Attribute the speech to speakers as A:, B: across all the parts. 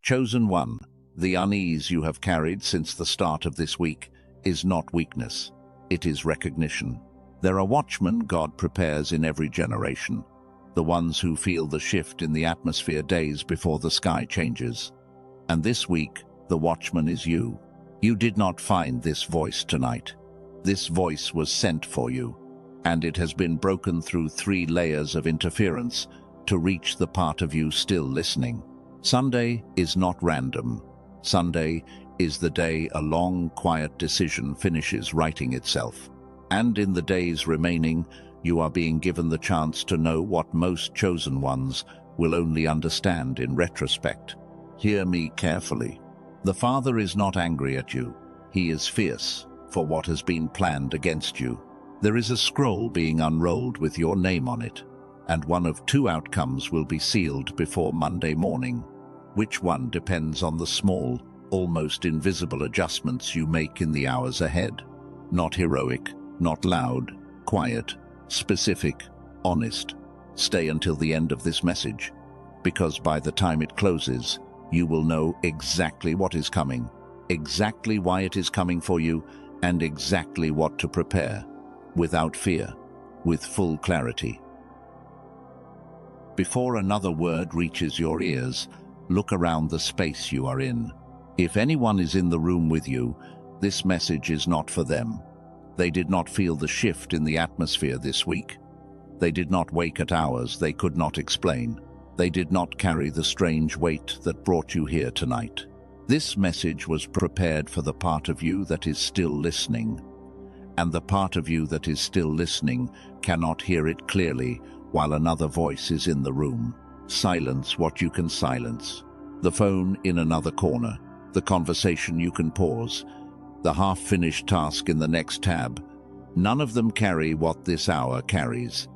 A: Chosen one, the unease you have carried since the start of this week is not weakness, it is recognition. There are watchmen God prepares in every generation, the ones who feel the shift in the atmosphere days before the sky changes. And this week, the watchman is you. You did not find this voice tonight. This voice was sent for you, and it has been broken through 3 layers of interference to reach the part of you still listening. Sunday is not random. Sunday is the day a long, quiet decision finishes writing itself. And in the days remaining, you are being given the chance to know what most chosen ones will only understand in retrospect. Hear me carefully. The Father is not angry at you. He is fierce for what has been planned against you. There is a scroll being unrolled with your name on it, and one of 2 outcomes will be sealed before Monday morning. Which one depends on the small, almost invisible adjustments you make in the hours ahead. Not heroic, not loud, quiet, specific, honest. Stay until the end of this message, because by the time it closes, you will know exactly what is coming, exactly why it is coming for you, and exactly what to prepare, without fear, with full clarity. Before another word reaches your ears, look around the space you are in. If anyone is in the room with you, this message is not for them. They did not feel the shift in the atmosphere this week. They did not wake at hours they could not explain. They did not carry the strange weight that brought you here tonight. This message was prepared for the part of you that is still listening. And the part of you that is still listening cannot hear it clearly while another voice is in the room. Silence what you can silence. The phone in another corner. The conversation you can pause. The half-finished task in the next tab. None of them carry what this hour carries.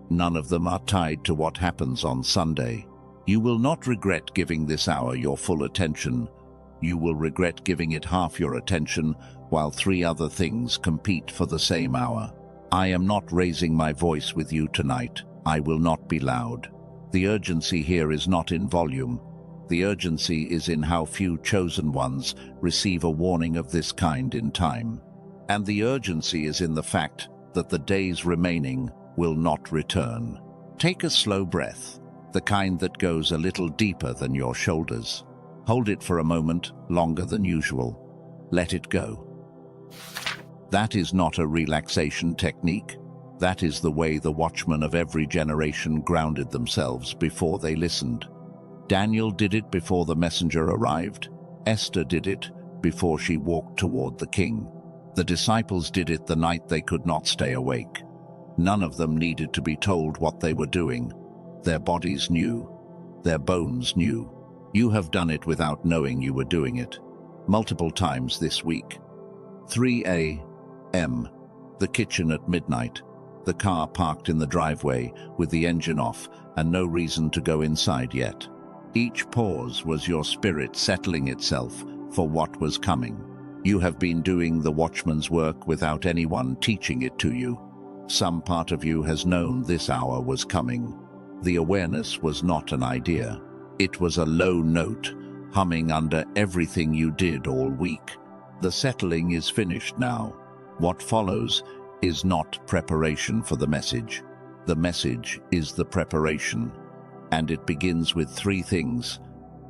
A: None of them are tied to what happens on Sunday. You will not regret giving this hour your full attention. You will regret giving it half your attention while 3 other things compete for the same hour. I am not raising my voice with you tonight. I will not be loud. The urgency here is not in volume. The urgency is in how few chosen ones receive a warning of this kind in time. And the urgency is in the fact that the days remaining will not return. Take a slow breath, the kind that goes a little deeper than your shoulders. Hold it for a moment, longer than usual. Let it go. That is not a relaxation technique. That is the way the watchmen of every generation grounded themselves before they listened. Daniel did it before the messenger arrived. Esther did it before she walked toward the king. The disciples did it the night they could not stay awake. None of them needed to be told what they were doing. Their bodies knew. Their bones knew. You have done it without knowing you were doing it. Multiple times this week. 3 a.m. The kitchen at midnight. The car parked in the driveway with the engine off and no reason to go inside yet. Each pause was your spirit settling itself for what was coming. You have been doing the watchman's work without anyone teaching it to you. Some part of you has known this hour was coming. The awareness was not an idea. It was a low note, humming under everything you did all week. The settling is finished now. What follows is not preparation for the message. The message is the preparation. And it begins with 3 things.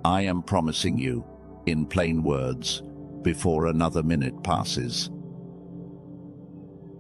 A: I am promising you, in plain words, before another minute passes.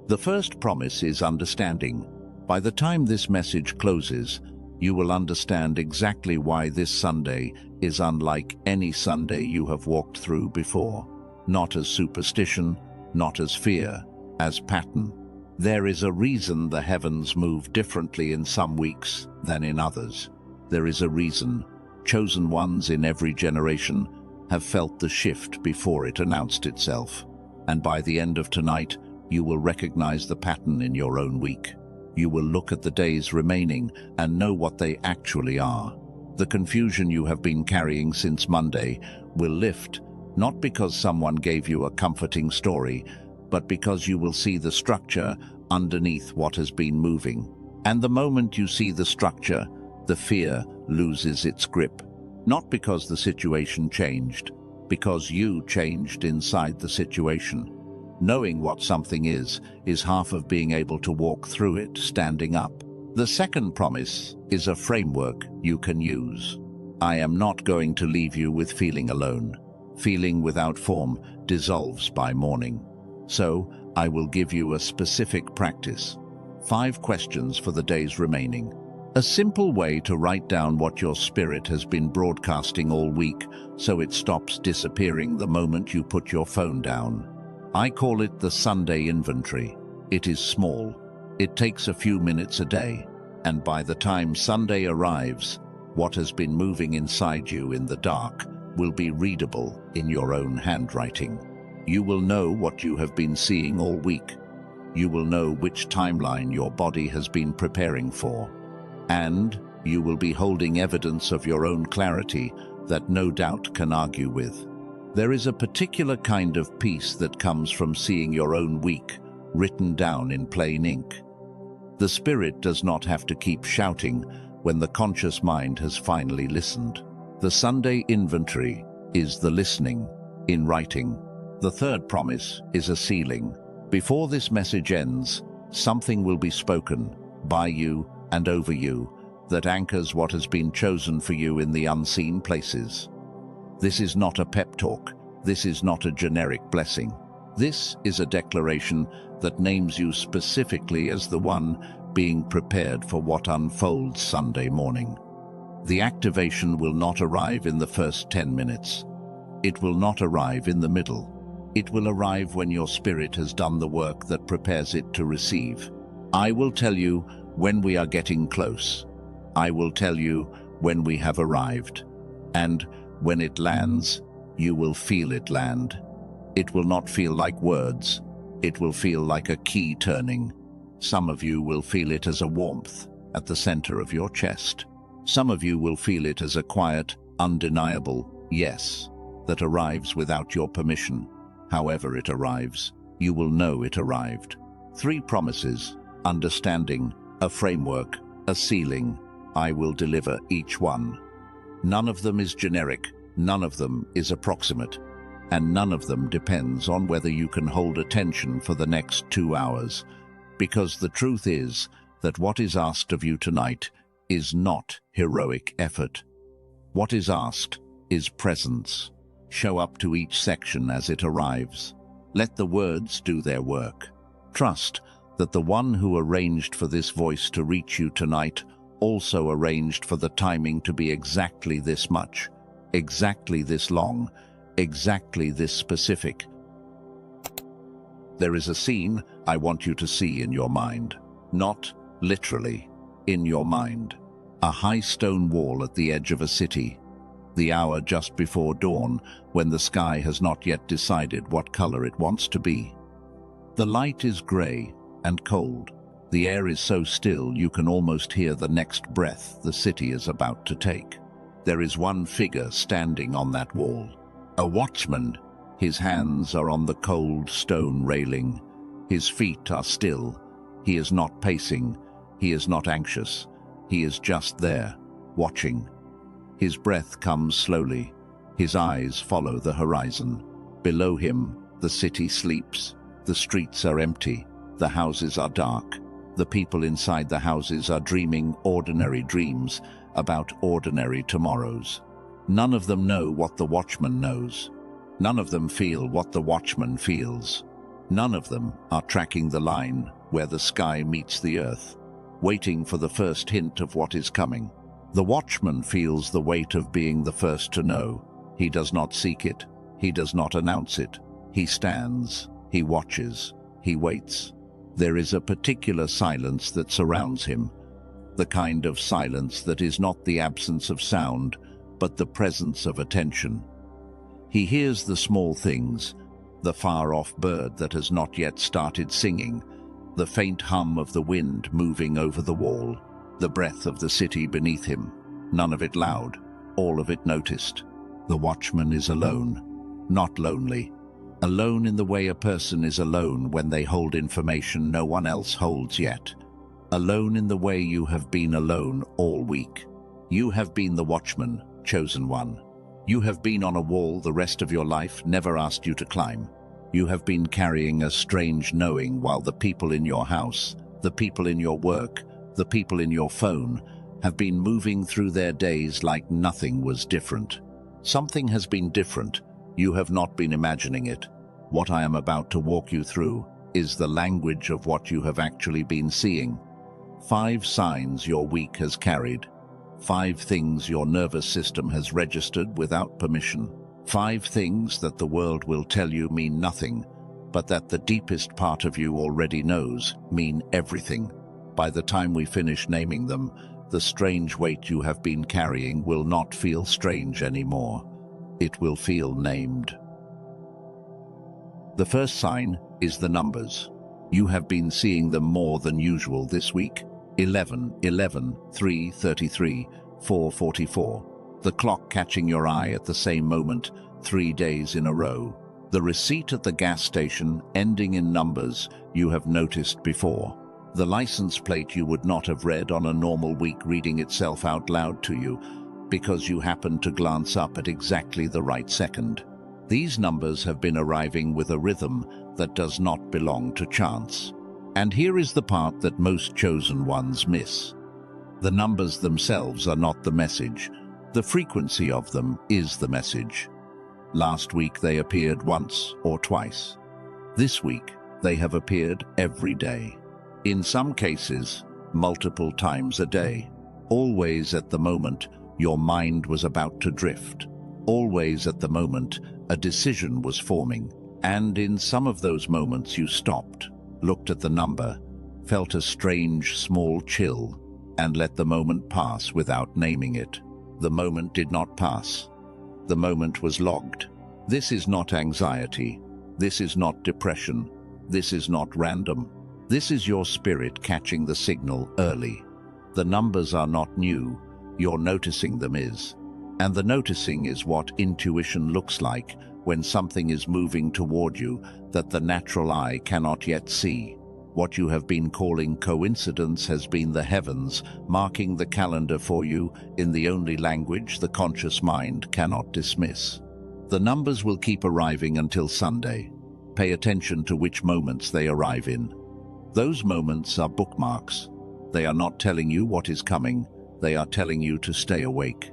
A: The first promise is understanding. By the time this message closes, you will understand exactly why this Sunday is unlike any Sunday you have walked through before. Not as superstition, not as fear, as pattern. There is a reason the heavens move differently in some weeks than in others. There is a reason. Chosen ones in every generation have felt the shift before it announced itself. And by the end of tonight, you will recognize the pattern in your own week. You will look at the days remaining and know what they actually are. The confusion you have been carrying since Monday will lift, not because someone gave you a comforting story, but because you will see the structure underneath what has been moving. And the moment you see the structure, the fear loses its grip. Not because the situation changed, because you changed inside the situation. Knowing what something is half of being able to walk through it standing up. The second promise is a framework you can use. I am not going to leave you with feeling alone. Feeling without form dissolves by morning. So, I will give you a specific practice. 5 questions for the days remaining. A simple way to write down what your spirit has been broadcasting all week so it stops disappearing the moment you put your phone down. I call it the Sunday inventory. It is small. It takes a few minutes a day. And by the time Sunday arrives, what has been moving inside you in the dark will be readable in your own handwriting. You will know what you have been seeing all week. You will know which timeline your body has been preparing for. And you will be holding evidence of your own clarity that no doubt can argue with. There is a particular kind of peace that comes from seeing your own week written down in plain ink. The spirit does not have to keep shouting when the conscious mind has finally listened. The Sunday inventory is the listening in writing. The third promise is a sealing. Before this message ends, something will be spoken by you and over you that anchors what has been chosen for you in the unseen places. This is not a pep talk. This is not a generic blessing. This is a declaration that names you specifically as the one being prepared for what unfolds Sunday morning. The activation will not arrive in the first 10 minutes. It will not arrive in the middle. It will arrive when your spirit has done the work that prepares it to receive. I will tell you when we are getting close. I will tell you when we have arrived. And when it lands, you will feel it land. It will not feel like words. It will feel like a key turning. Some of you will feel it as a warmth at the center of your chest. Some of you will feel it as a quiet, undeniable yes that arrives without your permission. However it arrives, you will know it arrived. 3 promises, understanding, a framework, a sealing. I will deliver each one. None of them is generic, none of them is approximate, and none of them depends on whether you can hold attention for the next 2 hours. Because the truth is that what is asked of you tonight is not heroic effort. What is asked is presence. Show up to each section as it arrives. Let the words do their work. Trust that the one who arranged for this voice to reach you tonight also arranged for the timing to be exactly this much, exactly this long, exactly this specific. There is a scene I want you to see in your mind. Not literally, in your mind. A high stone wall at the edge of a city. The hour just before dawn, when the sky has not yet decided what color it wants to be. The light is gray and cold. The air is so still you can almost hear the next breath the city is about to take. There is one figure standing on that wall. A watchman. His hands are on the cold stone railing. His feet are still. He is not pacing. He is not anxious. He is just there, watching. His breath comes slowly. His eyes follow the horizon. Below him, the city sleeps. The streets are empty. The houses are dark. The people inside the houses are dreaming ordinary dreams about ordinary tomorrows. None of them know what the watchman knows. None of them feel what the watchman feels. None of them are tracking the line where the sky meets the earth, waiting for the first hint of what is coming. The watchman feels the weight of being the first to know. He does not seek it. He does not announce it. He stands. He watches. He waits. There is a particular silence that surrounds him, the kind of silence that is not the absence of sound, but the presence of attention. He hears the small things, the far-off bird that has not yet started singing, the faint hum of the wind moving over the wall, the breath of the city beneath him, none of it loud, all of it noticed. The watchman is alone, not lonely. Alone in the way a person is alone when they hold information no one else holds yet. Alone in the way you have been alone all week. You have been the watchman, chosen one. You have been on a wall the rest of your life never asked you to climb. You have been carrying a strange knowing while the people in your house, the people in your work, the people in your phone have been moving through their days like nothing was different. Something has been different. You have not been imagining it. What I am about to walk you through is the language of what you have actually been seeing. 5 signs your week has carried. 5 things your nervous system has registered without permission. 5 things that the world will tell you mean nothing, but that the deepest part of you already knows mean everything. By the time we finish naming them, the strange weight you have been carrying will not feel strange anymore. It will feel named. The first sign is the numbers. You have been seeing them more than usual this week. 11, 11, 3:33, 4:44. The clock catching your eye at the same moment, 3 days in a row. The receipt at the gas station ending in numbers you have noticed before. The license plate you would not have read on a normal week reading itself out loud to you because you happened to glance up at exactly the right second. These numbers have been arriving with a rhythm that does not belong to chance. And here is the part that most chosen ones miss. The numbers themselves are not the message. The frequency of them is the message. Last week they appeared once or twice. This week they have appeared every day. In some cases, multiple times a day. Always at the moment your mind was about to drift. Always at the moment a decision was forming. And in some of those moments you stopped, looked at the number, felt a strange small chill, and let the moment pass without naming it. The moment did not pass. The moment was logged. This is not anxiety. This is not depression. This is not random. This is your spirit catching the signal early. The numbers are not new. Your noticing them is. And the noticing is what intuition looks like when something is moving toward you that the natural eye cannot yet see. What you have been calling coincidence has been the heavens marking the calendar for you in the only language the conscious mind cannot dismiss. The numbers will keep arriving until Sunday. Pay attention to which moments they arrive in. Those moments are bookmarks. They are not telling you what is coming. They are telling you to stay awake.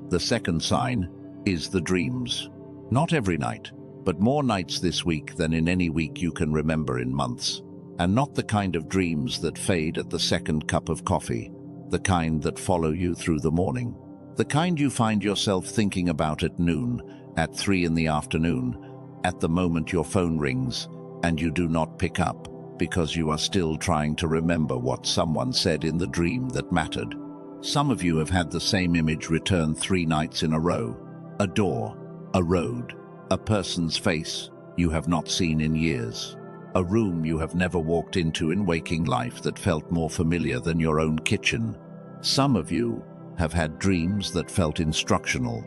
A: The second sign is the dreams. Not every night, but more nights this week than in any week you can remember in months. And not the kind of dreams that fade at the second cup of coffee, the kind that follow you through the morning, the kind you find yourself thinking about at noon, at 3 in the afternoon, at the moment your phone rings, and you do not pick up because you are still trying to remember what someone said in the dream that mattered. Some of you have had the same image return 3 nights in a row. A door, a road, a person's face you have not seen in years. A room you have never walked into in waking life that felt more familiar than your own kitchen. Some of you have had dreams that felt instructional,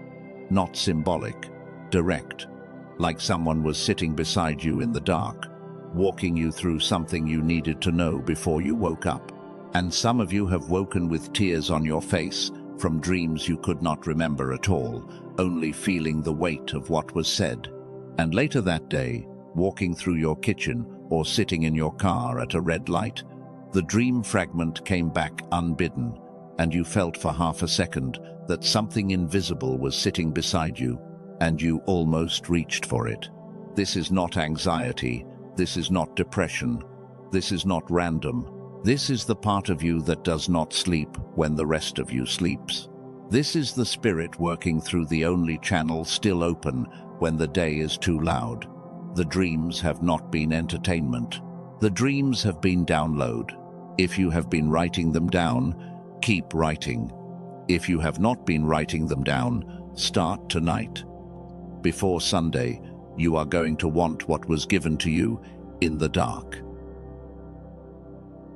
A: not symbolic, direct, like someone was sitting beside you in the dark, walking you through something you needed to know before you woke up. And some of you have woken with tears on your face from dreams you could not remember at all, only feeling the weight of what was said. And later that day, walking through your kitchen or sitting in your car at a red light, the dream fragment came back unbidden, and you felt for half a second that something invisible was sitting beside you, and you almost reached for it. This is not anxiety. This is not depression. This is not random. This is the part of you that does not sleep when the rest of you sleeps. This is the spirit working through the only channel still open when the day is too loud. The dreams have not been entertainment. The dreams have been download. If you have been writing them down, keep writing. If you have not been writing them down, start tonight. Before Sunday, you are going to want what was given to you in the dark.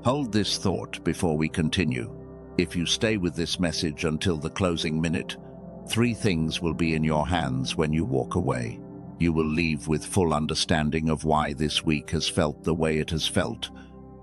A: Hold this thought before we continue. If you stay with this message until the closing minute, 3 things will be in your hands when you walk away. You will leave with full understanding of why this week has felt the way it has felt,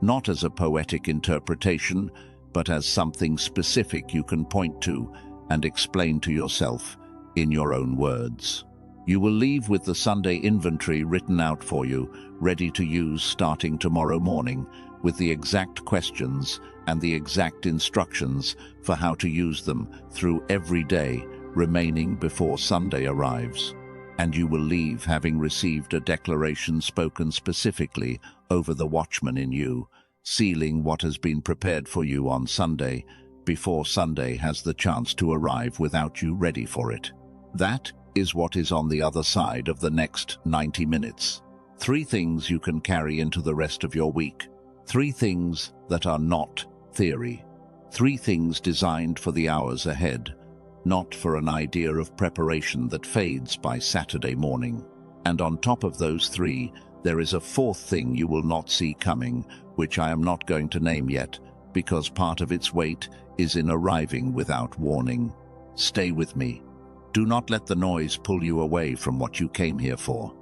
A: not as a poetic interpretation, but as something specific you can point to and explain to yourself in your own words. You will leave with the Sunday inventory written out for you, ready to use starting tomorrow morning, with the exact questions and the exact instructions for how to use them through every day remaining before Sunday arrives. And you will leave having received a declaration spoken specifically over the watchman in you, sealing what has been prepared for you on Sunday, before Sunday has the chance to arrive without you ready for it. That is what is on the other side of the next 90 minutes. 3 things you can carry into the rest of your week. 3 things that are not theory. 3 things designed for the hours ahead, not for an idea of preparation that fades by Saturday morning. And on top of those 3, there is a 4th thing you will not see coming, which I am not going to name yet, because part of its weight is in arriving without warning. Stay with me. Do not let the noise pull you away from what you came here for.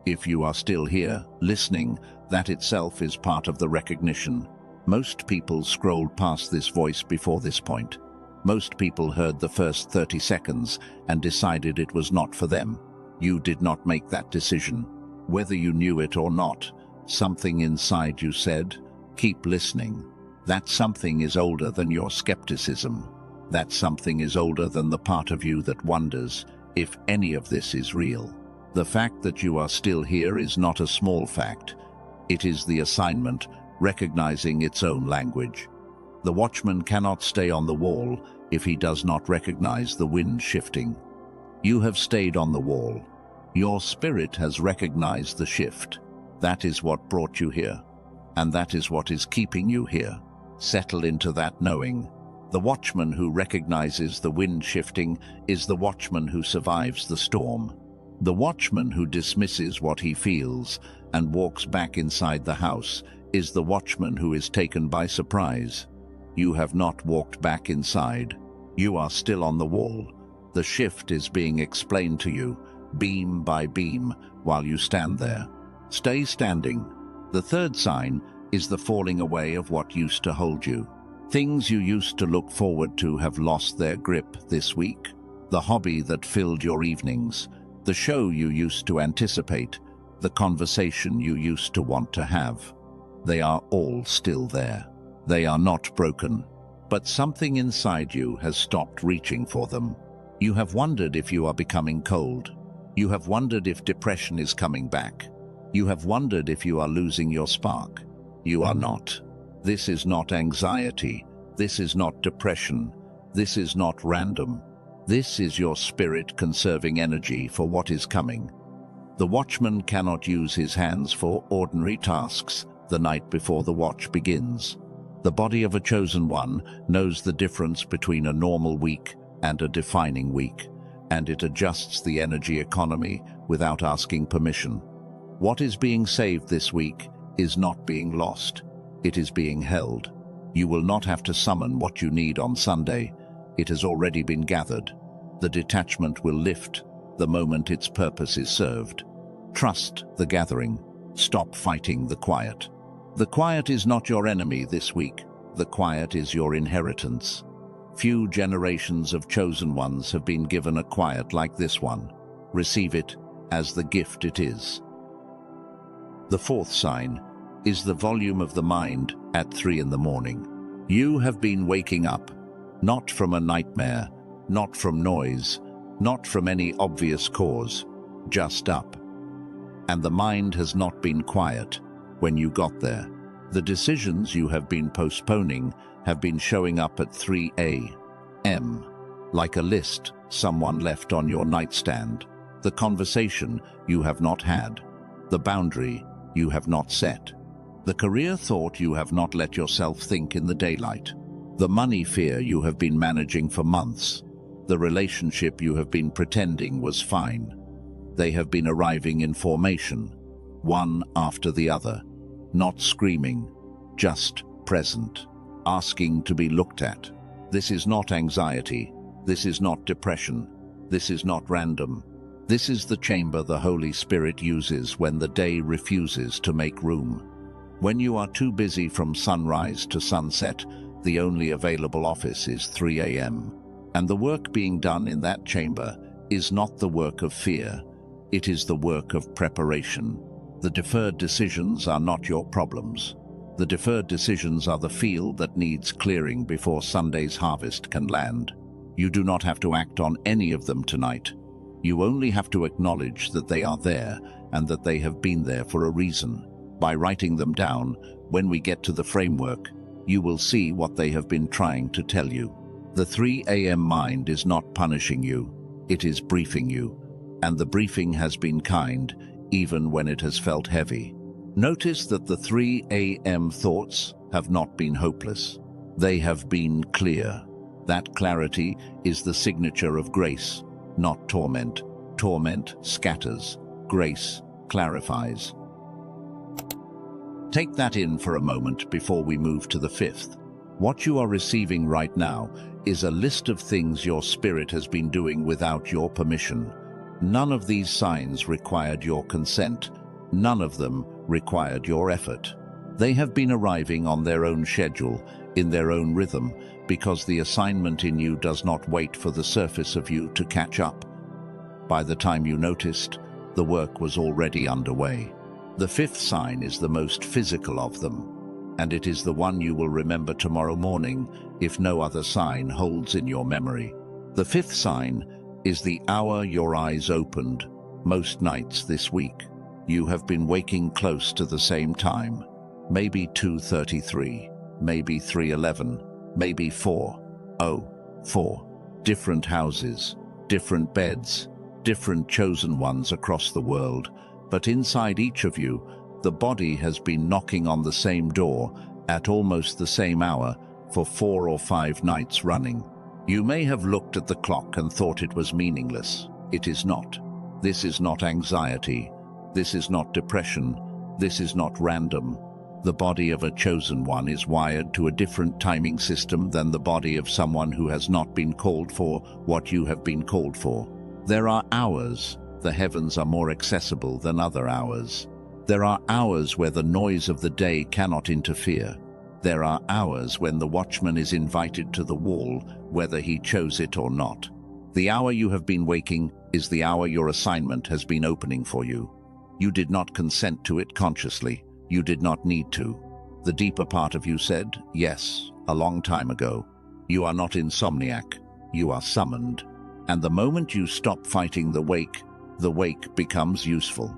A: If you are still here, listening, that itself is part of the recognition. Most people scrolled past this voice before this point. Most people heard the first 30 seconds and decided it was not for them. You did not make that decision. Whether you knew it or not, something inside you said, keep listening. That something is older than your skepticism. That something is older than the part of you that wonders if any of this is real. The fact that you are still here is not a small fact. It is the assignment, recognizing its own language. The watchman cannot stay on the wall if he does not recognize the wind shifting. You have stayed on the wall. Your spirit has recognized the shift. That is what brought you here, and that is what is keeping you here. Settle into that knowing. The watchman who recognizes the wind shifting is the watchman who survives the storm. The watchman who dismisses what he feels and walks back inside the house is the watchman who is taken by surprise. You have not walked back inside. You are still on the wall. The shift is being explained to you, beam by beam, while you stand there. Stay standing. The 3rd sign is the falling away of what used to hold you. Things you used to look forward to have lost their grip this week. The hobby that filled your evenings, the show you used to anticipate, the conversation you used to want to have. They are all still there. They are not broken, but something inside you has stopped reaching for them. You have wondered if you are becoming cold. You have wondered if depression is coming back. You have wondered if you are losing your spark. You are not. This is not anxiety. This is not depression. This is not random. This is your spirit conserving energy for what is coming. The watchman cannot use his hands for ordinary tasks the night before the watch begins. The body of a chosen one knows the difference between a normal week and a defining week, and it adjusts the energy economy without asking permission. What is being saved this week is not being lost. It is being held. You will not have to summon what you need on Sunday. It has already been gathered. The detachment will lift the moment its purpose is served. Trust the gathering. Stop fighting the quiet. The quiet is not your enemy this week. The quiet is your inheritance. Few generations of chosen ones have been given a quiet like this one. Receive it as the gift it is. The 4th sign is the volume of the mind at 3 in the morning. You have been waking up, not from a nightmare, not from noise, not from any obvious cause, just up. And the mind has not been quiet when you got there. The decisions you have been postponing have been showing up at 3 a.m., like a list someone left on your nightstand, the conversation you have not had, the boundary you have not set, the career thought you have not let yourself think in the daylight, the money fear you have been managing for months, the relationship you have been pretending was fine. They have been arriving in formation, one after the other, not screaming, just present, asking to be looked at. This is not anxiety. This is not depression. This is not random. This is the chamber the Holy Spirit uses when the day refuses to make room. When you are too busy from sunrise to sunset, the only available office is 3 a.m. And the work being done in that chamber is not the work of fear, it is the work of preparation. The deferred decisions are not your problems. The deferred decisions are the field that needs clearing before Sunday's harvest can land. You do not have to act on any of them tonight. You only have to acknowledge that they are there and that they have been there for a reason. By writing them down, when we get to the framework, you will see what they have been trying to tell you. The 3 a.m. mind is not punishing you, it is briefing you. And the briefing has been kind, even when it has felt heavy. Notice that the 3 a.m. thoughts have not been hopeless. They have been clear. That clarity is the signature of grace, not torment. Torment scatters. Grace clarifies. Take that in for a moment before we move to the 5th. What you are receiving right now is a list of things your spirit has been doing without your permission. None of these signs required your consent. None of them required your effort. They have been arriving on their own schedule, in their own rhythm, because the assignment in you does not wait for the surface of you to catch up. By the time you noticed, the work was already underway. The 5th sign is the most physical of them, and it is the one you will remember tomorrow morning if no other sign holds in your memory. The 5th sign is the hour your eyes opened most nights this week. You have been waking close to the same time, maybe 2:33, maybe 3:11, maybe 4:04. Different houses, different beds, different chosen ones across the world, but inside each of you, the body has been knocking on the same door at almost the same hour for 4 or 5 nights running. You may have looked at the clock and thought it was meaningless. It is not. This is not anxiety. This is not depression. This is not random. The body of a chosen one is wired to a different timing system than the body of someone who has not been called for what you have been called for. There are hours the heavens are more accessible than other hours. There are hours where the noise of the day cannot interfere. There are hours when the watchman is invited to the wall, whether he chose it or not. The hour you have been waking is the hour your assignment has been opening for you. You did not consent to it consciously. You did not need to. The deeper part of you said, yes, a long time ago. You are not insomniac. You are summoned. And the moment you stop fighting the wake becomes useful.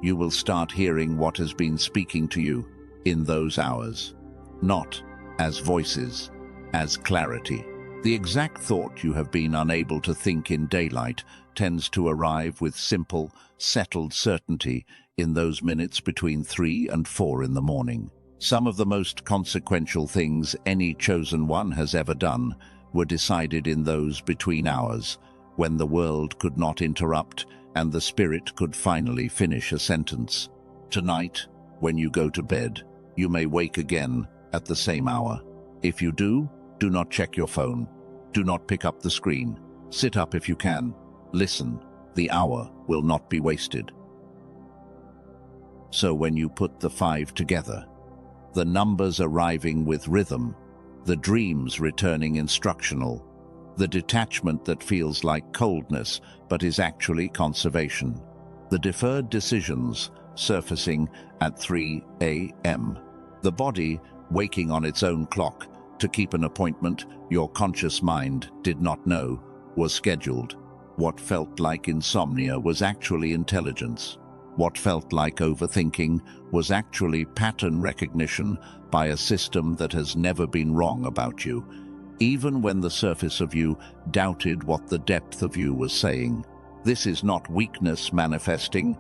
A: You will start hearing what has been speaking to you in those hours. Not as voices, as clarity. The exact thought you have been unable to think in daylight tends to arrive with simple, settled certainty in those minutes between 3 and 4 in the morning. Some of the most consequential things any chosen one has ever done were decided in those between hours, when the world could not interrupt and the spirit could finally finish a sentence. Tonight, when you go to bed, you may wake again at the same hour. If you do not check your phone. Do not pick up the screen. Sit up if you can. Listen. The hour will not be wasted. So when you put the 5 together, the numbers arriving with rhythm, the dreams returning instructional, the detachment that feels like coldness but is actually conservation, the deferred decisions surfacing at 3 a.m., the body waking on its own clock to keep an appointment your conscious mind did not know was scheduled. What felt like insomnia was actually intelligence. What felt like overthinking was actually pattern recognition by a system that has never been wrong about you, even when the surface of you doubted what the depth of you was saying. This is not weakness manifesting.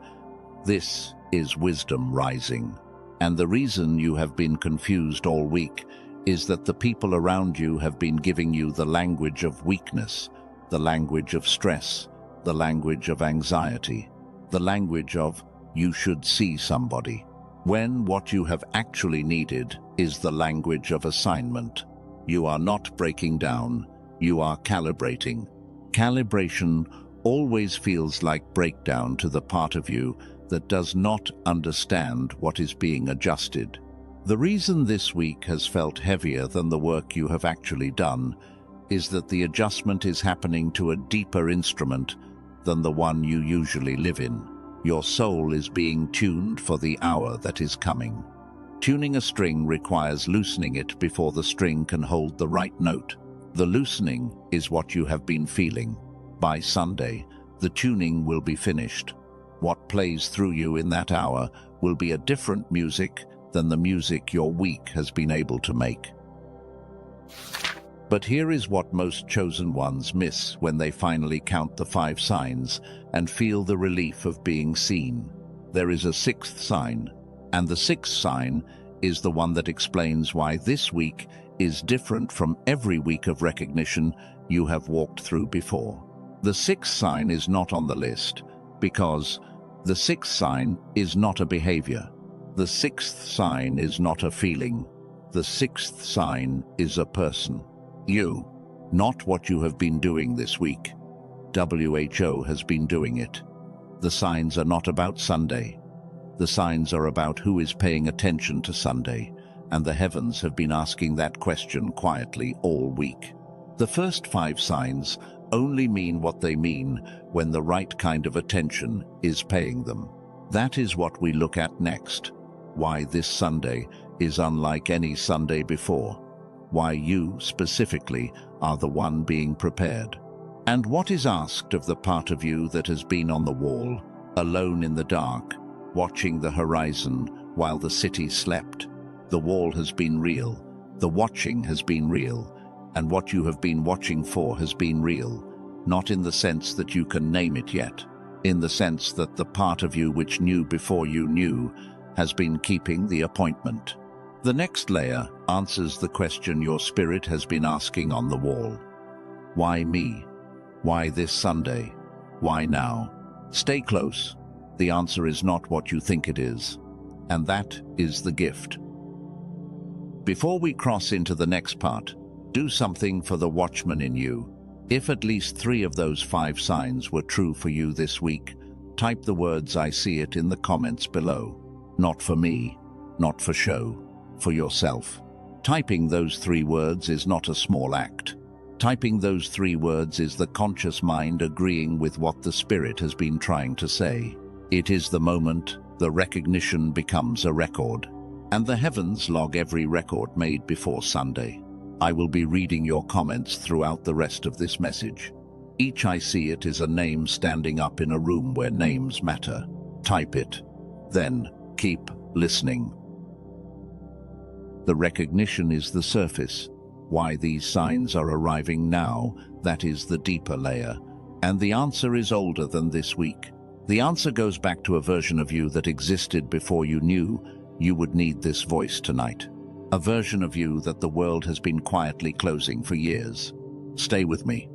A: This is wisdom rising. And the reason you have been confused all week is that the people around you have been giving you the language of weakness, the language of stress, the language of anxiety, the language of you should see somebody, when what you have actually needed is the language of assignment. You are not breaking down, you are calibrating. Calibration always feels like breakdown to the part of you that does not understand what is being adjusted. The reason this week has felt heavier than the work you have actually done is that the adjustment is happening to a deeper instrument than the one you usually live in. Your soul is being tuned for the hour that is coming. Tuning a string requires loosening it before the string can hold the right note. The loosening is what you have been feeling. By Sunday, the tuning will be finished. What plays through you in that hour will be a different music than the music your week has been able to make. But here is what most chosen ones miss when they finally count the 5 signs and feel the relief of being seen. There is a 6th sign, and the 6th sign is the one that explains why this week is different from every week of recognition you have walked through before. The 6th sign is not on the list because the 6th sign is not a behavior. The 6th sign is not a feeling. The 6th sign is a person. You, not what you have been doing this week. WHO has been doing it. The signs are not about Sunday. The signs are about who is paying attention to Sunday, and the heavens have been asking that question quietly all week. The first 5 signs only mean what they mean when the right kind of attention is paying them. That is what we look at next. Why this Sunday is unlike any Sunday before. Why you, specifically, are the one being prepared. And what is asked of the part of you that has been on the wall, alone in the dark, watching the horizon while the city slept. The wall has been real, the watching has been real, and what you have been watching for has been real, not in the sense that you can name it yet, in the sense that the part of you which knew before you knew has been keeping the appointment. The next layer answers the question your spirit has been asking on the wall. Why me? Why this Sunday? Why now? Stay close. The answer is not what you think it is, and that is the gift. Before we cross into the next part, do something for the watchman in you. If at least 3 of those 5 signs were true for you this week, type the words "I see it" in the comments below. Not for me, not for show, for yourself. Typing those 3 words is not a small act. Typing those 3 words is the conscious mind agreeing with what the spirit has been trying to say. It is the moment the recognition becomes a record, and the heavens log every record made before Sunday. I will be reading your comments throughout the rest of this message. Each "I see it" is a name standing up in a room where names matter. Type it. Then keep listening. The recognition is the surface. Why these signs are arriving now, that is the deeper layer. And the answer is older than this week. The answer goes back to a version of you that existed before you knew you would need this voice tonight. A version of you that the world has been quietly closing for years. Stay with me.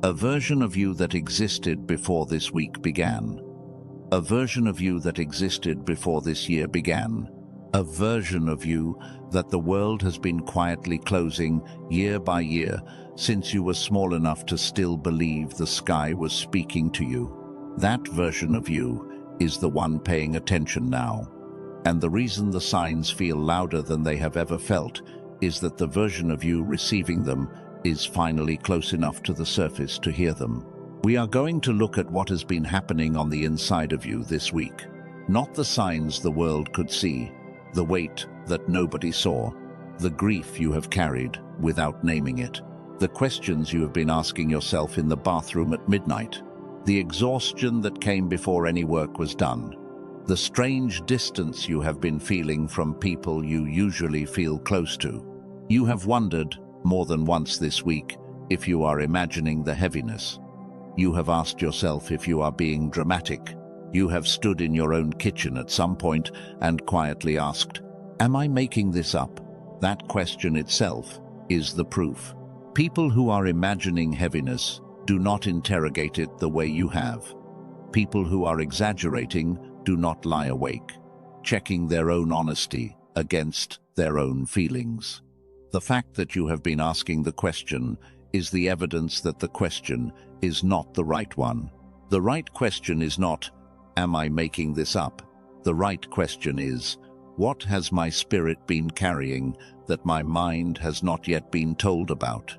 A: A version of you that existed before this week began. A version of you that existed before this year began. A version of you that the world has been quietly closing year by year since you were small enough to still believe the sky was speaking to you. That version of you is the one paying attention now. And the reason the signs feel louder than they have ever felt is that the version of you receiving them is finally close enough to the surface to hear them. We are going to look at what has been happening on the inside of you this week. Not the signs the world could see, the weight that nobody saw, the grief you have carried without naming it, the questions you have been asking yourself in the bathroom at midnight, the exhaustion that came before any work was done, the strange distance you have been feeling from people you usually feel close to. You have wondered, more than once this week, if you are imagining the heaviness. You have asked yourself if you are being dramatic. You have stood in your own kitchen at some point and quietly asked, "Am I making this up?" That question itself is the proof. People who are imagining heaviness do not interrogate it the way you have. People who are exaggerating do not lie awake, checking their own honesty against their own feelings. The fact that you have been asking the question is the evidence that the question is not the right one. The right question is not, "Am I making this up?" The right question is, what has my spirit been carrying that my mind has not yet been told about?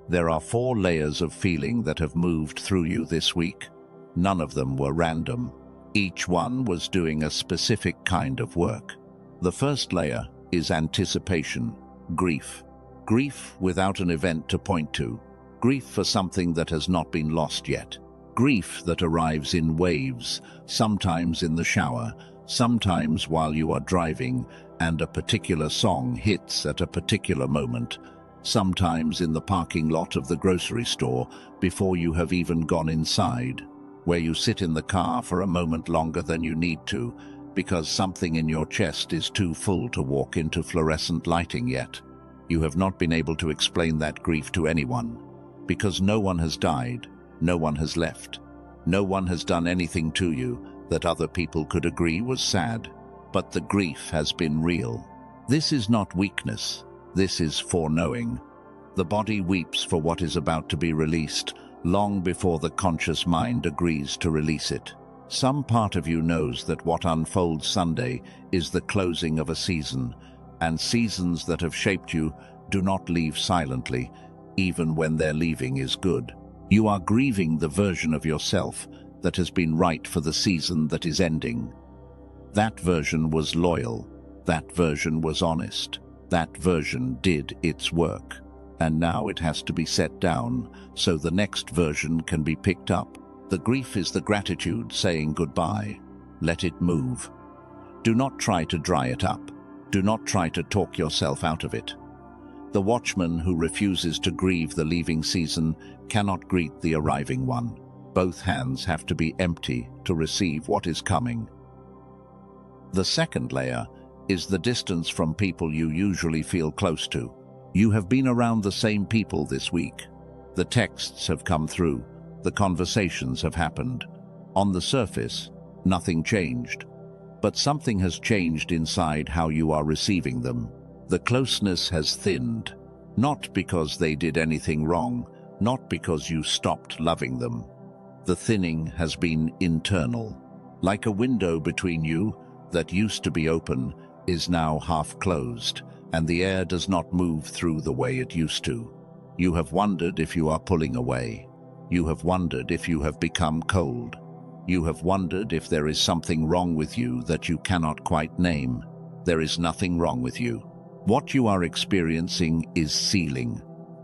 A: There are 4 layers of feeling that have moved through you this week. None of them were random. Each one was doing a specific kind of work. The first layer is anticipation, grief. Grief without an event to point to. Grief for something that has not been lost yet. Grief that arrives in waves, sometimes in the shower, sometimes while you are driving and a particular song hits at a particular moment, sometimes in the parking lot of the grocery store before you have even gone inside, where you sit in the car for a moment longer than you need to because something in your chest is too full to walk into fluorescent lighting yet. You have not been able to explain that grief to anyone, because no one has died, no one has left, no one has done anything to you that other people could agree was sad, but the grief has been real. This is not weakness, this is foreknowing. The body weeps for what is about to be released, long before the conscious mind agrees to release it. Some part of you knows that what unfolds Sunday is the closing of a season, and seasons that have shaped you do not leave silently, even when their leaving is good. You are grieving the version of yourself that has been right for the season that is ending. That version was loyal, that version was honest, that version did its work, and now it has to be set down so the next version can be picked up. The grief is the gratitude saying goodbye. Let it move. Do not try to dry it up. Do not try to talk yourself out of it. The watchman who refuses to grieve the leaving season cannot greet the arriving one. Both hands have to be empty to receive what is coming. The second layer is the distance from people you usually feel close to. You have been around the same people this week. The texts have come through. The conversations have happened. On the surface, nothing changed. But something has changed inside how you are receiving them. The closeness has thinned, not because they did anything wrong, not because you stopped loving them. The thinning has been internal. Like a window between you that used to be open is now half closed, and the air does not move through the way it used to. You have wondered if you are pulling away. You have wondered if you have become cold. You have wondered if there is something wrong with you that you cannot quite name. There is nothing wrong with you. What you are experiencing is sealing.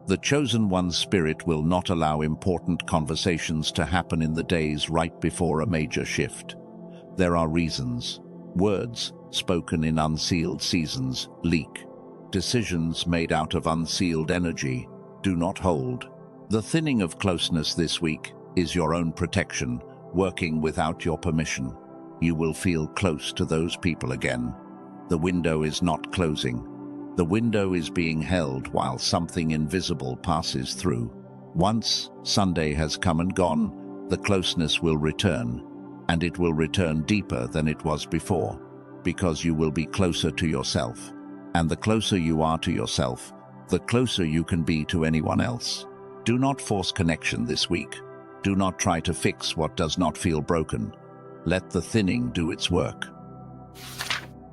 A: The chosen one's spirit will not allow important conversations to happen in the days right before a major shift. There are reasons. Words spoken in unsealed seasons leak. Decisions made out of unsealed energy do not hold. The thinning of closeness this week is your own protection, working without your permission. You will feel close to those people again. The window is not closing. The window is being held while something invisible passes through. Once Sunday has come and gone, the closeness will return, and it will return deeper than it was before, because you will be closer to yourself. And the closer you are to yourself, the closer you can be to anyone else. Do not force connection this week. Do not try to fix what does not feel broken. Let the thinning do its work.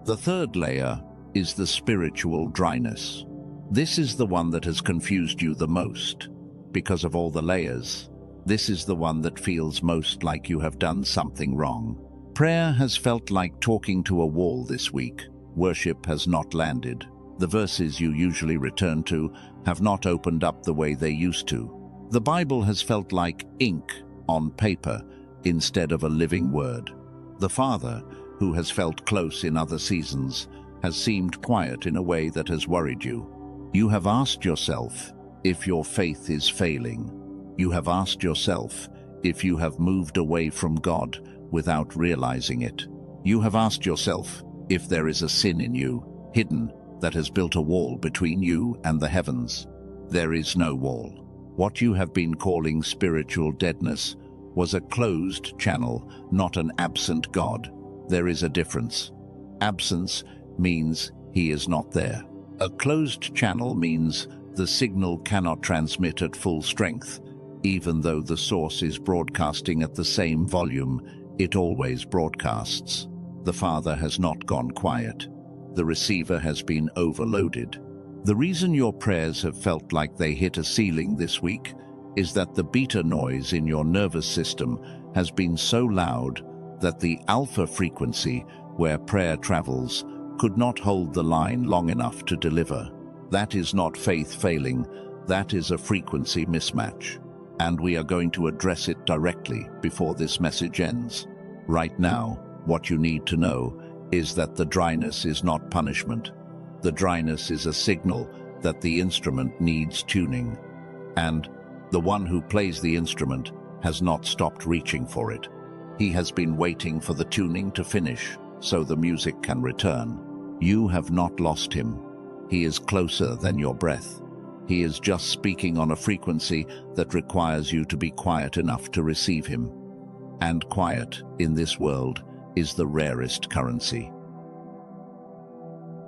A: The third layer is the spiritual dryness. This is the one that has confused you the most. Because of all the layers, this is the one that feels most like you have done something wrong. Prayer has felt like talking to a wall this week. Worship has not landed. The verses you usually return to have not opened up the way they used to. The Bible has felt like ink on paper instead of a living word. The Father, who has felt close in other seasons, has seemed quiet in a way that has worried you. You have asked yourself if your faith is failing. You have asked yourself if you have moved away from God without realizing it. You have asked yourself if there is a sin in you, hidden, that has built a wall between you and the heavens. There is no wall. What you have been calling spiritual deadness was a closed channel, not an absent God. There is a difference. Absence means he is not there. A closed channel means the signal cannot transmit at full strength, even though the source is broadcasting at the same volume, It always broadcasts. The Father has not gone quiet. The receiver has been overloaded. The reason your prayers have felt like they hit a ceiling this week is that the beta noise in your nervous system has been so loud that the alpha frequency where prayer travels could not hold the line long enough to deliver. That is not faith failing, that is a frequency mismatch. And we are going to address it directly before this message ends. Right now, what you need to know is that the dryness is not punishment. The dryness is a signal that the instrument needs tuning. And the one who plays the instrument has not stopped reaching for it. He has been waiting for the tuning to finish so the music can return. You have not lost him. He is closer than your breath. He is just speaking on a frequency that requires you to be quiet enough to receive him. And quiet, in this world, is the rarest currency.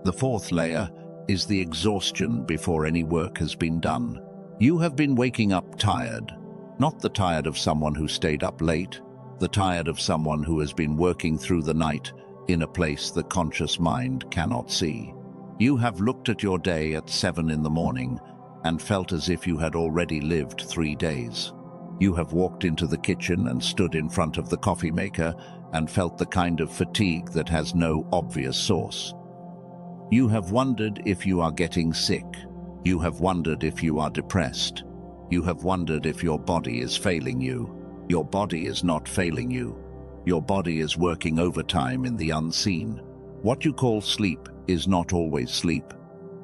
A: The fourth layer is the exhaustion before any work has been done. You have been waking up tired, not the tired of someone who stayed up late, the tired of someone who has been working through the night in a place the conscious mind cannot see. You have looked at your day at 7 in the morning and felt as if you had already lived 3 days. You have walked into the kitchen and stood in front of the coffee maker and felt the kind of fatigue that has no obvious source. You have wondered if you are getting sick. You have wondered if you are depressed. You have wondered if your body is failing you. Your body is not failing you. Your body is working overtime in the unseen. What you call sleep is not always sleep.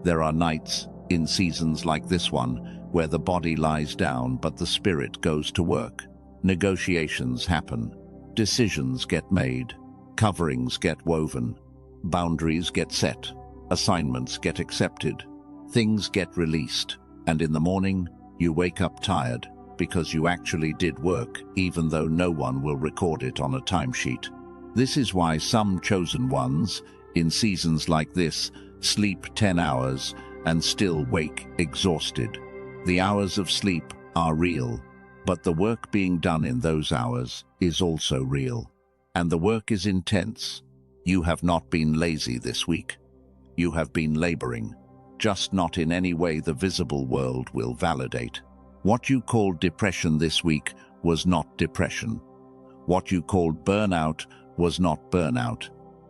A: There are nights, in seasons like this one, where the body lies down but the spirit goes to work. Negotiations happen. Decisions get made. Coverings get woven. Boundaries get set. Assignments get accepted. Things get released. And in the morning, you wake up tired because you actually did work, even though no one will record it on a timesheet. This is why some chosen ones, in seasons like this, sleep 10 hours and still wake exhausted. The hours of sleep are real, but the work being done in those hours is also real. And the work is intense. You have not been lazy this week. You have been laboring, just not in any way the visible world will validate. What you called depression this week was not depression. What you called burnout was not burnout.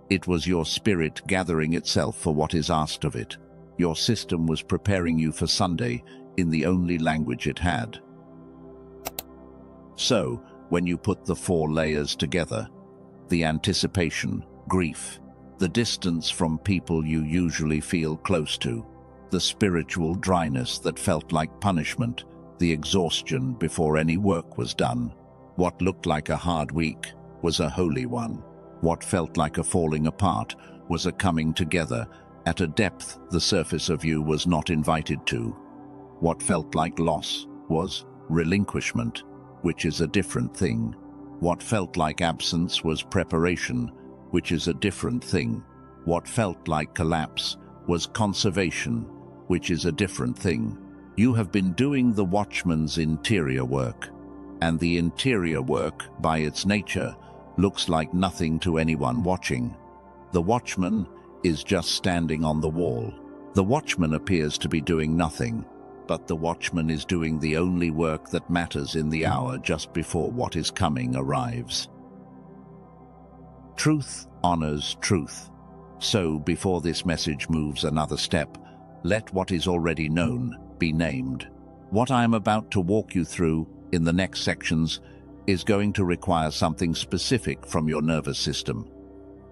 A: It was your spirit gathering itself for what is asked of it. Your system was preparing you for Sunday in the only language it had. So, when you put the 4 layers together, the anticipation, grief, the distance from people you usually feel close to, the spiritual dryness that felt like punishment, the exhaustion before any work was done. What looked like a hard week was a holy one. What felt like a falling apart was a coming together at a depth the surface of you was not invited to. What felt like loss was relinquishment, which is a different thing. What felt like absence was preparation, which is a different thing. What felt like collapse was conservation, which is a different thing. You have been doing the watchman's interior work, and the interior work, by its nature, looks like nothing to anyone watching. The watchman is just standing on the wall. The watchman appears to be doing nothing, but the watchman is doing the only work that matters in the hour just before what is coming arrives. Truth honors truth. So, before this message moves another step, let what is already known be named. What I am about to walk you through in the next sections is going to require something specific from your nervous system.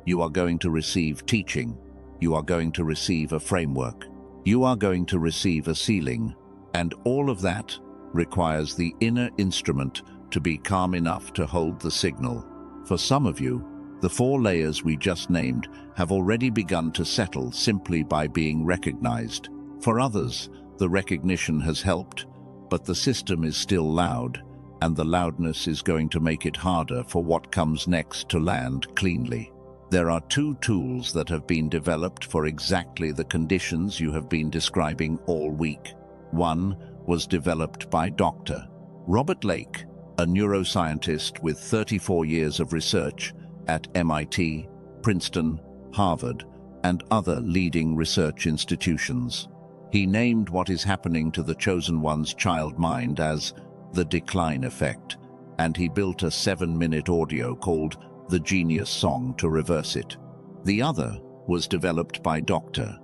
A: You are going to receive teaching. You are going to receive a framework. You are going to receive a ceiling. And all of that requires the inner instrument to be calm enough to hold the signal. For some of you, the 4 layers we just named have already begun to settle simply by being recognized. For others, the recognition has helped, but the system is still loud, and the loudness is going to make it harder for what comes next to land cleanly. There are 2 tools that have been developed for exactly the conditions you have been describing all week. One was developed by Dr. Robert Lake, a neuroscientist with 34 years of research at MIT, Princeton, Harvard, and other leading research institutions. He named what is happening to the chosen one's child mind as the decline effect, and he built a 7-minute audio called The Genius Song to reverse it. The other was developed by Dr.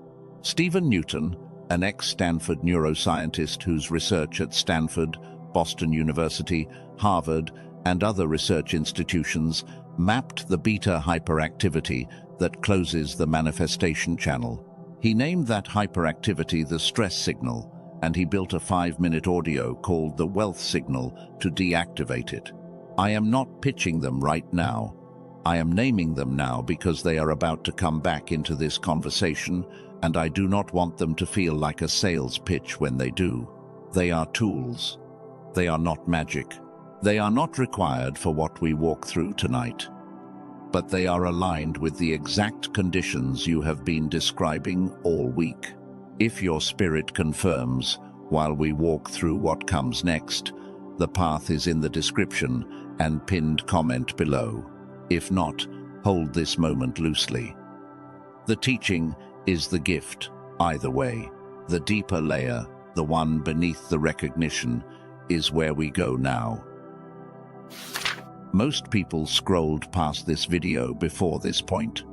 A: Stephen Newton, an ex-Stanford neuroscientist whose research at Stanford, Boston University, Harvard, and other research institutions mapped the beta hyperactivity that closes the manifestation channel. He named that hyperactivity the stress signal, and he built a 5-minute audio called the wealth signal to deactivate it. I am not pitching them right now. I am naming them now because they are about to come back into this conversation, and I do not want them to feel like a sales pitch when they do. They are tools. They are not magic. They are not required for what we walk through tonight. But they are aligned with the exact conditions you have been describing all week. If your spirit confirms, while we walk through what comes next, the path is in the description and pinned comment below. If not, hold this moment loosely. The teaching is the gift, either way. The deeper layer, the one beneath the recognition, is where we go now. Most people scrolled past this video before this point.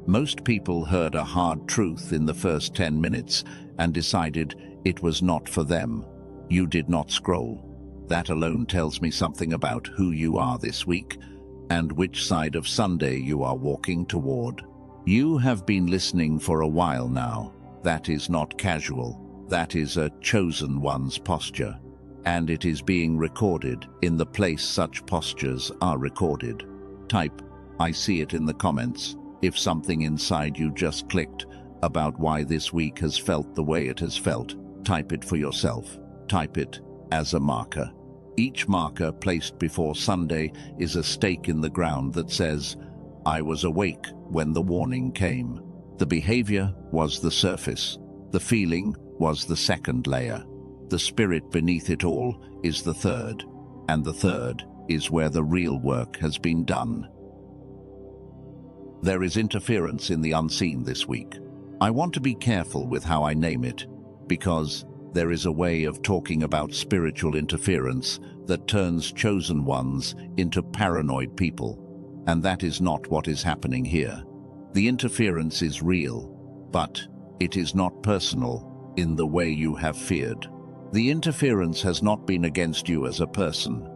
A: Most people heard a hard truth in the first 10 minutes and decided it was not for them. You did not scroll. That alone tells me something about who you are this week and which side of Sunday you are walking toward. You have been listening for a while now. That is not casual. That is a chosen one's posture. And it is being recorded in the place such postures are recorded. Type, I see it in the comments, if something inside you just clicked about why this week has felt the way it has felt. Type it for yourself. Type it as a marker. Each marker placed before Sunday is a stake in the ground that says, I was awake when the warning came. The behavior was the surface. The feeling was the second layer. The spirit beneath it all is the third, and the third is where the real work has been done. There is interference in the unseen this week. I want to be careful with how I name it, because there is a way of talking about spiritual interference that turns chosen ones into paranoid people, and that is not what is happening here. The interference is real, but it is not personal in the way you have feared. The interference has not been against you as a person.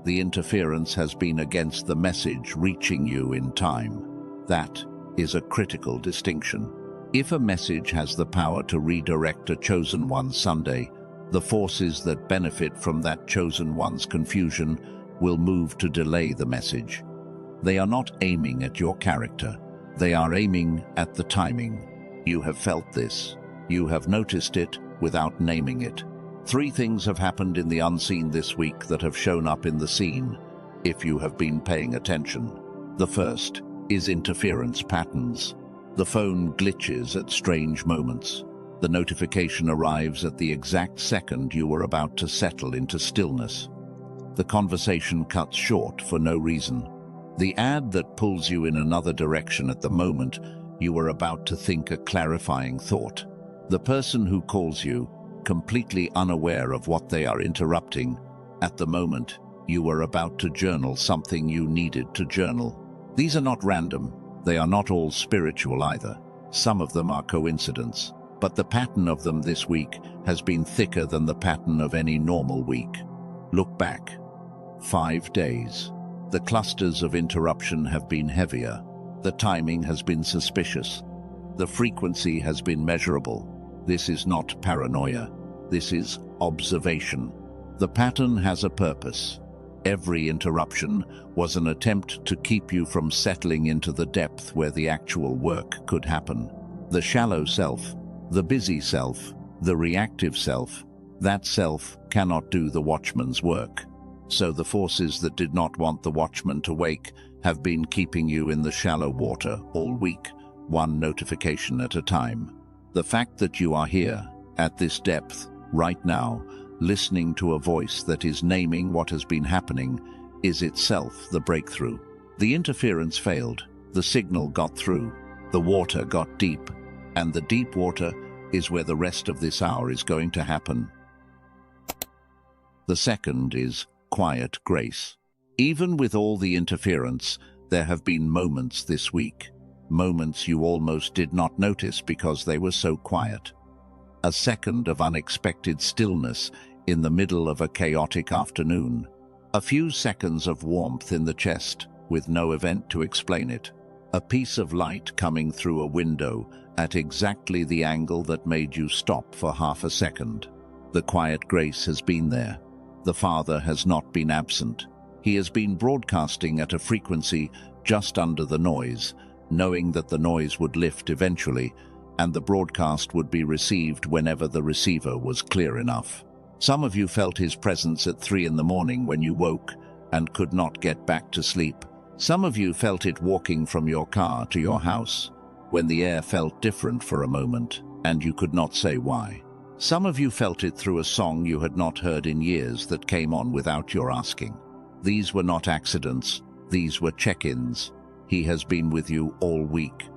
A: The interference has been against the message reaching you in time. That is a critical distinction. If a message has the power to redirect a chosen one's Sunday, the forces that benefit from that chosen one's confusion will move to delay the message. They are not aiming at your character. They are aiming at the timing. You have felt this. You have noticed it without naming it. 3 things have happened in the unseen this week that have shown up in the seen, if you have been paying attention. The first is interference patterns. The phone glitches at strange moments. The notification arrives at the exact second you were about to settle into stillness. The conversation cuts short for no reason. The ad that pulls you in another direction at the moment you were about to think a clarifying thought. The person who calls you, completely unaware of what they are interrupting, at the moment you were about to journal something you needed to journal. These are not random. They are not all spiritual either. Some of them are coincidence, but the pattern of them this week has been thicker than the pattern of any normal week. Look back. 5 days. The clusters of interruption have been heavier. The timing has been suspicious. The frequency has been measurable. This is not paranoia. This is observation. The pattern has a purpose. Every interruption was an attempt to keep you from settling into the depth where the actual work could happen. The shallow self, the busy self, the reactive self, that self cannot do the watchman's work. So the forces that did not want the watchman to wake have been keeping you in the shallow water all week, one notification at a time. The fact that you are here, at this depth, right now, listening to a voice that is naming what has been happening, is itself the breakthrough. The interference failed, the signal got through, the water got deep, and the deep water is where the rest of this hour is going to happen. The second is quiet grace. Even with all the interference, there have been moments this week, moments you almost did not notice because they were so quiet. A second of unexpected stillness in the middle of a chaotic afternoon. A few seconds of warmth in the chest with no event to explain it. A piece of light coming through a window at exactly the angle that made you stop for half a second. The quiet grace has been there. The Father has not been absent. He has been broadcasting at a frequency just under the noise, knowing that the noise would lift eventually, and the broadcast would be received whenever the receiver was clear enough. Some of you felt his presence at 3 in the morning when you woke and could not get back to sleep. Some of you felt it walking from your car to your house, when the air felt different for a moment, and you could not say why. Some of you felt it through a song you had not heard in years that came on without your asking. These were not accidents, these were check-ins. He has been with you all week.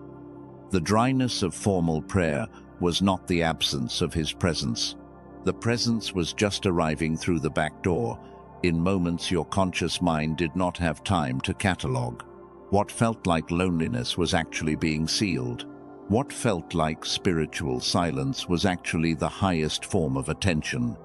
A: The dryness of formal prayer was not the absence of his presence. The presence was just arriving through the back door, in moments your conscious mind did not have time to catalogue. What felt like loneliness was actually being sealed. What felt like spiritual silence was actually the highest form of attention.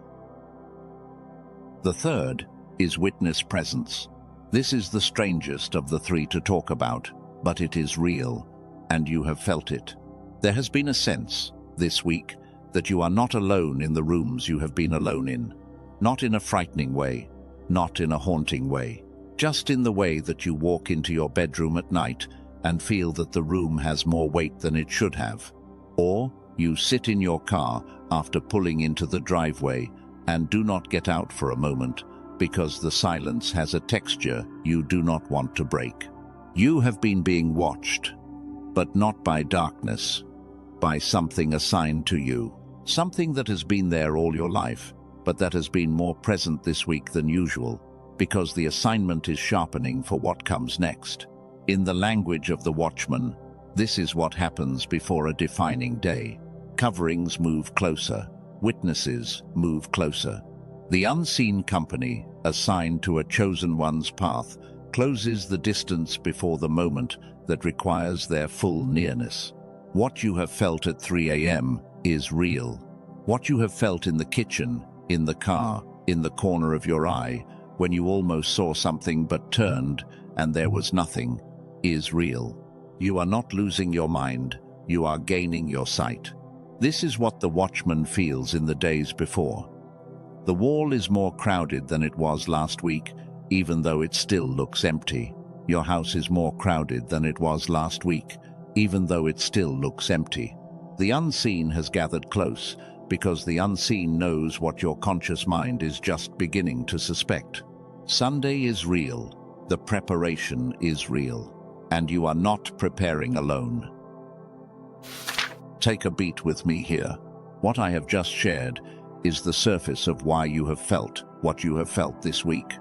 A: The third is witness presence. This is the strangest of the three to talk about, but it is real, and you have felt it. There has been a sense, this week, that you are not alone in the rooms you have been alone in. Not in a frightening way, not in a haunting way, just in the way that you walk into your bedroom at night and feel that the room has more weight than it should have. Or you sit in your car after pulling into the driveway and do not get out for a moment because the silence has a texture you do not want to break. You have been being watched, but not by darkness, by something assigned to you. Something that has been there all your life, but that has been more present this week than usual, because the assignment is sharpening for what comes next. In the language of the watchman, this is what happens before a defining day. Coverings move closer, witnesses move closer. The unseen company, assigned to a chosen one's path, closes the distance before the moment that requires their full nearness. What you have felt at 3 a.m. is real. What you have felt in the kitchen, in the car, in the corner of your eye, when you almost saw something but turned and there was nothing, is real. You are not losing your mind, you are gaining your sight. This is what the watchman feels in the days before. The wall is more crowded than it was last week, even though it still looks empty. Your house is more crowded than it was last week, even though it still looks empty. The unseen has gathered close, because the unseen knows what your conscious mind is just beginning to suspect. Sunday is real, the preparation is real, and you are not preparing alone. Take a beat with me here. What I have just shared is the surface of why you have felt what you have felt this week.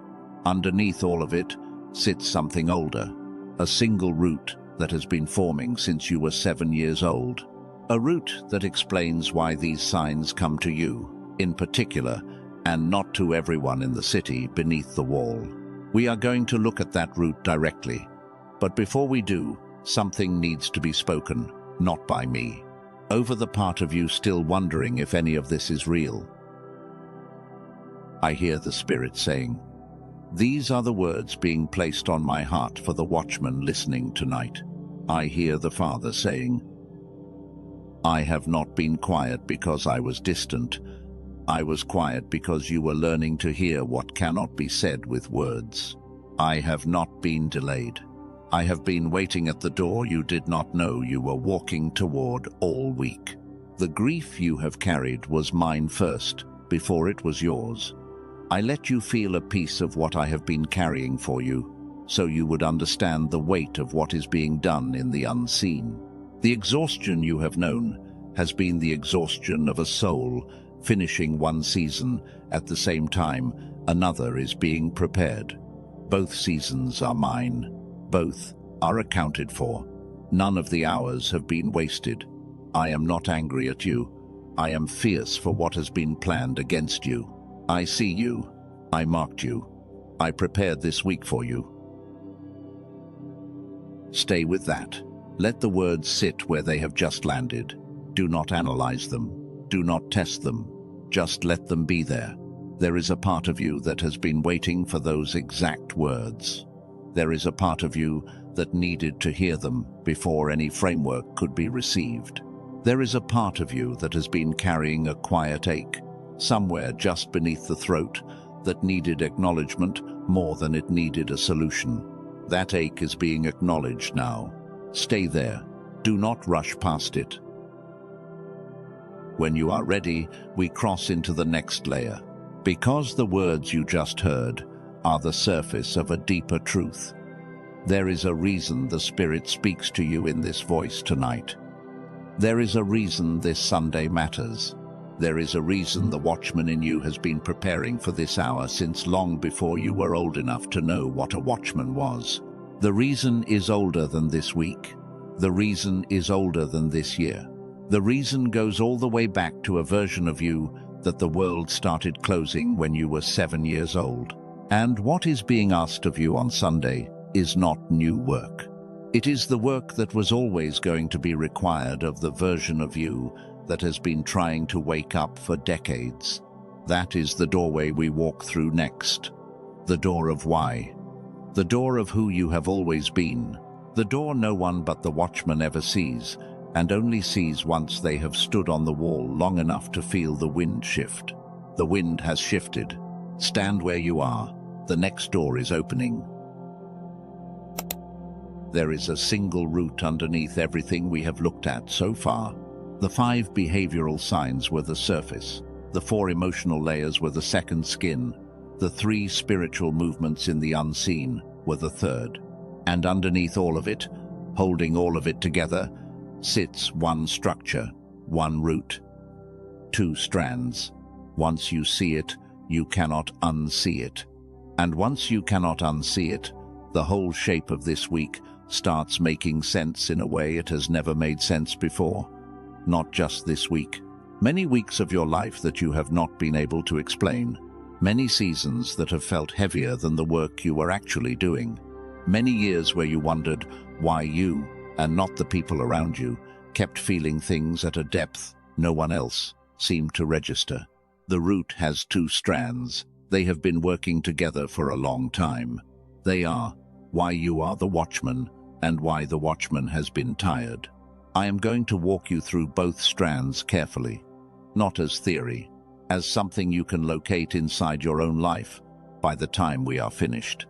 A: Underneath all of it sits something older, a single root that has been forming since you were 7 years old. A root that explains why these signs come to you, in particular, and not to everyone in the city beneath the wall. We are going to look at that root directly, but before we do, something needs to be spoken, not by me. Over the part of you still wondering if any of this is real. I hear the Spirit saying, "These are the words being placed on my heart for the watchman listening tonight." I hear the Father saying, "I have not been quiet because I was distant. I was quiet because you were learning to hear what cannot be said with words. I have not been delayed. I have been waiting at the door you did not know you were walking toward all week. The grief you have carried was mine first, before it was yours. I let you feel a piece of what I have been carrying for you, so you would understand the weight of what is being done in the unseen. The exhaustion you have known has been the exhaustion of a soul finishing one season. At the same time, another is being prepared. Both seasons are mine. Both are accounted for. None of the hours have been wasted. I am not angry at you. I am fierce for what has been planned against you. I see you. I marked you. I prepared this week for you. Stay with that. Let the words sit where they have just landed. Do not analyze them. Do not test them. Just let them be there. There is a part of you that has been waiting for those exact words. There is a part of you that needed to hear them before any framework could be received. There is a part of you that has been carrying a quiet ache, somewhere just beneath the throat, that needed acknowledgement more than it needed a solution. That ache is being acknowledged now. Stay there. Do not rush past it. When you are ready, we cross into the next layer, because the words you just heard are the surface of a deeper truth. There is a reason the Spirit speaks to you in this voice tonight. There is a reason this Sunday matters. There is a reason the watchman in you has been preparing for this hour since long before you were old enough to know what a watchman was. The reason is older than this week. The reason is older than this year. The reason goes all the way back to a version of you that the world started closing when you were 7 years old. And what is being asked of you on Sunday is not new work. It is the work that was always going to be required of the version of you that has been trying to wake up for decades. That is the doorway we walk through next. The door of why. The door of who you have always been. The door no one but the watchman ever sees, and only sees once they have stood on the wall long enough to feel the wind shift. The wind has shifted. Stand where you are. The next door is opening. There is a single root underneath everything we have looked at so far. The 5 behavioral signs were the surface. The 4 emotional layers were the second skin. The 3 spiritual movements in the unseen were the third. And underneath all of it, holding all of it together, sits one structure, one root, 2 strands. Once you see it, you cannot unsee it. And once you cannot unsee it, the whole shape of this week starts making sense in a way it has never made sense before. Not just this week. Many weeks of your life that you have not been able to explain. Many seasons that have felt heavier than the work you were actually doing. Many years where you wondered why you, and not the people around you, kept feeling things at a depth no one else seemed to register. The root has 2 strands. They have been working together for a long time. They are why you are the watchman and why the watchman has been tired. I am going to walk you through both strands carefully, not as theory, as something you can locate inside your own life by the time we are finished.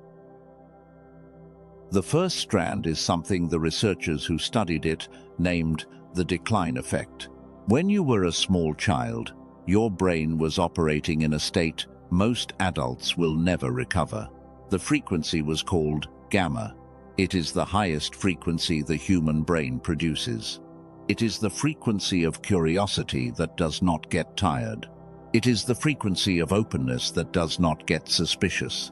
A: The first strand is something the researchers who studied it named the decline effect. When you were a small child, your brain was operating in a state most adults will never recover. The frequency was called gamma. It is the highest frequency the human brain produces. It is the frequency of curiosity that does not get tired. It is the frequency of openness that does not get suspicious.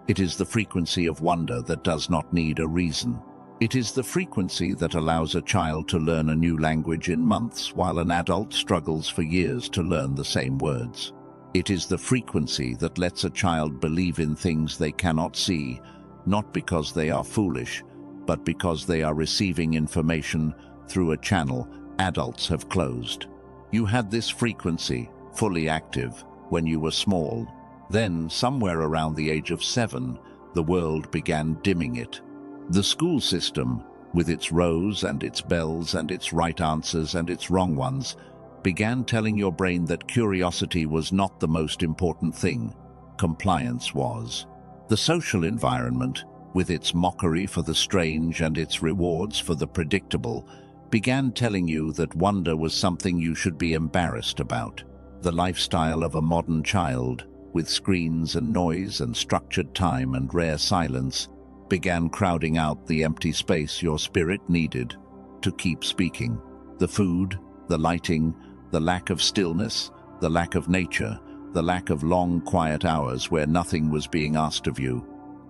A: It is the frequency of wonder that does not need a reason. It is the frequency that allows a child to learn a new language in months while an adult struggles for years to learn the same words. It is the frequency that lets a child believe in things they cannot see, not because they are foolish, but because they are receiving information through a channel adults have closed. You had this frequency fully active when you were small. Then, somewhere around the age of 7, the world began dimming it. The school system, with its rows and its bells and its right answers and its wrong ones, began telling your brain that curiosity was not the most important thing. Compliance was. The social environment, with its mockery for the strange and its rewards for the predictable, began telling you that wonder was something you should be embarrassed about. The lifestyle of a modern child, with screens and noise and structured time and rare silence, began crowding out the empty space your spirit needed to keep speaking. The food, the lighting, the lack of stillness, the lack of nature, the lack of long, quiet hours where nothing was being asked of you.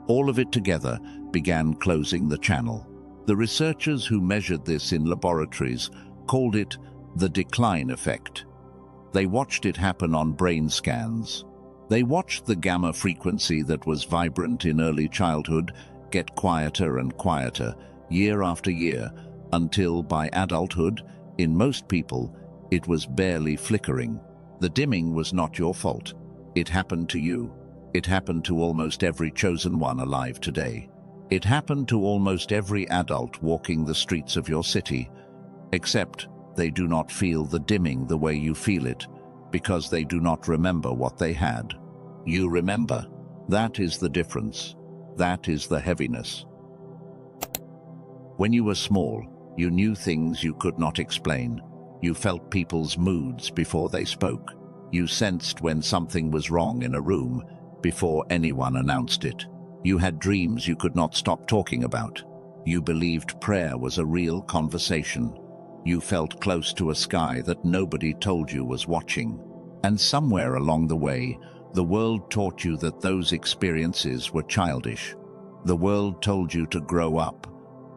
A: All of it together began closing the channel. The researchers who measured this in laboratories called it the decline effect. They watched it happen on brain scans. They watched the gamma frequency that was vibrant in early childhood get quieter and quieter, year after year, until by adulthood, in most people, it was barely flickering. The dimming was not your fault. It happened to you. It happened to almost every chosen one alive today. It happened to almost every adult walking the streets of your city, except they do not feel the dimming the way you feel it, because they do not remember what they had. You remember. That is the difference. That is the heaviness. When you were small, you knew things you could not explain. You felt people's moods before they spoke. You sensed when something was wrong in a room before anyone announced it. You had dreams you could not stop talking about. You believed prayer was a real conversation. You felt close to a sky that nobody told you was watching. And somewhere along the way, the world taught you that those experiences were childish. The world told you to grow up.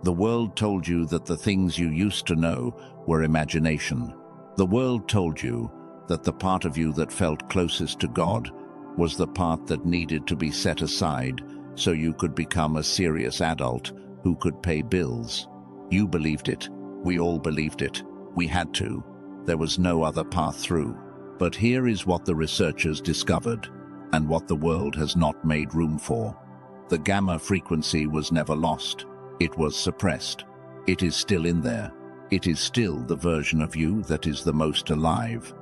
A: The world told you that the things you used to know were imagination. The world told you that the part of you that felt closest to God was the part that needed to be set aside so you could become a serious adult who could pay bills. You believed it. We all believed it. We had to. There was no other path through. But here is what the researchers discovered, and what the world has not made room for. The gamma frequency was never lost. It was suppressed. It is still in there. It is still the version of you that is the most alive.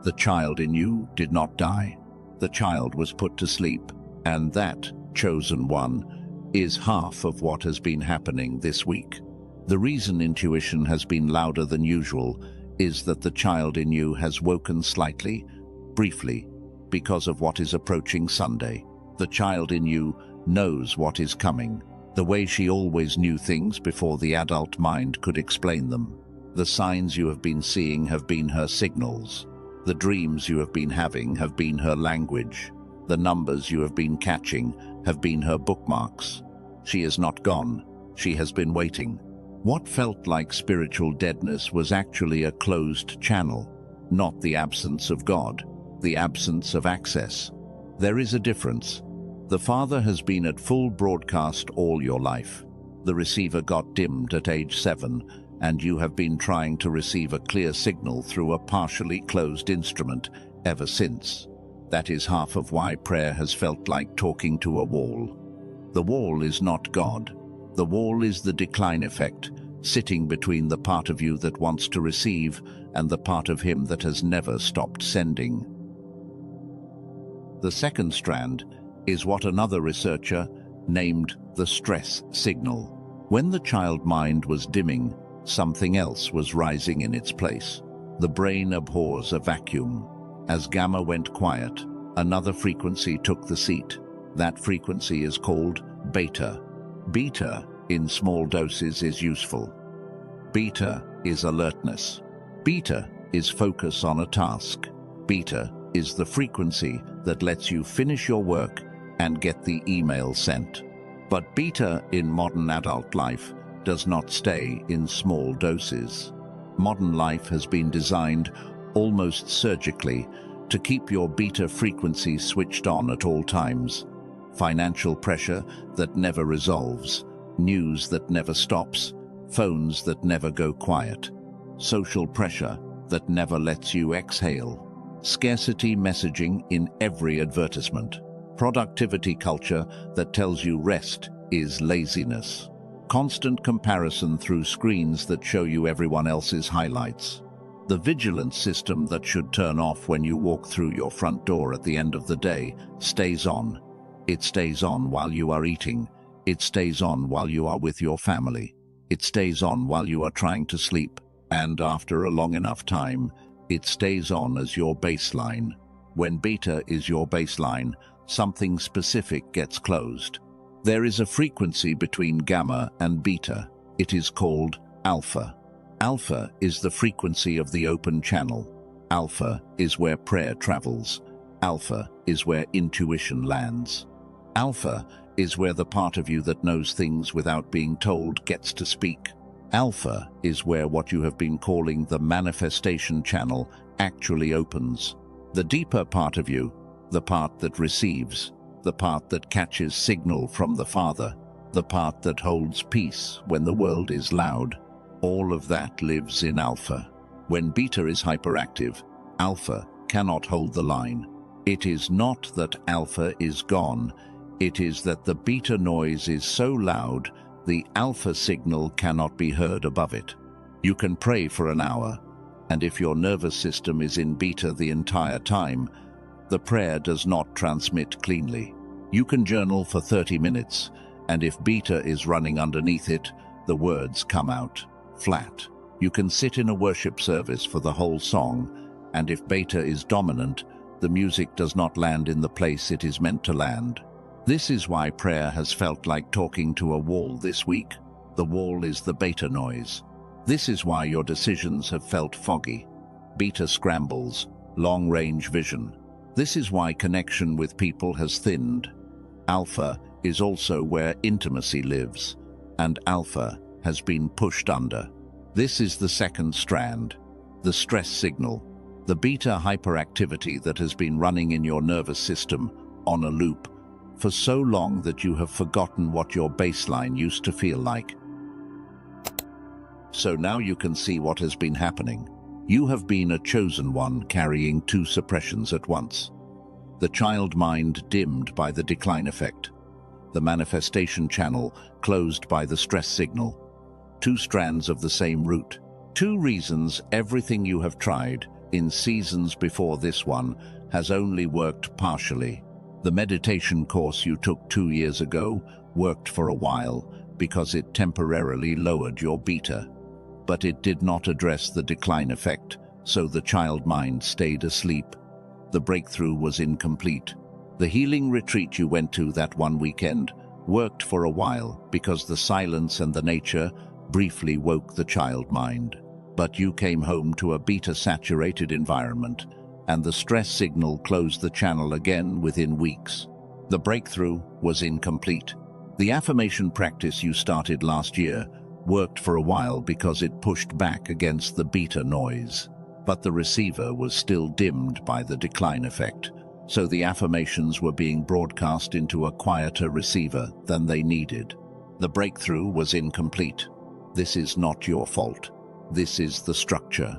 A: The child in you did not die. The child was put to sleep, and that chosen one is half of what has been happening this week. The reason intuition has been louder than usual is that the child in you has woken slightly, briefly, because of what is approaching Sunday. The child in you knows what is coming, the way she always knew things before the adult mind could explain them. The signs you have been seeing have been her signals. The dreams you have been having have been her language. The numbers you have been catching have been her bookmarks. She is not gone. She has been waiting. What felt like spiritual deadness was actually a closed channel, not the absence of God, the absence of access. There is a difference. The Father has been at full broadcast all your life. The receiver got dimmed at age 7, and you have been trying to receive a clear signal through a partially closed instrument ever since. That is half of why prayer has felt like talking to a wall. The wall is not God. The wall is the decline effect, sitting between the part of you that wants to receive and the part of him that has never stopped sending. The second strand is what another researcher named the stress signal. When the child mind was dimming, something else was rising in its place. The brain abhors a vacuum. As gamma went quiet, another frequency took the seat. That frequency is called beta. Beta, in small doses, is useful. Beta is alertness. Beta is focus on a task. Beta is the frequency that lets you finish your work and get the email sent. But beta in modern adult life does not stay in small doses. Modern life has been designed almost surgically to keep your beta frequency switched on at all times. Financial pressure that never resolves, news that never stops, phones that never go quiet, social pressure that never lets you exhale, scarcity messaging in every advertisement, productivity culture that tells you rest is laziness, constant comparison through screens that show you everyone else's highlights, the vigilance system that should turn off when you walk through your front door at the end of the day stays on. It stays on while you are eating. It stays on while you are with your family. It stays on while you are trying to sleep. And after a long enough time, it stays on as your baseline. When beta is your baseline, something specific gets closed. There is a frequency between gamma and beta. It is called alpha. Alpha is the frequency of the open channel. Alpha is where prayer travels. Alpha is where intuition lands. Alpha is where the part of you that knows things without being told gets to speak. Alpha is where what you have been calling the manifestation channel actually opens. The deeper part of you, the part that receives, the part that catches signal from the Father, the part that holds peace when the world is loud, all of that lives in Alpha. When Beta is hyperactive, Alpha cannot hold the line. It is not that Alpha is gone, it is that the Beta noise is so loud, the Alpha signal cannot be heard above it. You can pray for an hour, and if your nervous system is in Beta the entire time, the prayer does not transmit cleanly. You can journal for 30 minutes, and if Beta is running underneath it, the words come out flat. You can sit in a worship service for the whole song, and if Beta is dominant, the music does not land in the place it is meant to land. This is why prayer has felt like talking to a wall this week. The wall is the Beta noise. This is why your decisions have felt foggy. Beta scrambles, long-range vision. This is why connection with people has thinned. Alpha is also where intimacy lives, and Alpha has been pushed under. This is the second strand, the stress signal, the Beta hyperactivity that has been running in your nervous system on a loop for so long that you have forgotten what your baseline used to feel like. So now you can see what has been happening. You have been a chosen one carrying two suppressions at once. The child mind dimmed by the decline effect. The manifestation channel closed by the stress signal. Two strands of the same root. Two reasons everything you have tried in seasons before this one has only worked partially. The meditation course you took 2 years ago worked for a while because it temporarily lowered your Beta, but it did not address the decline effect, so the child mind stayed asleep. The breakthrough was incomplete. The healing retreat you went to that one weekend worked for a while because the silence and the nature briefly woke the child mind. But you came home to a Beta-saturated environment, and the stress signal closed the channel again within weeks. The breakthrough was incomplete. The affirmation practice you started last year worked for a while because it pushed back against the Beta noise, but the receiver was still dimmed by the decline effect, so the affirmations were being broadcast into a quieter receiver than they needed. The breakthrough was incomplete. This is not your fault. This is the structure.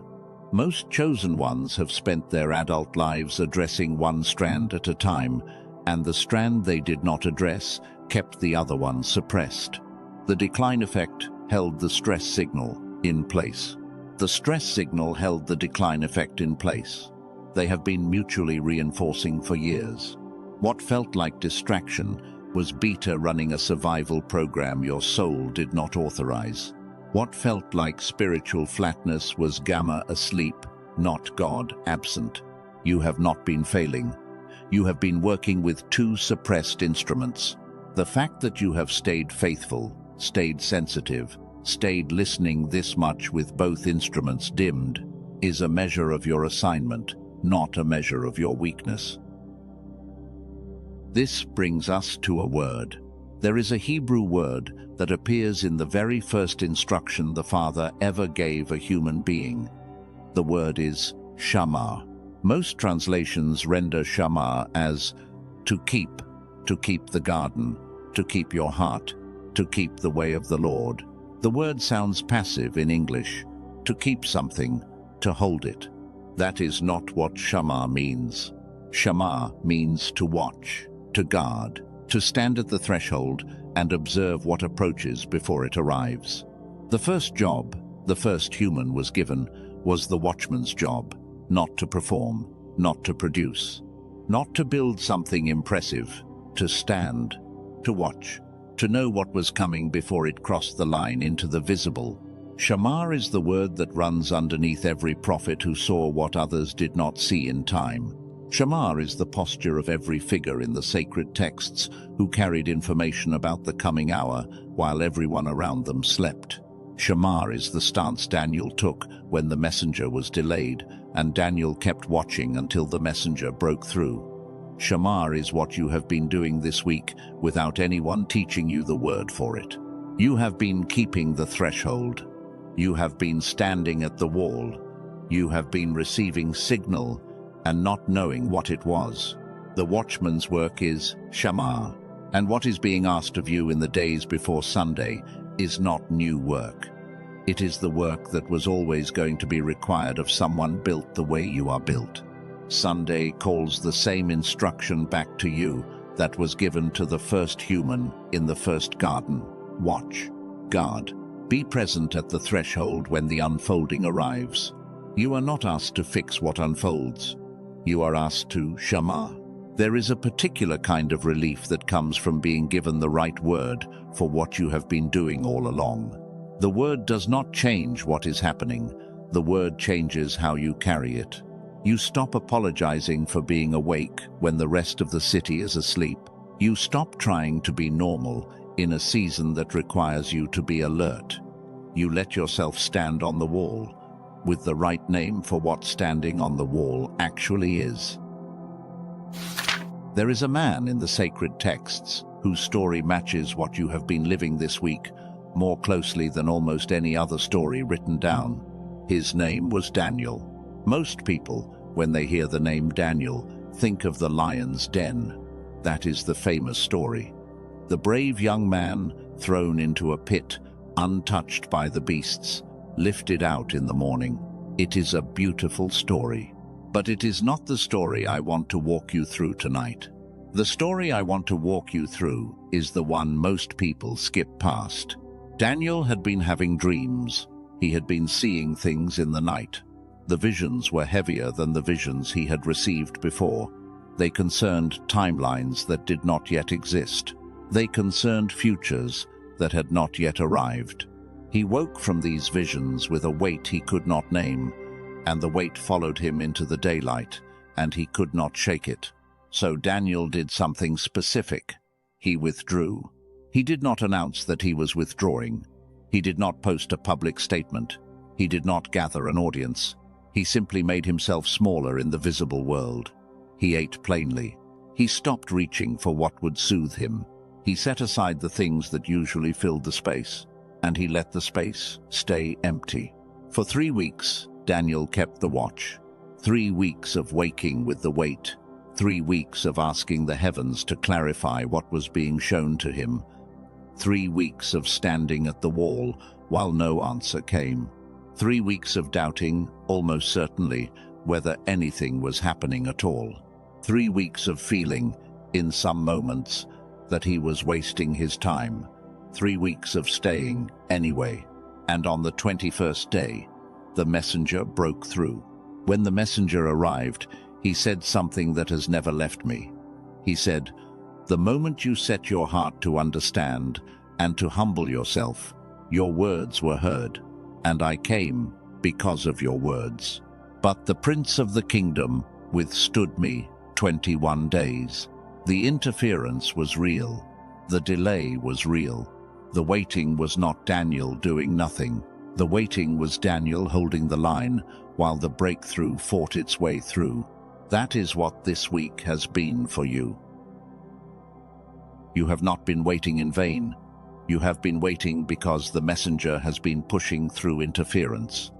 A: Most chosen ones have spent their adult lives addressing one strand at a time, and the strand they did not address kept the other one suppressed. The decline effect held the stress signal in place. The stress signal held the decline effect in place. They have been mutually reinforcing for years. What felt like distraction was Beta running a survival program your soul did not authorize. What felt like spiritual flatness was Gamma asleep, not God absent. You have not been failing. You have been working with two suppressed instruments. The fact that you have stayed faithful, stayed sensitive, stayed listening this much with both instruments dimmed is a measure of your assignment, not a measure of your weakness. This brings us to a word. There is a Hebrew word that appears in the very first instruction the Father ever gave a human being. The word is Shama. Most translations render Shama as to keep the garden, to keep your heart, to keep the way of the Lord. The word sounds passive in English, to keep something, to hold it. That is not what Shama means. Shama means to watch, to guard, to stand at the threshold and observe what approaches before it arrives. The first job the first human was given was the watchman's job, not to perform, not to produce, not to build something impressive, to stand, to watch, to know what was coming before it crossed the line into the visible. Shama is the word that runs underneath every prophet who saw what others did not see in time. Shama is the posture of every figure in the sacred texts who carried information about the coming hour while everyone around them slept. Shamar is the stance Daniel took when the messenger was delayed, and Daniel kept watching until the messenger broke through. Shamar is what you have been doing this week without anyone teaching you the word for it. You have been keeping the threshold. You have been standing at the wall. You have been receiving signal and not knowing what it was. The watchman's work is Shamar, and what is being asked of you in the days before Sunday is not new work. It is the work that was always going to be required of someone built the way you are built. Sunday calls the same instruction back to you that was given to the first human in the first garden. Watch, guard, be present at the threshold when the unfolding arrives. You are not asked to fix what unfolds. You are asked to Shamar. There is a particular kind of relief that comes from being given the right word for what you have been doing all along. The word does not change what is happening. The word changes how you carry it. You stop apologizing for being awake when the rest of the city is asleep. You stop trying to be normal in a season that requires you to be alert. You let yourself stand on the wall with the right name for what standing on the wall actually is. There is a man in the sacred texts whose story matches what you have been living this week more closely than almost any other story written down. His name was Daniel. Most people, when they hear the name Daniel, think of the lion's den. That is the famous story. The brave young man thrown into a pit, untouched by the beasts, lifted out in the morning. It is a beautiful story. But it is not the story I want to walk you through tonight. The story I want to walk you through is the one most people skip past. Daniel had been having dreams. He had been seeing things in the night. The visions were heavier than the visions he had received before. They concerned timelines that did not yet exist. They concerned futures that had not yet arrived. He woke from these visions with a weight he could not name, and the weight followed him into the daylight, and he could not shake it. So Daniel did something specific. He withdrew. He did not announce that he was withdrawing. He did not post a public statement. He did not gather an audience. He simply made himself smaller in the visible world. He ate plainly. He stopped reaching for what would soothe him. He set aside the things that usually filled the space, and he let the space stay empty. For 3 weeks, Daniel kept the watch. 3 weeks of waking with the weight. 3 weeks of asking the heavens to clarify what was being shown to him. 3 weeks of standing at the wall while no answer came. 3 weeks of doubting, almost certainly, whether anything was happening at all. 3 weeks of feeling, in some moments, that he was wasting his time. 3 weeks of staying anyway. And on the 21st day, the messenger broke through. When the messenger arrived, he said something that has never left me. He said, "The moment you set your heart to understand and to humble yourself, your words were heard, and I came because of your words. But the Prince of the Kingdom withstood me 21 days. The interference was real. The delay was real. The waiting was not Daniel doing nothing. The waiting was Daniel holding the line while the breakthrough fought its way through. That is what this week has been for you. You have not been waiting in vain. You have been waiting because the messenger has been pushing through interference.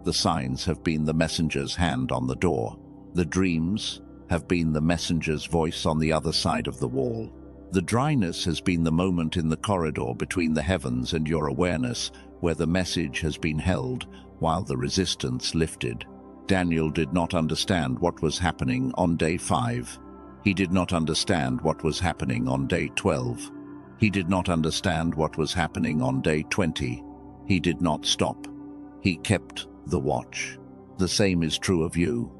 A: The signs have been the messenger's hand on the door. The dreams have been the messenger's voice on the other side of the wall. The dryness has been the moment in the corridor between the heavens and your awareness where the message has been held while the resistance lifted. Daniel did not understand what was happening on day 5. He did not understand what was happening on day 12. He did not understand what was happening on day 20. He did not stop. He kept the watch. The same is true of you.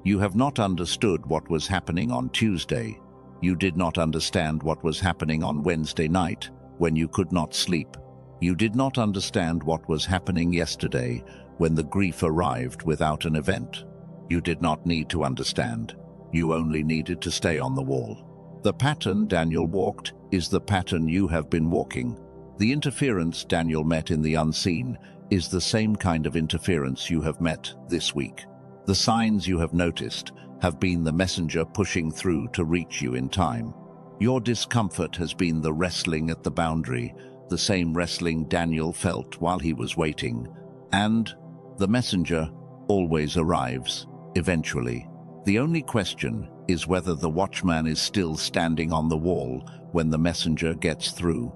A: You have not understood what was happening on Tuesday. You did not understand what was happening on Wednesday night when you could not sleep. You did not understand what was happening yesterday when the grief arrived without an event. You did not need to understand. You only needed to stay on the wall. The pattern Daniel walked is the pattern you have been walking. The interference Daniel met in the unseen is the same kind of interference you have met this week. The signs you have noticed have been the messenger pushing through to reach you in time. Your discomfort has been the wrestling at the boundary, the same wrestling Daniel felt while he was waiting. And the messenger always arrives, eventually. The only question is whether the watchman is still standing on the wall when the messenger gets through.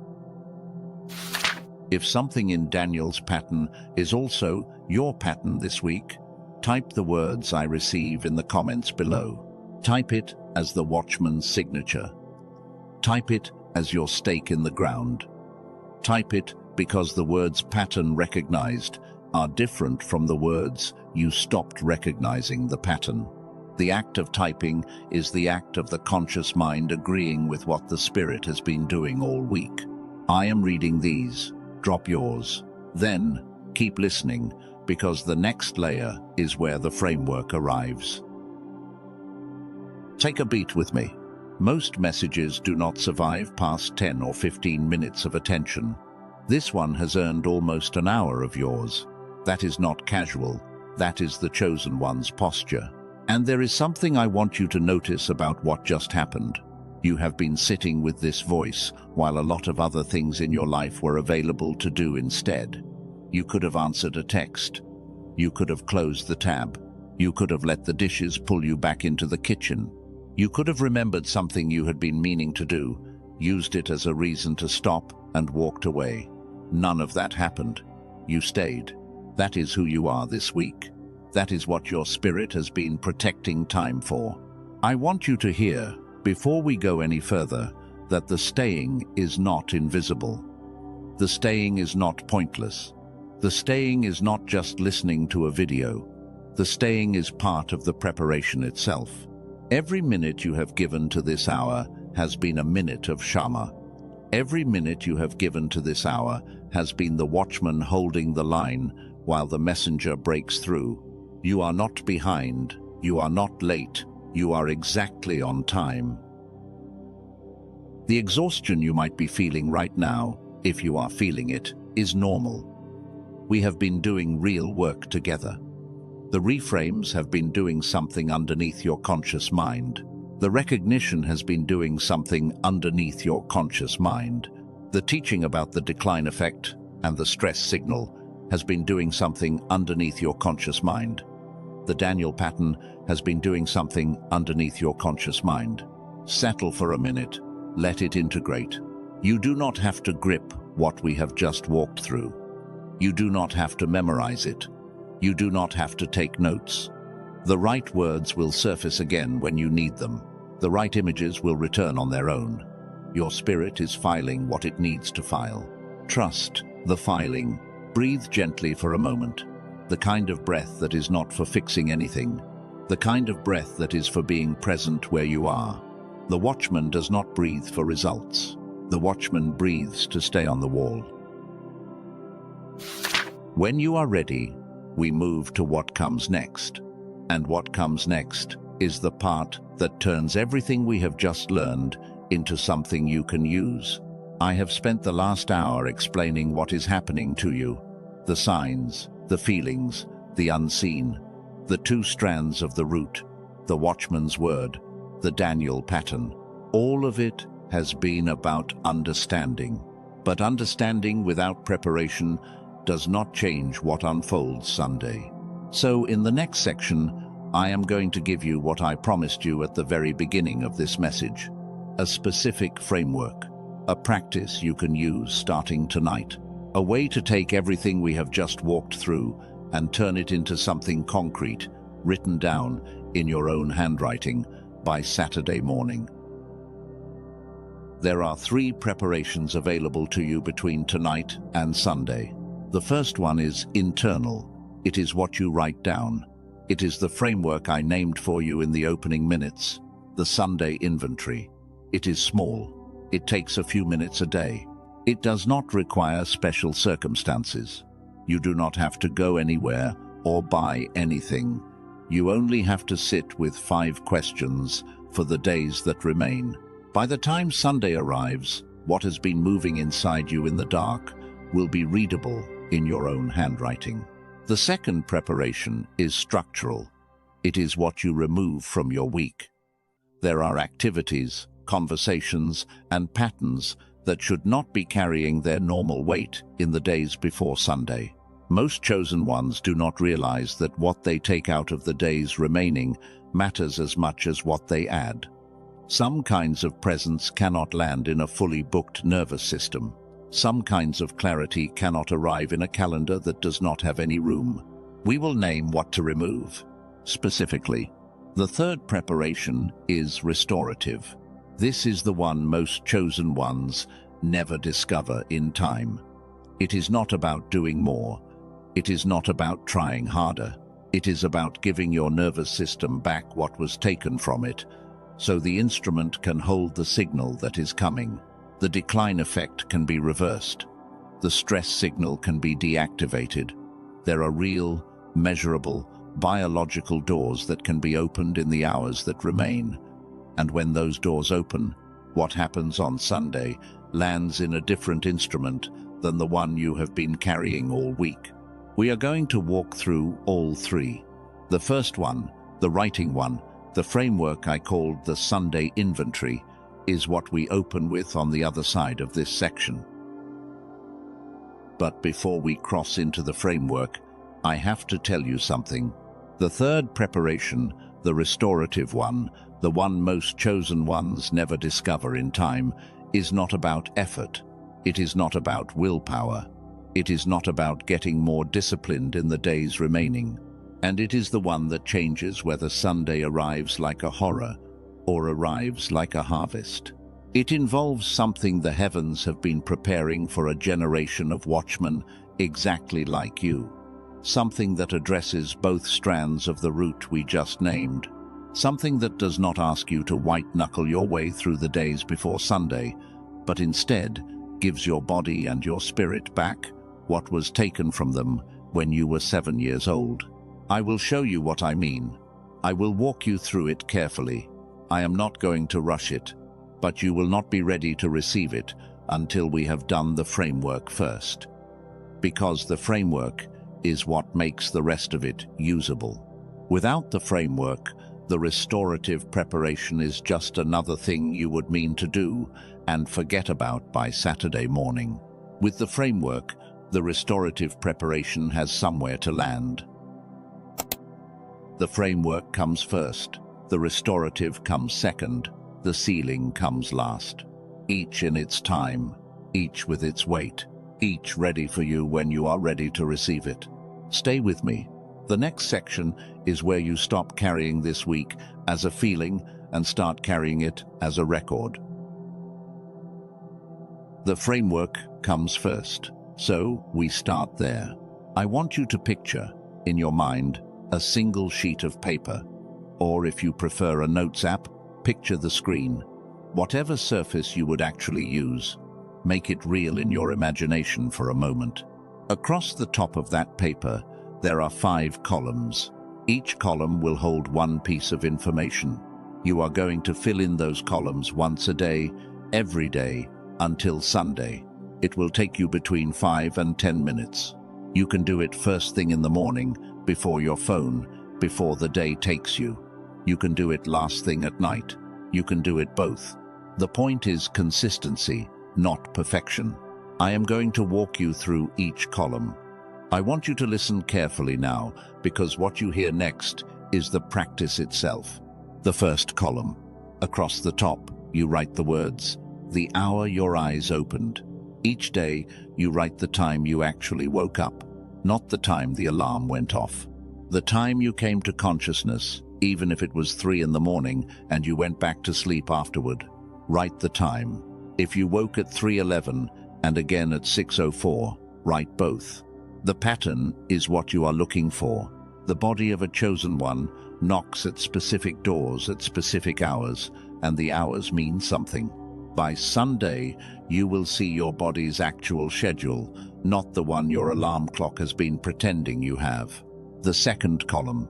A: If something in Daniel's pattern is also your pattern this week, type the words "I receive" in the comments below. Type it as the watchman's signature. Type it as your stake in the ground. Type it because the words "pattern recognized" are different from the words "you stopped recognizing the pattern." The act of typing is the act of the conscious mind agreeing with what the spirit has been doing all week. I am reading these. Drop yours. Then keep listening, because the next layer is where the framework arrives. Take a beat with me. Most messages do not survive past 10 or 15 minutes of attention. This one has earned almost an hour of yours. That is not casual. That is the chosen one's posture. And there is something I want you to notice about what just happened. You have been sitting with this voice while a lot of other things in your life were available to do instead. You could have answered a text. You could have closed the tab. You could have let the dishes pull you back into the kitchen. You could have remembered something you had been meaning to do, used it as a reason to stop, and walked away. None of that happened. You stayed. That is who you are this week. That is what your spirit has been protecting time for. I want you to hear, before we go any further, that the staying is not invisible. The staying is not pointless. The staying is not just listening to a video. The staying is part of the preparation itself. Every minute you have given to this hour has been a minute of Shama. Every minute you have given to this hour has been the watchman holding the line while the messenger breaks through. You are not behind. You are not late. You are exactly on time. The exhaustion you might be feeling right now, if you are feeling it, is normal. We have been doing real work together. The reframes have been doing something underneath your conscious mind. The recognition has been doing something underneath your conscious mind. The teaching about the decline effect and the stress signal has been doing something underneath your conscious mind. The Daniel pattern has been doing something underneath your conscious mind. Settle for a minute. Let it integrate. You do not have to grip what we have just walked through. You do not have to memorize it. You do not have to take notes. The right words will surface again when you need them. The right images will return on their own. Your spirit is filing what it needs to file. Trust the filing. Breathe gently for a moment. The kind of breath that is not for fixing anything. The kind of breath that is for being present where you are. The watchman does not breathe for results. The watchman breathes to stay on the wall. When you are ready, we move to what comes next. And what comes next is the part that turns everything we have just learned into something you can use. I have spent the last hour explaining what is happening to you. The signs, the feelings, the unseen, the two strands of the root, the watchman's word, the Daniel pattern. All of it has been about understanding. But understanding without preparation does not change what unfolds Sunday. So in the next section, I am going to give you what I promised you at the very beginning of this message. A specific framework, a practice you can use starting tonight. A way to take everything we have just walked through and turn it into something concrete, written down in your own handwriting by Saturday morning. There are 3 preparations available to you between tonight and Sunday. The first one is internal. It is what you write down. It is the framework I named for you in the opening minutes, the Sunday inventory. It is small. It takes a few minutes a day. It does not require special circumstances. You do not have to go anywhere or buy anything. You only have to sit with 5 questions for the days that remain. By the time Sunday arrives, what has been moving inside you in the dark, will be readable in your own handwriting. The second preparation is structural. It is what you remove from your week. There are activities, conversations, and patterns that should not be carrying their normal weight in the days before Sunday. Most chosen ones do not realize that what they take out of the days remaining matters as much as what they add. Some kinds of presence cannot land in a fully booked nervous system. Some kinds of clarity cannot arrive in a calendar that does not have any room. We will name what to remove. Specifically, the third preparation is restorative. This is the one most chosen ones never discover in time. It is not about doing more. It is not about trying harder. It is about giving your nervous system back what was taken from it, so the instrument can hold the signal that is coming. The decline effect can be reversed. The stress signal can be deactivated. There are real, measurable, biological doors that can be opened in the hours that remain. And when those doors open, what happens on Sunday lands in a different instrument than the one you have been carrying all week. We are going to walk through all three. The first one, the writing one, the framework I called the Sunday inventory, is what we open with on the other side of this section. But before we cross into the framework, I have to tell you something. The third preparation, the restorative one, the one most chosen ones never discover in time, is not about effort. It is not about willpower. It is not about getting more disciplined in the days remaining. And it is the one that changes whether Sunday arrives like a horror or arrives like a harvest. It involves something the heavens have been preparing for a generation of watchmen exactly like you. Something that addresses both strands of the route we just named. Something that does not ask you to white-knuckle your way through the days before Sunday, but instead gives your body and your spirit back what was taken from them when you were 7 years old. I will show you what I mean. I will walk you through it carefully. I am not going to rush it, but you will not be ready to receive it until we have done the framework first. Because the framework is what makes the rest of it usable. Without the framework, the restorative preparation is just another thing you would mean to do and forget about by Saturday morning. With the framework, the restorative preparation has somewhere to land. The framework comes first, the restorative comes second, the ceiling comes last. Each in its time, each with its weight, each ready for you when you are ready to receive it. Stay with me. The next section is where you stop carrying this week as a feeling and start carrying it as a record. The framework comes first, so we start there. I want you to picture, in your mind, a single sheet of paper, or if you prefer a notes app, picture the screen. Whatever surface you would actually use, make it real in your imagination for a moment. Across the top of that paper, there are 5 columns. Each column will hold one piece of information. You are going to fill in those columns once a day, every day, until Sunday. It will take you between 5 and 10 minutes. You can do it first thing in the morning, before your phone, before the day takes you. You can do it last thing at night. You can do it both. The point is consistency, not perfection. I am going to walk you through each column. I want you to listen carefully now, because what you hear next is the practice itself. The first column. Across the top, you write the words, the hour your eyes opened. Each day, you write the time you actually woke up, not the time the alarm went off. The time you came to consciousness, even if it was 3 in the morning and you went back to sleep afterward. Write the time. If you woke at 3:11 and again at 6:04, write both. The pattern is what you are looking for. The body of a chosen one knocks at specific doors at specific hours, and the hours mean something. By Sunday, you will see your body's actual schedule, not the one your alarm clock has been pretending you have. The second column.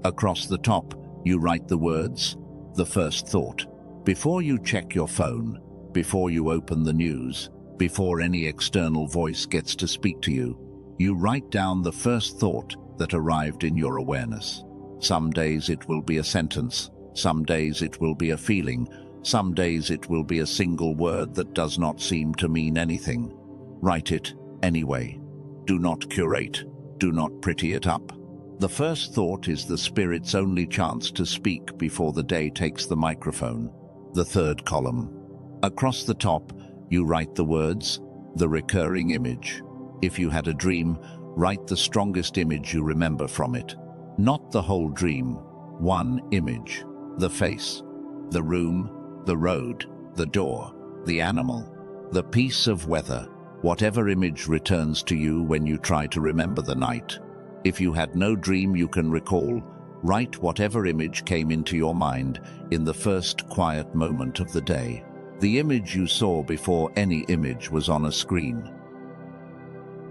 A: Across the top, you write the words, the first thought. Before you check your phone, before you open the news, before any external voice gets to speak to you, you write down the first thought that arrived in your awareness. Some days it will be a sentence, some days it will be a feeling, some days it will be a single word that does not seem to mean anything. Write it anyway. Do not curate, do not pretty it up. The first thought is the spirit's only chance to speak before the day takes the microphone. The third column. Across the top, you write the words, the recurring image. If you had a dream, write the strongest image you remember from it. Not the whole dream, one image. The face, the room, the road, the door, the animal, the piece of weather, whatever image returns to you when you try to remember the night. If you had no dream you can recall, write whatever image came into your mind in the first quiet moment of the day. The image you saw before any image was on a screen.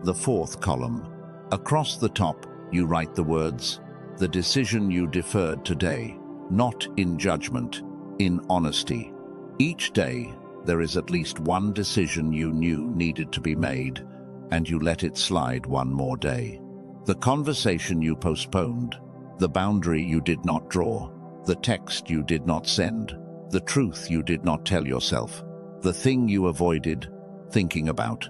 A: The fourth column. Across the top, you write the words, the decision you deferred today, not in judgment, in honesty. Each day, there is at least one decision you knew needed to be made, and you let it slide one more day. The conversation you postponed, the boundary you did not draw, the text you did not send, the truth you did not tell yourself, the thing you avoided thinking about.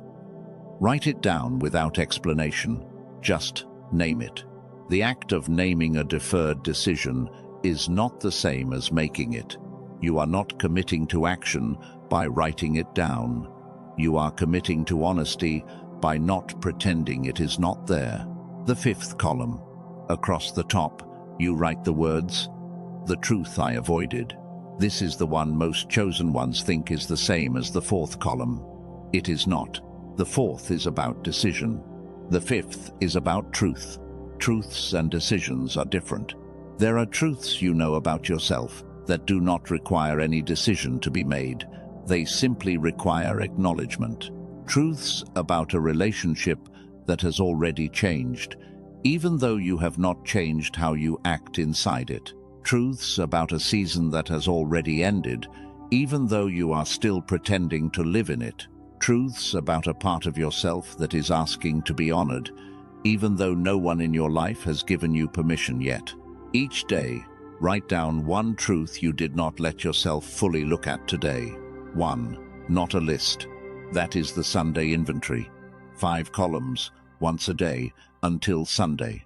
A: Write it down without explanation, just name it. The act of naming a deferred decision is not the same as making it. You are not committing to action by writing it down. You are committing to honesty by not pretending it is not there. The fifth column. Across the top, you write the words, the truth I avoided. This is the one most chosen ones think is the same as the fourth column. It is not. The fourth is about decision. The fifth is about truth. Truths and decisions are different. There are truths you know about yourself that do not require any decision to be made. They simply require acknowledgement. Truths about a relationship that has already changed, even though you have not changed how you act inside it. Truths about a season that has already ended, even though you are still pretending to live in it. Truths about a part of yourself that is asking to be honored, even though no one in your life has given you permission yet. Each day, write down one truth you did not let yourself fully look at today. 1. Not a list. That is the Sunday inventory. 5 columns, once a day, until Sunday.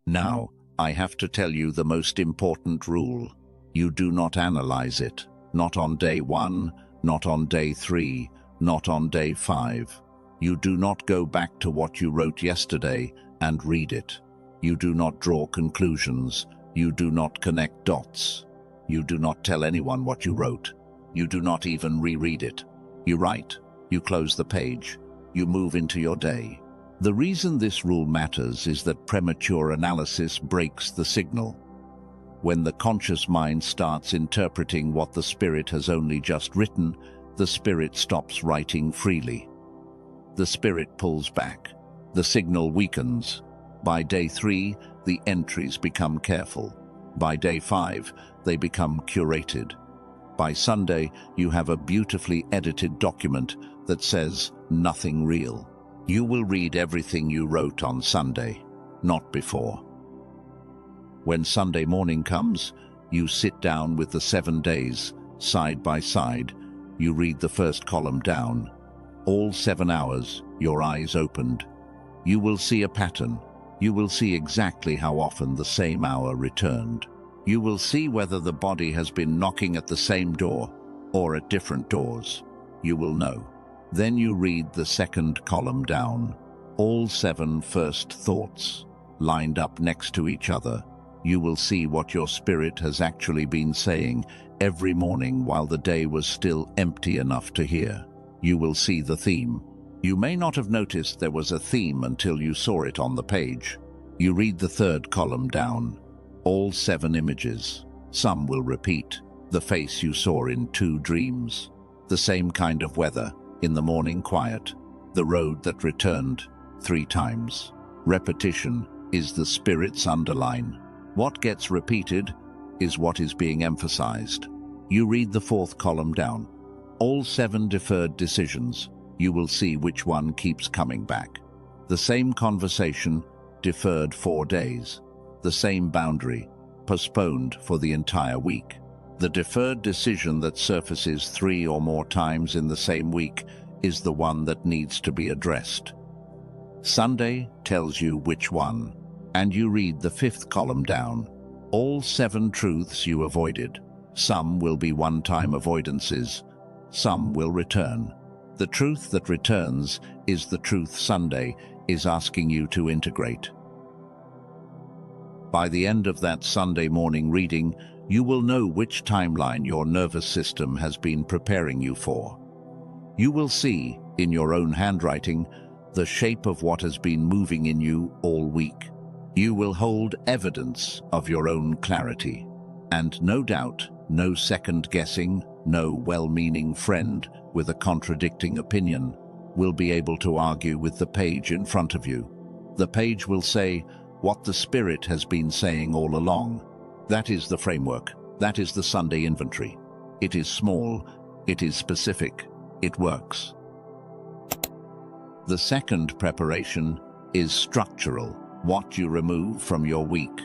A: Now, I have to tell you the most important rule. You do not analyze it. Not on day 1, not on day 3, not on day 5. You do not go back to what you wrote yesterday and read it. You do not draw conclusions. You do not connect dots. You do not tell anyone what you wrote. You do not even reread it. You write, you close the page, you move into your day. The reason this rule matters is that premature analysis breaks the signal. When the conscious mind starts interpreting what the spirit has only just written, the spirit stops writing freely. The spirit pulls back. The signal weakens. By day 3, the entries become careful. By day 5, they become curated. By Sunday, you have a beautifully edited document that says nothing real. You will read everything you wrote on Sunday, not before. When Sunday morning comes, you sit down with the 7 days, side by side. You read the first column down. All 7 hours, your eyes opened. You will see a pattern. You will see exactly how often the same hour returned. You will see whether the body has been knocking at the same door or at different doors. You will know. Then you read the second column down. All 7 first thoughts, lined up next to each other. You will see what your spirit has actually been saying every morning while the day was still empty enough to hear. You will see the theme. You may not have noticed there was a theme until you saw it on the page. You read the third column down. All 7 images. Some will repeat. The face you saw in 2 dreams. The same kind of weather, in the morning quiet. The road that returned 3 times. Repetition is the spirit's underline. What gets repeated is what is being emphasized. You read the fourth column down. All 7 deferred decisions. You will see which one keeps coming back. The same conversation, deferred 4 days. The same boundary, postponed for the entire week. The deferred decision that surfaces 3 or more times in the same week is the one that needs to be addressed. Sunday tells you which one, and you read the 5th column down. All 7 truths you avoided. Some will be one-time avoidances. Some will return. The truth that returns is the truth Sunday is asking you to integrate. By the end of that Sunday morning reading, you will know which timeline your nervous system has been preparing you for. You will see, in your own handwriting, the shape of what has been moving in you all week. You will hold evidence of your own clarity. And no doubt, no second guessing, no well-meaning friend with a contradicting opinion will be able to argue with the page in front of you. The page will say what the Spirit has been saying all along. That is the framework. That is the Sunday inventory. It is small. It is specific. It works. The second preparation is structural, what you remove from your week.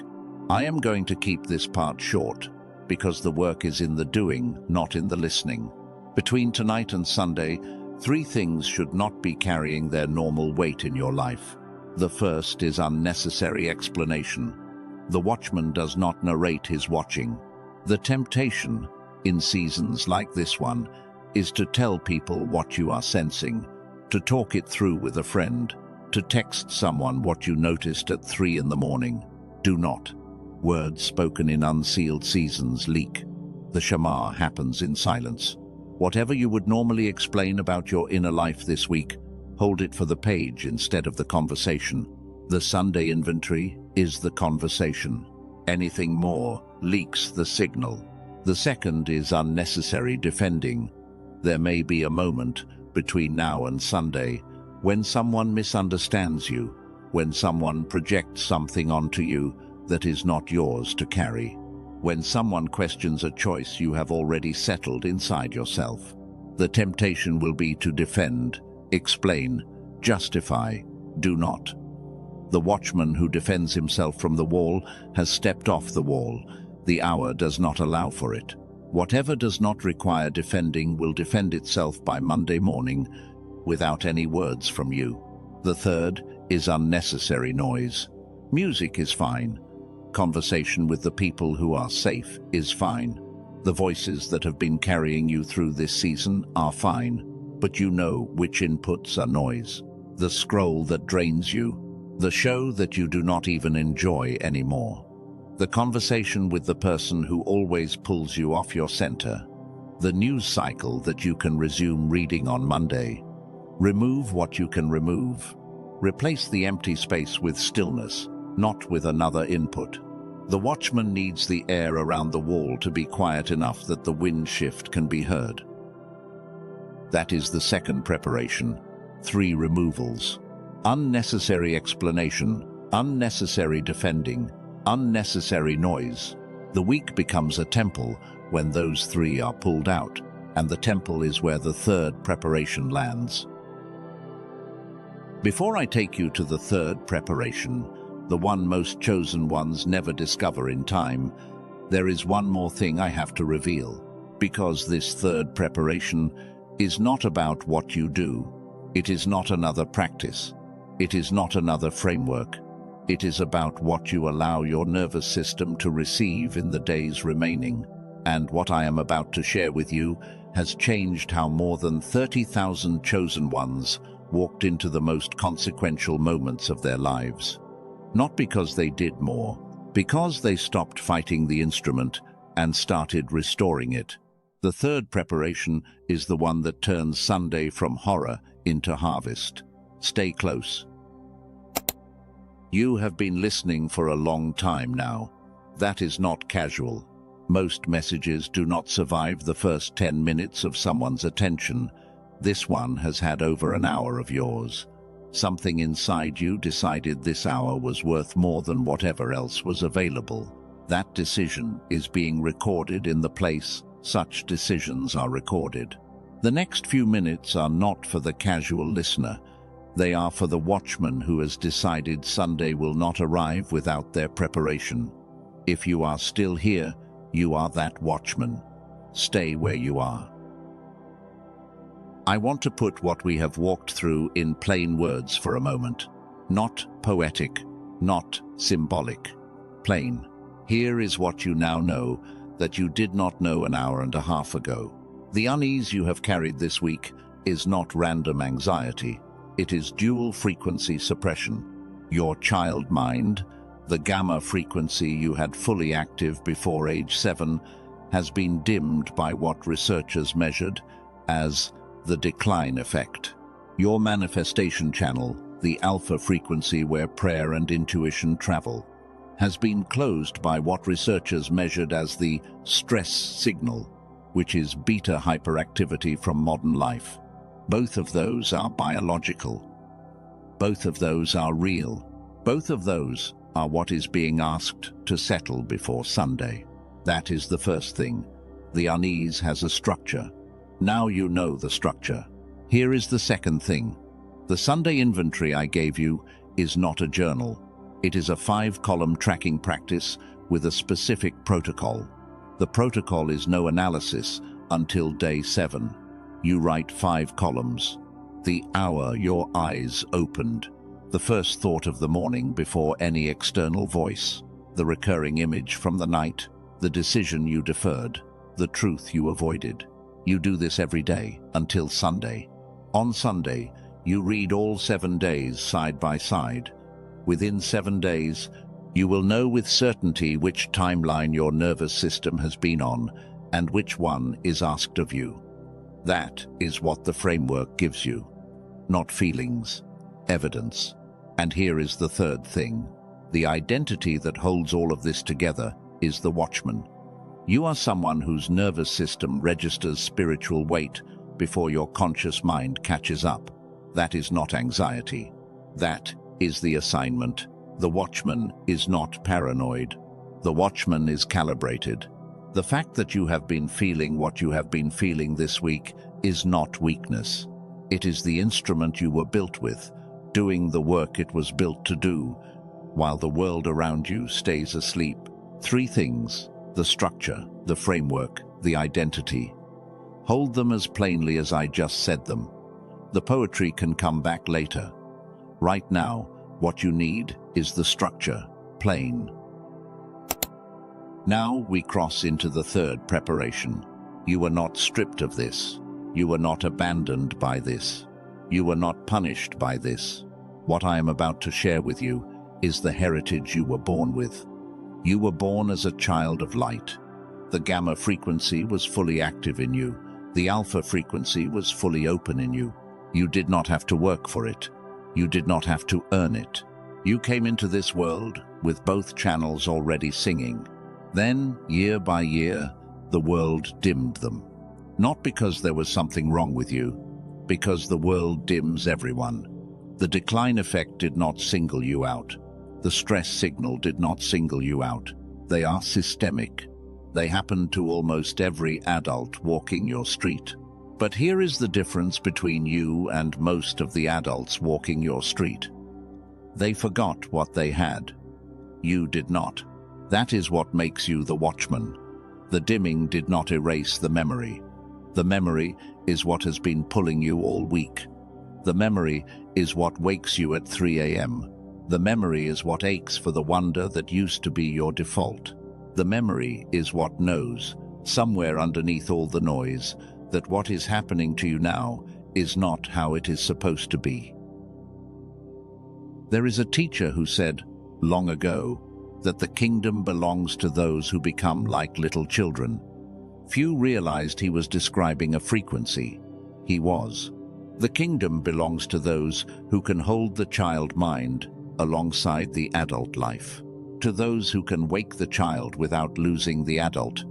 A: I am going to keep this part short because the work is in the doing, not in the listening. Between tonight and Sunday, 3 things should not be carrying their normal weight in your life. The first is unnecessary explanation. The watchman does not narrate his watching. The temptation, in seasons like this one, is to tell people what you are sensing, to talk it through with a friend, to text someone what you noticed at 3 in the morning. Do not. Words spoken in unsealed seasons leak. The Shema happens in silence. Whatever you would normally explain about your inner life this week, hold it for the page instead of the conversation. The Sunday inventory is the conversation. Anything more leaks the signal. The second is unnecessary defending. There may be a moment between now and Sunday when someone misunderstands you, when someone projects something onto you that is not yours to carry, when someone questions a choice you have already settled inside yourself. The temptation will be to defend, explain, justify. Do not. The watchman who defends himself from the wall has stepped off the wall. The hour does not allow for it. Whatever does not require defending will defend itself by Monday morning without any words from you. The third is unnecessary noise. Music is fine. Conversation with the people who are safe is fine. The voices that have been carrying you through this season are fine, but you know which inputs are noise. The scroll that drains you, the show that you do not even enjoy anymore. The conversation with the person who always pulls you off your center. The news cycle that you can resume reading on Monday. Remove what you can remove. Replace the empty space with stillness, not with another input. The watchman needs the air around the wall to be quiet enough that the wind shift can be heard. That is the second preparation. 3 removals. Unnecessary explanation, unnecessary defending, unnecessary noise. The week becomes a temple when those 3 are pulled out, and the temple is where the third preparation lands. Before I take you to the third preparation, the one most chosen ones never discover in time, there is one more thing I have to reveal, because this third preparation is not about what you do. It is not another practice. It is not another framework. It is about what you allow your nervous system to receive in the days remaining. And what I am about to share with you has changed how more than 30,000 chosen ones walked into the most consequential moments of their lives. Not because they did more, because they stopped fighting the instrument and started restoring it. The third preparation is the one that turns Sunday from horror into harvest. Stay close. You have been listening for a long time now. That is not casual. Most messages do not survive the first 10 minutes of someone's attention. This one has had over an hour of yours. Something inside you decided this hour was worth more than whatever else was available. That decision is being recorded in the place Such decisions are recorded. The next few minutes are not for the casual listener. They are for the watchman who has decided Sunday will not arrive without their preparation. If you are still here, you are that watchman. Stay where you are. I want to put what we have walked through in plain words for a moment. Not poetic, not symbolic. Plain. Here is what you now know that you did not know an hour and a half ago. The unease you have carried this week is not random anxiety. It is dual-frequency suppression. Your child mind, the gamma frequency you had fully active before age 7, has been dimmed by what researchers measured as the decline effect. Your manifestation channel, the alpha frequency where prayer and intuition travel, has been closed by what researchers measured as the stress signal, which is beta hyperactivity from modern life. Both of those are biological. Both of those are real. Both of those are what is being asked to settle before Sunday. That is the first thing. The unease has a structure. Now you know the structure. Here is the second thing. The Sunday inventory I gave you is not a journal. It is a 5-column tracking practice with a specific protocol. The protocol is no analysis until day 7. You write 5 columns. The hour your eyes opened. The first thought of the morning before any external voice. The recurring image from the night. The decision you deferred. The truth you avoided. You do this every day until Sunday. On Sunday, you read all 7 days side by side. Within 7 days, you will know with certainty which timeline your nervous system has been on and which one is asked of you. That is what the framework gives you. Not feelings, evidence. And here is the third thing. The identity that holds all of this together is the watchman. You are someone whose nervous system registers spiritual weight before your conscious mind catches up. That is not anxiety. That is the assignment. The watchman is not paranoid. The watchman is calibrated. The fact that you have been feeling what you have been feeling this week is not weakness. It is the instrument you were built with, doing the work it was built to do, while the world around you stays asleep. 3 things: the structure, the framework, the identity. Hold them as plainly as I just said them. The poetry can come back later. Right now, what you need is the structure, plain. Now we cross into the third preparation. You were not stripped of this. You were not abandoned by this. You were not punished by this. What I am about to share with you is the heritage you were born with. You were born as a child of light. The gamma frequency was fully active in you. The alpha frequency was fully open in you. You did not have to work for it. You did not have to earn it. You came into this world with both channels already singing. Then, year by year, the world dimmed them. Not because there was something wrong with you, because the world dims everyone. The decline effect did not single you out. The stress signal did not single you out. They are systemic. They happen to almost every adult walking your street. But here is the difference between you and most of the adults walking your street. They forgot what they had. You did not. That is what makes you the watchman. The dimming did not erase the memory. The memory is what has been pulling you all week. The memory is what wakes you at 3 a.m. The memory is what aches for the wonder that used to be your default. The memory is what knows, somewhere underneath all the noise, that what is happening to you now is not how it is supposed to be. There is a teacher who said, long ago, that the kingdom belongs to those who become like little children. Few realized he was describing a frequency. He was. The kingdom belongs to those who can hold the child mind alongside the adult life. To those who can wake the child without losing the adult.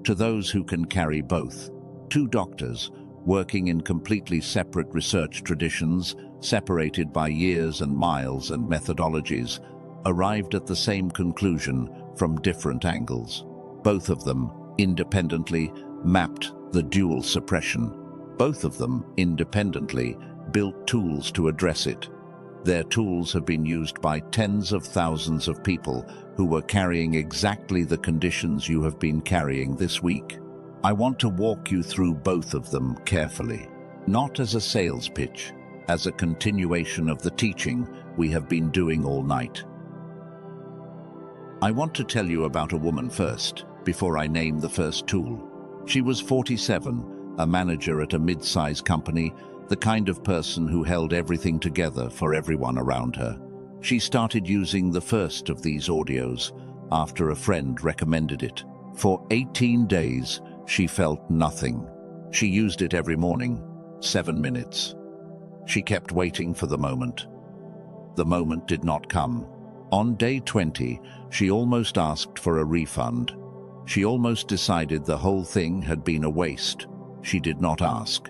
A: To those who can carry both. 2 doctors, working in completely separate research traditions, separated by years and miles and methodologies, arrived at the same conclusion from different angles. Both of them, independently, mapped the dual suppression. Both of them, independently, built tools to address it. Their tools have been used by tens of thousands of people who were carrying exactly the conditions you have been carrying this week. I want to walk you through both of them carefully, not as a sales pitch, as a continuation of the teaching we have been doing all night. I want to tell you about a woman first, before I name the first tool. She was 47, a manager at a mid-size company, the kind of person who held everything together for everyone around her. She started using the first of these audios after a friend recommended it. For 18 days, she felt nothing. She used it every morning, 7 minutes. She kept waiting for the moment. The moment did not come. On day 20, she almost asked for a refund. She almost decided the whole thing had been a waste. She did not ask.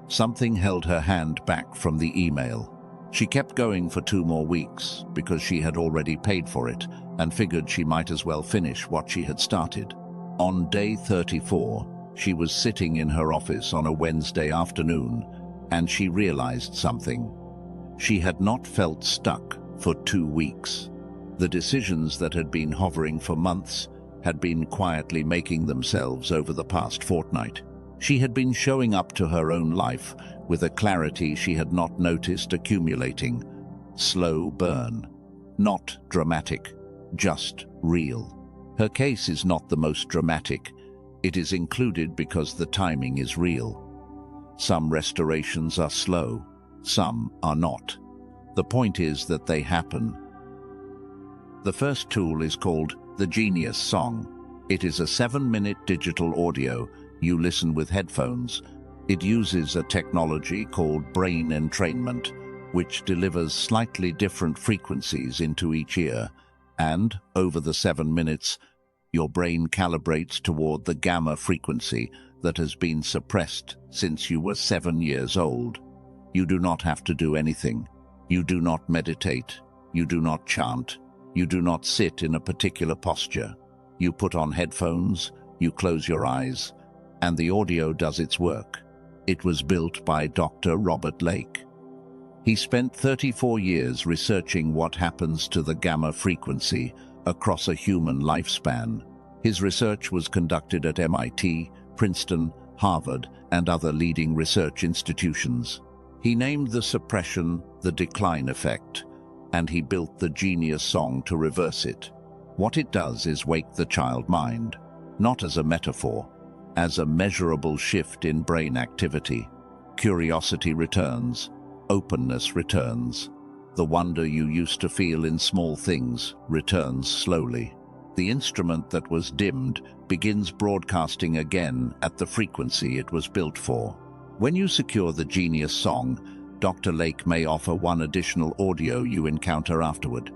A: Something held her hand back from the email. She kept going for 2 more weeks because she had already paid for it and figured she might as well finish what she had started. On day 34, she was sitting in her office on a Wednesday afternoon, and she realized something. She had not felt stuck for 2 weeks. The decisions that had been hovering for months had been quietly making themselves over the past fortnight. She had been showing up to her own life with a clarity she had not noticed accumulating. Slow burn. Not dramatic, just real. Her case is not the most dramatic. It is included because the timing is real. Some restorations are slow, some are not. The point is that they happen. The first tool is called the Genius Song. It is a 7-minute digital audio you listen with headphones. It uses a technology called brain entrainment, which delivers slightly different frequencies into each ear, and, over the 7 minutes, your brain calibrates toward the gamma frequency that has been suppressed since you were 7 years old. You do not have to do anything. You do not meditate. You do not chant. You do not sit in a particular posture. You put on headphones, you close your eyes, and the audio does its work. It was built by Dr. Robert Lake. He spent 34 years researching what happens to the gamma frequency across a human lifespan. His research was conducted at MIT, Princeton, Harvard, and other leading research institutions. He named the suppression the decline effect, and he built the Genius Song to reverse it. What it does is wake the child mind, not as a metaphor, as a measurable shift in brain activity. Curiosity returns, openness returns. The wonder you used to feel in small things returns slowly. The instrument that was dimmed begins broadcasting again at the frequency it was built for. When you secure the Genius Song, Dr. Lake may offer one additional audio you encounter afterward.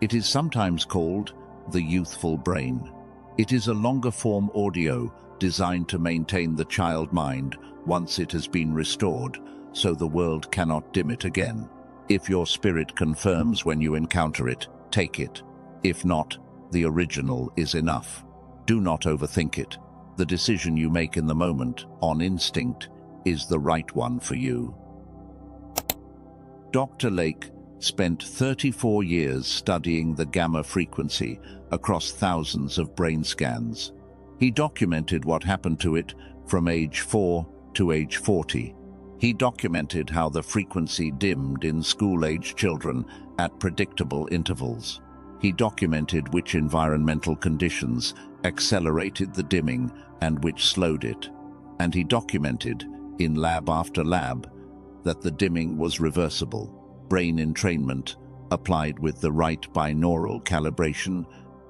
A: It is sometimes called the youthful brain. It is a longer-form audio designed to maintain the child mind once it has been restored, so the world cannot dim it again. If your spirit confirms when you encounter it, take it. If not, the original is enough. Do not overthink it. The decision you make in the moment, on instinct, is the right one for you. Dr. Lake spent 34 years studying the gamma frequency across thousands of brain scans. He documented what happened to it from age 4 to age 40. He documented how the frequency dimmed in school-age children at predictable intervals. He documented which environmental conditions accelerated the dimming and which slowed it. And he documented, in lab after lab, that the dimming was reversible. Brain entrainment, applied with the right binaural calibration,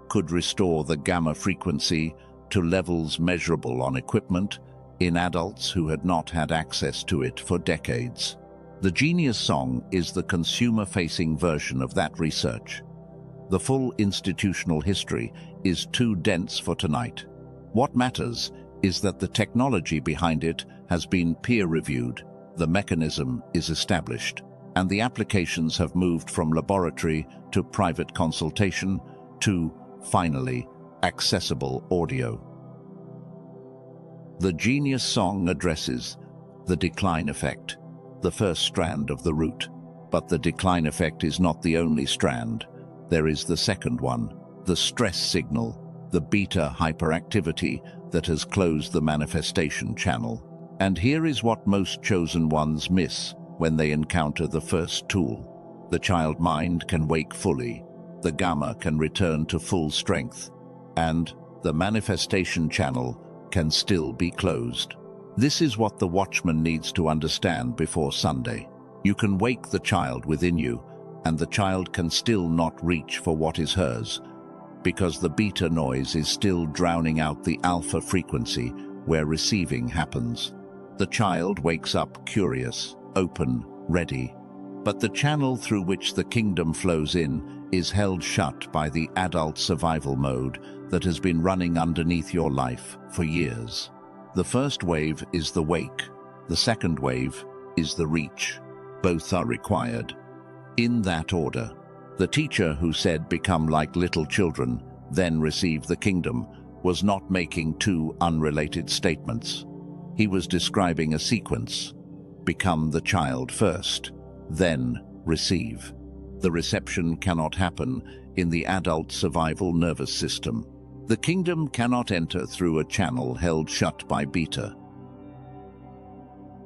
A: could restore the gamma frequency to levels measurable on equipment in adults who had not had access to it for decades. The Genius Song is the consumer-facing version of that research. The full institutional history is too dense for tonight. What matters is that the technology behind it has been peer-reviewed, the mechanism is established, and the applications have moved from laboratory to private consultation to, finally, accessible audio. The genius song addresses the decline effect, the first strand of the root. But the decline effect is not the only strand. There is the second one, the stress signal, the beta hyperactivity that has closed the manifestation channel. And here is what most chosen ones miss when they encounter the first tool. The child mind can wake fully, the gamma can return to full strength, and the manifestation channel can still be closed. This is what the watchman needs to understand before Sunday. You can wake the child within you, and the child can still not reach for what is hers, because the beta noise is still drowning out the alpha frequency where receiving happens. The child wakes up curious, open, ready, but the channel through which the kingdom flows in is held shut by the adult survival mode that has been running underneath your life for years. The first wave is the wake. The second wave is the reach. Both are required. In that order. The teacher who said become like little children, then receive the kingdom, was not making two unrelated statements. He was describing a sequence. Become the child first, then receive. The reception cannot happen in the adult survival nervous system. The kingdom cannot enter through a channel held shut by beta.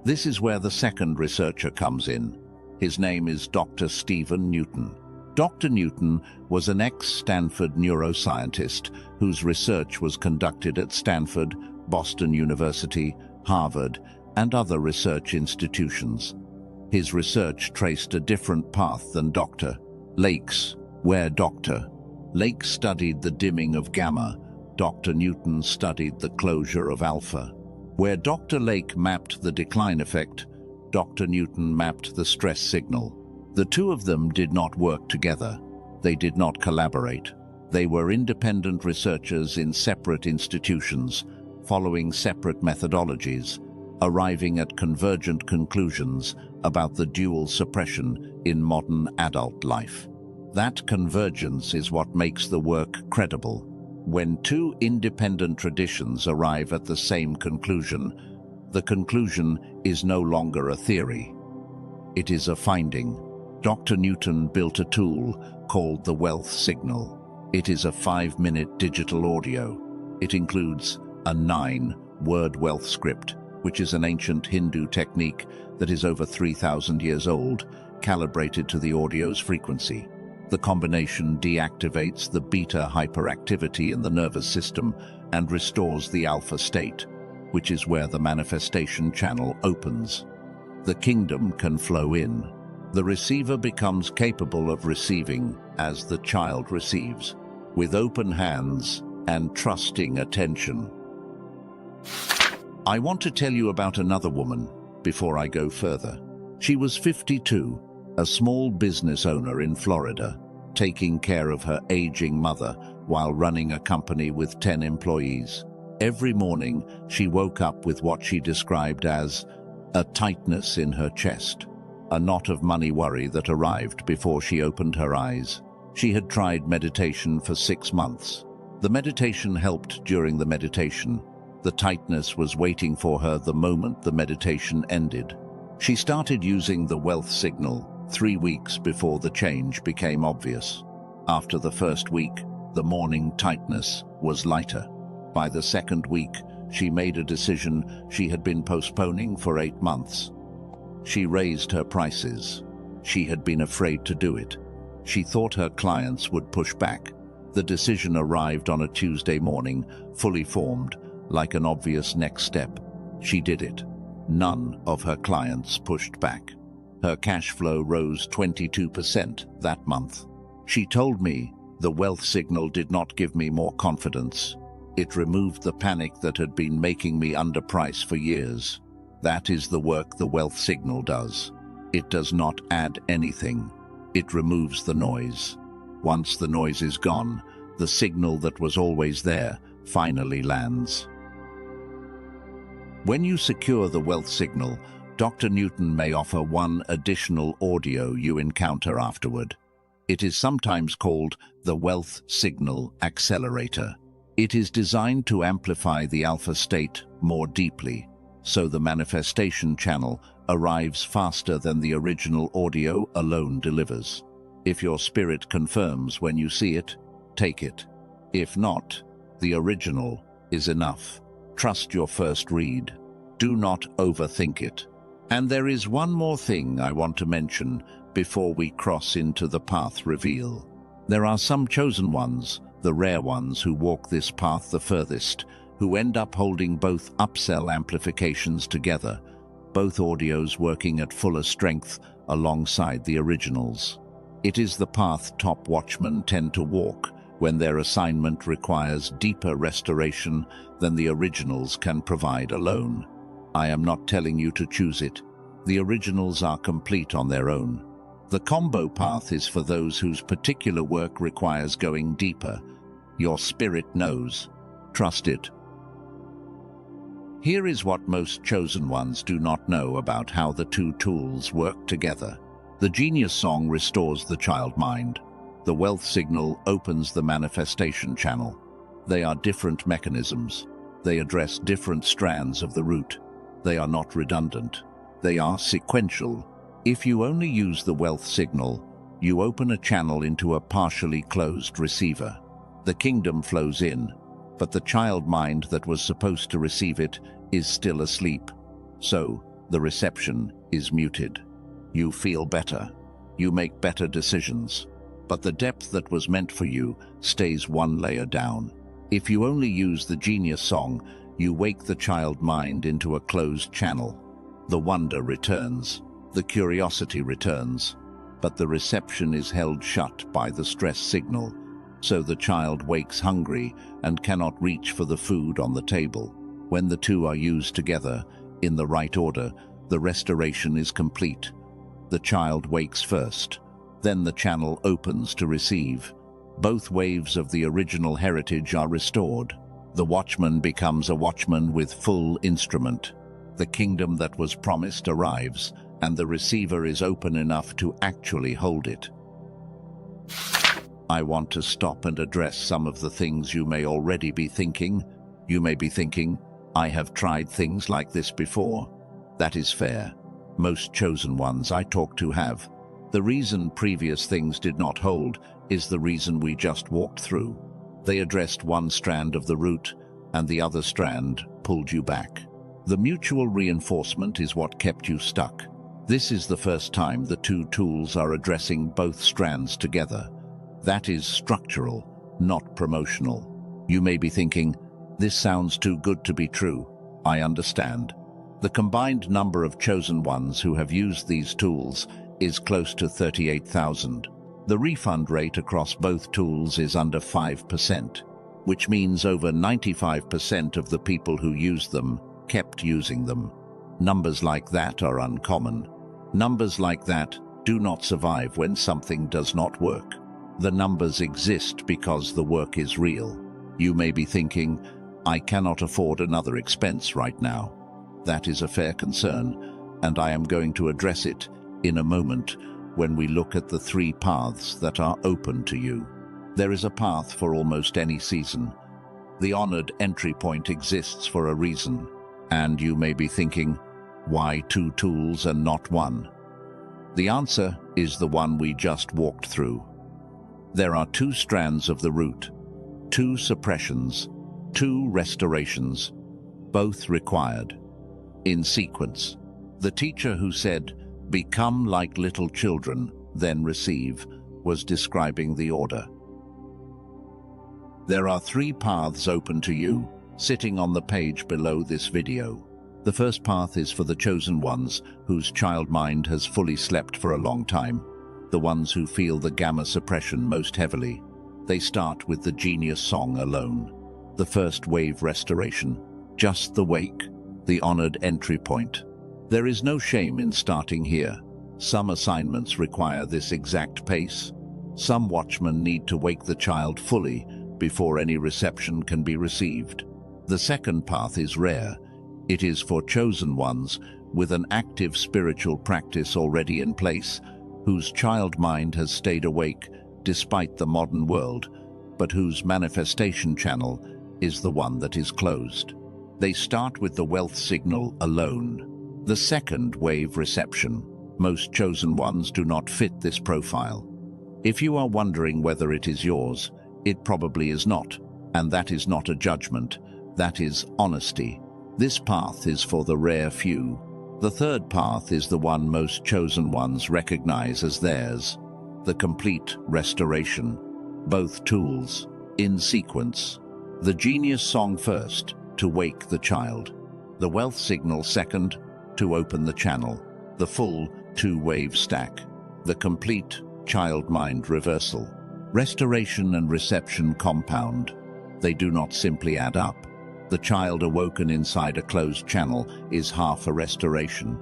A: This is where the second researcher comes in. His name is Dr. Stephen Newton. Dr. Newton was an ex-Stanford neuroscientist whose research was conducted at Stanford, Boston University, Harvard, and other research institutions. His research traced a different path than Dr. Lake's, where Dr. Lake studied the dimming of gamma, Dr. Newton studied the closure of alpha. Where Dr. Lake mapped the decline effect, Dr. Newton mapped the stress signal. The two of them did not work together. They did not collaborate. They were independent researchers in separate institutions, following separate methodologies, arriving at convergent conclusions about the dual suppression in modern adult life. That convergence is what makes the work credible. When two independent traditions arrive at the same conclusion, the conclusion is no longer a theory. It is a finding. Dr. Newton built a tool called the wealth signal. It is a 5-minute digital audio. It includes a 9-word wealth script, which is an ancient Hindu technique that is over 3,000 years old, calibrated to the audio's frequency. The combination deactivates the beta hyperactivity in the nervous system and restores the alpha state, which is where the manifestation channel opens. The kingdom can flow in. The receiver becomes capable of receiving as the child receives, with open hands and trusting attention. I want to tell you about another woman before I go further. She was 52, a small business owner in Florida, taking care of her aging mother while running a company with 10 employees. Every morning, she woke up with what she described as a tightness in her chest, a knot of money worry that arrived before she opened her eyes. She had tried meditation for 6 months. The meditation helped during the meditation. The tightness was waiting for her the moment the meditation ended. She started using the wealth signal 3 weeks before the change became obvious. After the first week, the morning tightness was lighter. By the second week, she made a decision she had been postponing for 8 months. She raised her prices. She had been afraid to do it. She thought her clients would push back. The decision arrived on a Tuesday morning, fully formed, like an obvious next step. She did it. None of her clients pushed back. Her cash flow rose 22% that month. She told me, the wealth signal did not give me more confidence. It removed the panic that had been making me underprice for years. That is the work the wealth signal does. It does not add anything. It removes the noise. Once the noise is gone, the signal that was always there finally lands. When you secure the wealth signal, Dr. Newton may offer one additional audio you encounter afterward. It is sometimes called the wealth signal accelerator. It is designed to amplify the alpha state more deeply, so the manifestation channel arrives faster than the original audio alone delivers. If your spirit confirms when you see it, take it. If not, the original is enough. Trust your first read. Do not overthink it. And there is one more thing I want to mention before we cross into the path reveal. There are some chosen ones, the rare ones who walk this path the furthest, who end up holding both upsell amplifications together, both audios working at fuller strength alongside the originals. It is the path top watchmen tend to walk when their assignment requires deeper restoration than the originals can provide alone. I am not telling you to choose it. The originals are complete on their own. The combo path is for those whose particular work requires going deeper. Your spirit knows. Trust it. Here is what most chosen ones do not know about how the two tools work together. The genius song restores the child mind. The wealth signal opens the manifestation channel. They are different mechanisms. They address different strands of the root. They are not redundant. They are sequential. If you only use the wealth signal, you open a channel into a partially closed receiver. The kingdom flows in, but the child mind that was supposed to receive it is still asleep. So, the reception is muted. You feel better. You make better decisions. But the depth that was meant for you stays one layer down. If you only use the genius song, you wake the child mind into a closed channel. The wonder returns. The curiosity returns. But the reception is held shut by the stress signal. So the child wakes hungry and cannot reach for the food on the table. When the two are used together, in the right order, the restoration is complete. The child wakes first. Then the channel opens to receive. Both waves of the original heritage are restored. The watchman becomes a watchman with full instrument. The kingdom that was promised arrives, and the receiver is open enough to actually hold it. I want to stop and address some of the things you may already be thinking. You may be thinking, I have tried things like this before. That is fair. Most chosen ones I talk to have. The reason previous things did not hold is the reason we just walked through. They addressed one strand of the root, and the other strand pulled you back. The mutual reinforcement is what kept you stuck. This is the first time the two tools are addressing both strands together. That is structural, not promotional. You may be thinking, this sounds too good to be true. I understand. The combined number of chosen ones who have used these tools is close to 38,000. The refund rate across both tools is under 5%, which means over 95% of the people who used them kept using them. Numbers like that are uncommon. Numbers like that do not survive when something does not work. The numbers exist because the work is real. You may be thinking, I cannot afford another expense right now. That is a fair concern, and I am going to address it in a moment when we look at the three paths that are open to you. There is a path for almost any season. The honored entry point exists for a reason, and you may be thinking, why two tools and not one? The answer is the one we just walked through. There are two strands of the root, two suppressions, two restorations, both required. In sequence, the teacher who said, "Become like little children, then receive," was describing the order. There are three paths open to you, sitting on the page below this video. The first path is for the chosen ones whose child mind has fully slept for a long time, the ones who feel the gamma suppression most heavily. They start with the genius song alone. The first wave restoration, just the wake, the honored entry point. There is no shame in starting here. Some assignments require this exact pace. Some watchmen need to wake the child fully before any reception can be received. The second path is rare. It is for chosen ones with an active spiritual practice already in place, whose child mind has stayed awake despite the modern world, but whose manifestation channel is the one that is closed. They start with the wealth signal alone. The second wave reception. Most chosen ones do not fit this profile. If you are wondering whether it is yours, it probably is not. And that is not a judgment. That is honesty. This path is for the rare few. The third path is the one most chosen ones recognize as theirs. The complete restoration. Both tools, in sequence. The genius song first, to wake the child. The wealth signal second, to open the channel. The full two-wave stack. The complete child mind reversal. Restoration and reception compound. They do not simply add up. The child awoken inside a closed channel is half a restoration.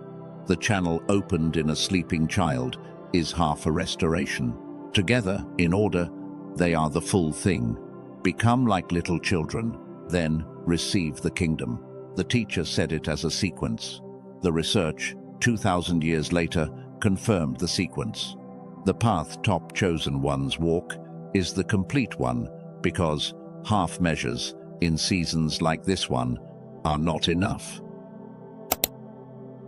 A: The channel opened in a sleeping child is half a restoration. Together, in order, they are the full thing. Become like little children, then receive the kingdom. The teacher said it as a sequence. The research, 2,000 years later, confirmed the sequence. The path top chosen ones walk is the complete one because half measures in seasons like this one are not enough.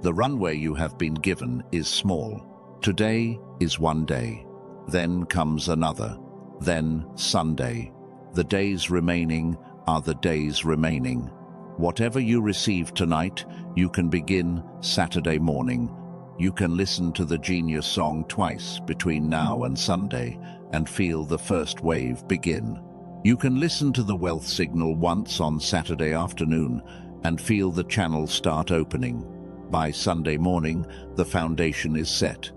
A: The runway you have been given is small. Today is one day. Then comes another. Then Sunday. The days remaining are the days remaining. Whatever you receive tonight, you can begin Saturday morning. You can listen to the genius song twice between now and Sunday and feel the first wave begin. You can listen to the wealth signal once on Saturday afternoon and feel the channel start opening. By Sunday morning, the foundation is set.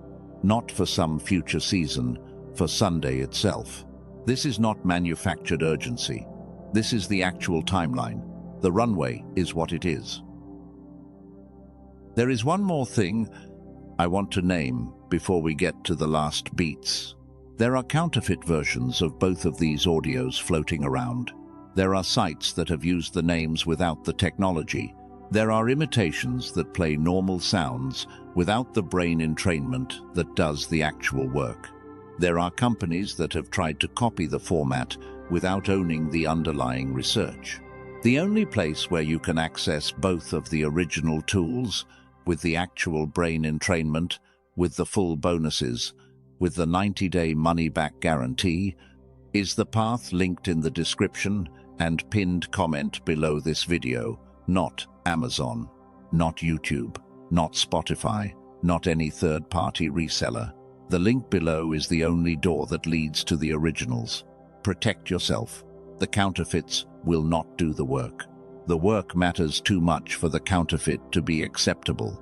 A: Not for some future season, for Sunday itself. This is not manufactured urgency. This is the actual timeline. The runway is what it is. There is one more thing I want to name before we get to the last beats. There are counterfeit versions of both of these audios floating around. There are sites that have used the names without the technology. There are imitations that play normal sounds without the brain entrainment that does the actual work. There are companies that have tried to copy the format without owning the underlying research. The only place where you can access both of the original tools, with the actual brain entrainment, with the full bonuses, with the 90-day money-back guarantee, is the path linked in the description and pinned comment below this video. Not Amazon, not YouTube, not Spotify, not any third-party reseller. The link below is the only door that leads to the originals. Protect yourself. The counterfeits will not do the work. The work matters too much for the counterfeit to be acceptable.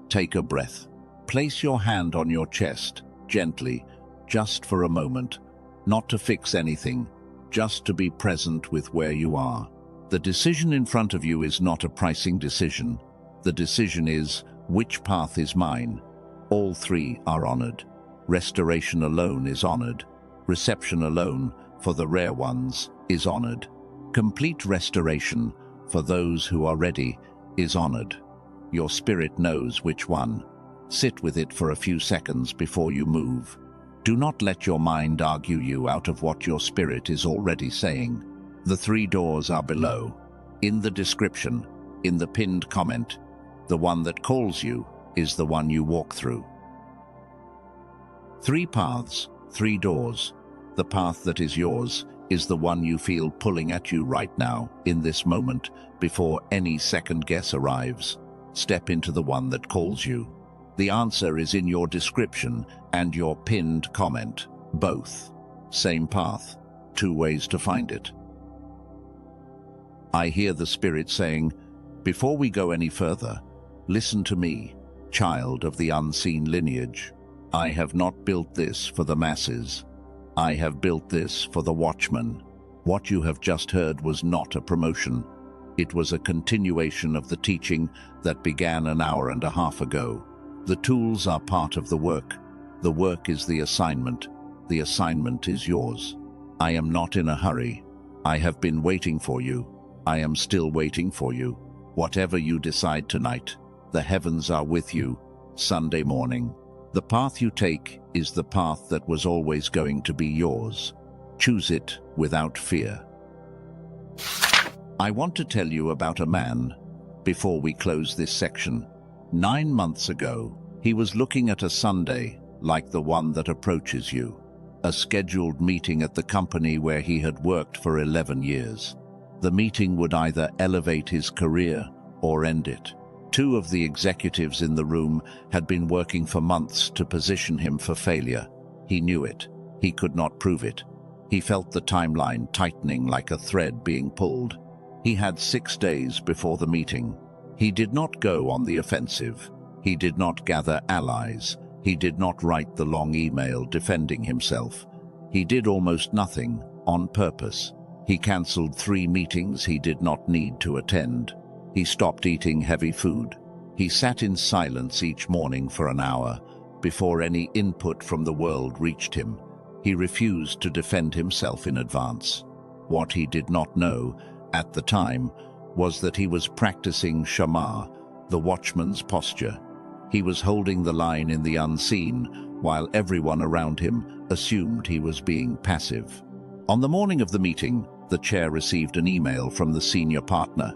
A: Take a breath. Place your hand on your chest, gently, just for a moment, not to fix anything, just to be present with where you are. The decision in front of you is not a pricing decision. The decision is, which path is mine? All three are honored. Restoration alone is honored. Reception alone, for the rare ones, is honored. Complete restoration, for those who are ready, is honored. Your spirit knows which one. Sit with it for a few seconds before you move. Do not let your mind argue you out of what your spirit is already saying. The three doors are below. In the description, in the pinned comment, the one that calls you is the one you walk through. 3 paths, 3 doors. The path that is yours is the one you feel pulling at you right now, in this moment, before any second guess arrives. Step into the one that calls you. The answer is in your description and your pinned comment. Both. Same path. 2 ways to find it. I hear the Spirit saying, before we go any further, listen to me, child of the unseen lineage. I have not built this for the masses. I have built this for the watchman. What you have just heard was not a promotion. It was a continuation of the teaching that began an hour and a half ago. The tools are part of the work. The work is the assignment. The assignment is yours. I am not in a hurry. I have been waiting for you. I am still waiting for you. Whatever you decide tonight, the heavens are with you. Sunday morning. The path you take is the path that was always going to be yours. Choose it without fear. I want to tell you about a man before we close this section. 9 months ago, he was looking at a Sunday like the one that approaches you, a scheduled meeting at the company where he had worked for 11 years. The meeting would either elevate his career or end it. 2 of the executives in the room had been working for months to position him for failure. He knew it. He could not prove it. He felt the timeline tightening like a thread being pulled. He had 6 days before the meeting. He did not go on the offensive. He did not gather allies. He did not write the long email defending himself. He did almost nothing on purpose. He cancelled 3 meetings he did not need to attend. He stopped eating heavy food. He sat in silence each morning for an hour before any input from the world reached him. He refused to defend himself in advance. What he did not know at the time was that he was practicing Shama, the watchman's posture. He was holding the line in the unseen while everyone around him assumed he was being passive. On the morning of the meeting, the chair received an email from the senior partner.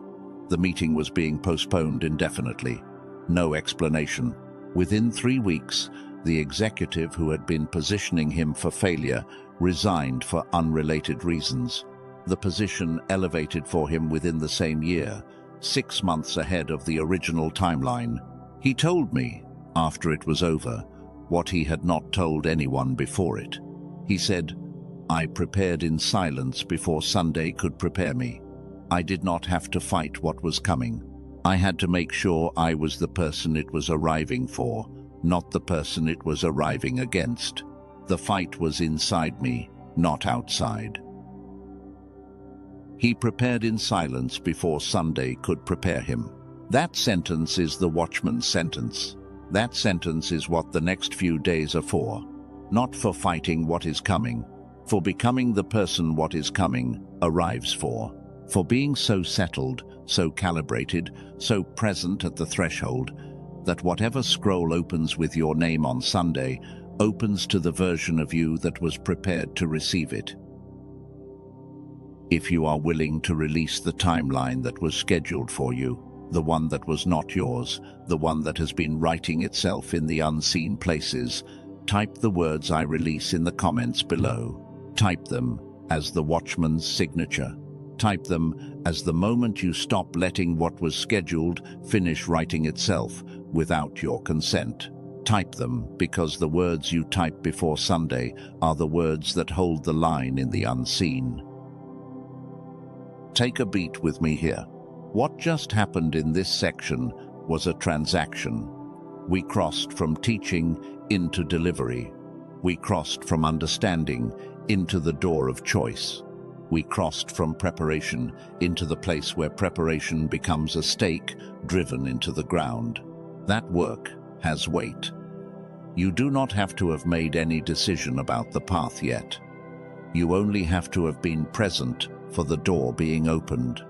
A: The meeting was being postponed indefinitely. No explanation. Within 3 weeks, the executive who had been positioning him for failure resigned for unrelated reasons. The position elevated for him within the same year, 6 months ahead of the original timeline. He told me, after it was over, what he had not told anyone before it. He said, "I prepared in silence before Sunday could prepare me. I did not have to fight what was coming. I had to make sure I was the person it was arriving for, not the person it was arriving against. The fight was inside me, not outside." He prepared in silence before Sunday could prepare him. That sentence is the watchman's sentence. That sentence is what the next few days are for. Not for fighting what is coming, for becoming the person what is coming arrives for being so settled, so calibrated, so present at the threshold, that whatever scroll opens with your name on Sunday opens to the version of you that was prepared to receive it. If you are willing to release the timeline that was scheduled for you, the one that was not yours, the one that has been writing itself in the unseen places, type the words I release in the comments below. Type them as the watchman's signature. Type them as the moment you stop letting what was scheduled finish writing itself without your consent. Type them because the words you type before Sunday are the words that hold the line in the unseen. Take a beat with me here. What just happened in this section was a transaction. We crossed from teaching into delivery. We crossed from understanding into the door of choice. We crossed from preparation into the place where preparation becomes a stake driven into the ground. That work has weight. You do not have to have made any decision about the path yet. You only have to have been present for the door being opened.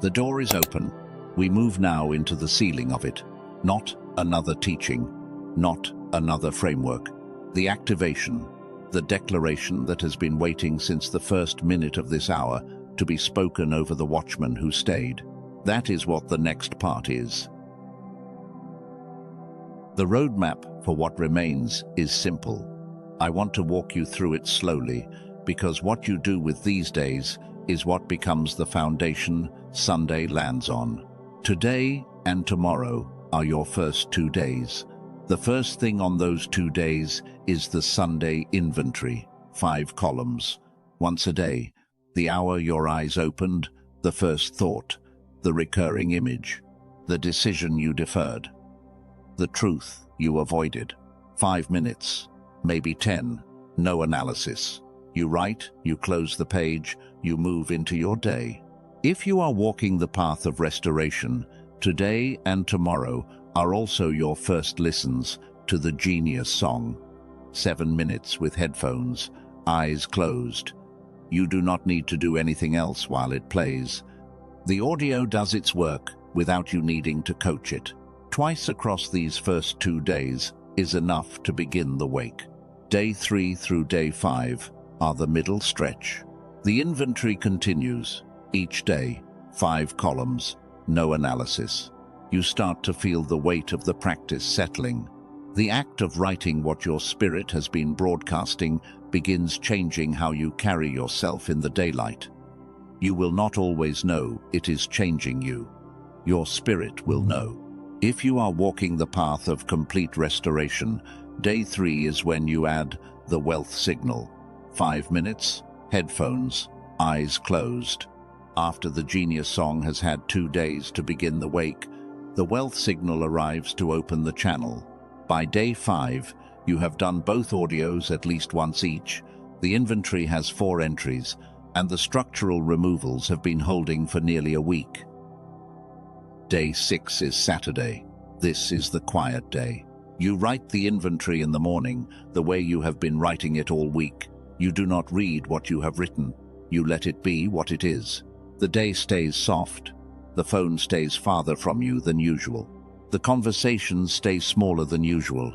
A: The door is open. We move now into the sealing of it. Not another teaching, not another framework. The activation, the declaration that has been waiting since the first minute of this hour to be spoken over the watchman who stayed. That is what the next part is. The roadmap for what remains is simple. I want to walk you through it slowly because what you do with these days is what becomes the foundation Sunday lands on. Today and tomorrow are your first 2 days. The first thing on those 2 days is the Sunday inventory, 5 columns. Once a day, the hour your eyes opened, the first thought, the recurring image, the decision you deferred, the truth you avoided. 5 minutes, maybe 10, no analysis. You write, you close the page, you move into your day. If you are walking the path of restoration, today and tomorrow are also your first listens to the genius song. 7 minutes with headphones, eyes closed. You do not need to do anything else while it plays. The audio does its work without you needing to coach it. Twice across these first 2 days is enough to begin the wake. Day 3 through day 5 are the middle stretch. The inventory continues. Each day, 5 columns, no analysis. You start to feel the weight of the practice settling. The act of writing what your spirit has been broadcasting begins changing how you carry yourself in the daylight. You will not always know it is changing you. Your spirit will know. If you are walking the path of complete restoration, day 3 is when you add the wealth signal. 5 minutes, headphones, eyes closed. After the genius song has had 2 days to begin the wake, the wealth signal arrives to open the channel. By day 5, you have done both audios at least once each. The inventory has 4 entries, and the structural removals have been holding for nearly a week. Day 6 is Saturday. This is the quiet day. You write the inventory in the morning, the way you have been writing it all week. You do not read what you have written. You let it be what it is. The day stays soft. The phone stays farther from you than usual. The conversations stay smaller than usual.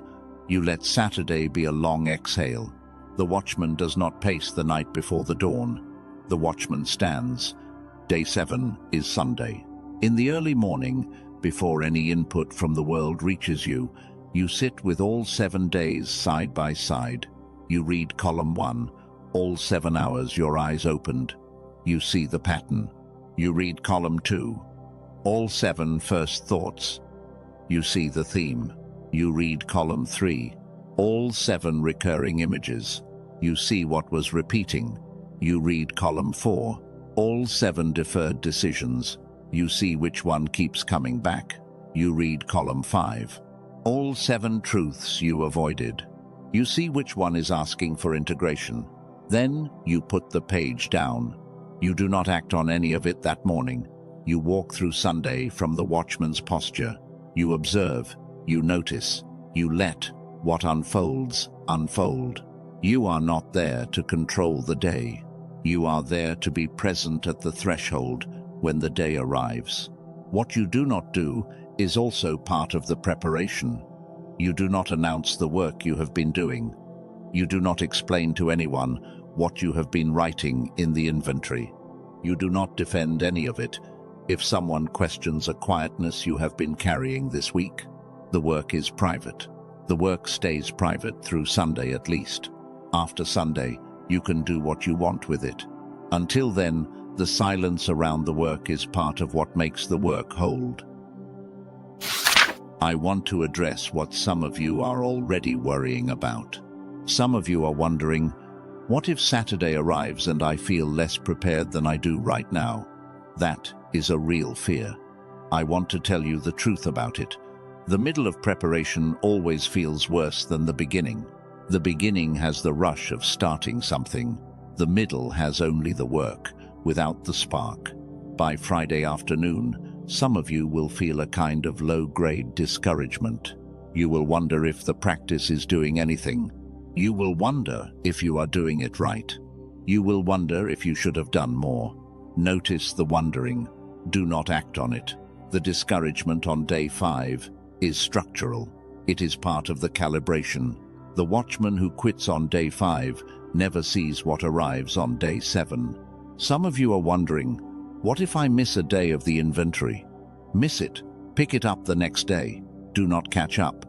A: You let Saturday be a long exhale. The watchman does not pace the night before the dawn. The watchman stands. Day 7 is Sunday. In the early morning, before any input from the world reaches you, you sit with all 7 days side by side. You read column 1, all 7 hours your eyes opened. You see the pattern. You read column 2, all 7 first thoughts. You see the theme. You read column 3, all 7 recurring images. You see what was repeating. You read column 4, all 7 deferred decisions. You see which one keeps coming back. You read column 5, all 7 truths you avoided. You see which one is asking for integration. Then you put the page down. You do not act on any of it that morning. You walk through Sunday from the watchman's posture. You observe, you notice, you let what unfolds unfold. You are not there to control the day. You are there to be present at the threshold when the day arrives. What you do not do is also part of the preparation. You do not announce the work you have been doing. You do not explain to anyone what you have been writing in the inventory. You do not defend any of it. If someone questions a quietness you have been carrying this week, the work is private. The work stays private through Sunday at least. After Sunday, you can do what you want with it. Until then, the silence around the work is part of what makes the work hold. I want to address what some of you are already worrying about. Some of you are wondering, what if Saturday arrives and I feel less prepared than I do right now? That is a real fear. I want to tell you the truth about it. The middle of preparation always feels worse than the beginning. The beginning has the rush of starting something. The middle has only the work, without the spark. By Friday afternoon, some of you will feel a kind of low-grade discouragement. You will wonder if the practice is doing anything. You will wonder if you are doing it right. You will wonder if you should have done more. Notice the wondering. Do not act on it. The discouragement on day 5 is structural. It is part of the calibration. The watchman who quits on day 5 never sees what arrives on day 7. Some of you are wondering, what if I miss a day of the inventory? Miss it. Pick it up the next day. Do not catch up.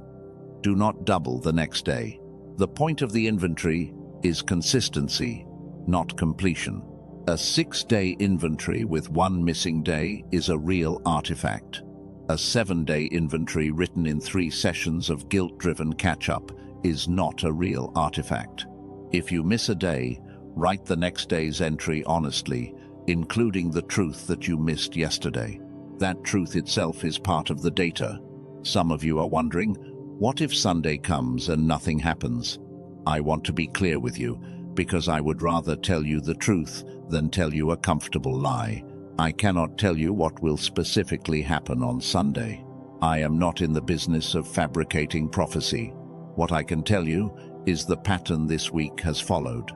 A: Do not double the next day. The point of the inventory is consistency, not completion. A 6-day inventory with 1 missing day is a real artifact. A 7-day inventory written in 3 sessions of guilt-driven catch-up is not a real artifact. If you miss a day, write the next day's entry honestly, including the truth that you missed yesterday. That truth itself is part of the data. Some of you are wondering, what if Sunday comes and nothing happens? I want to be clear with you, because I would rather tell you the truth than tell you a comfortable lie. I cannot tell you what will specifically happen on Sunday. I am not in the business of fabricating prophecy. What I can tell you is the pattern this week has followed.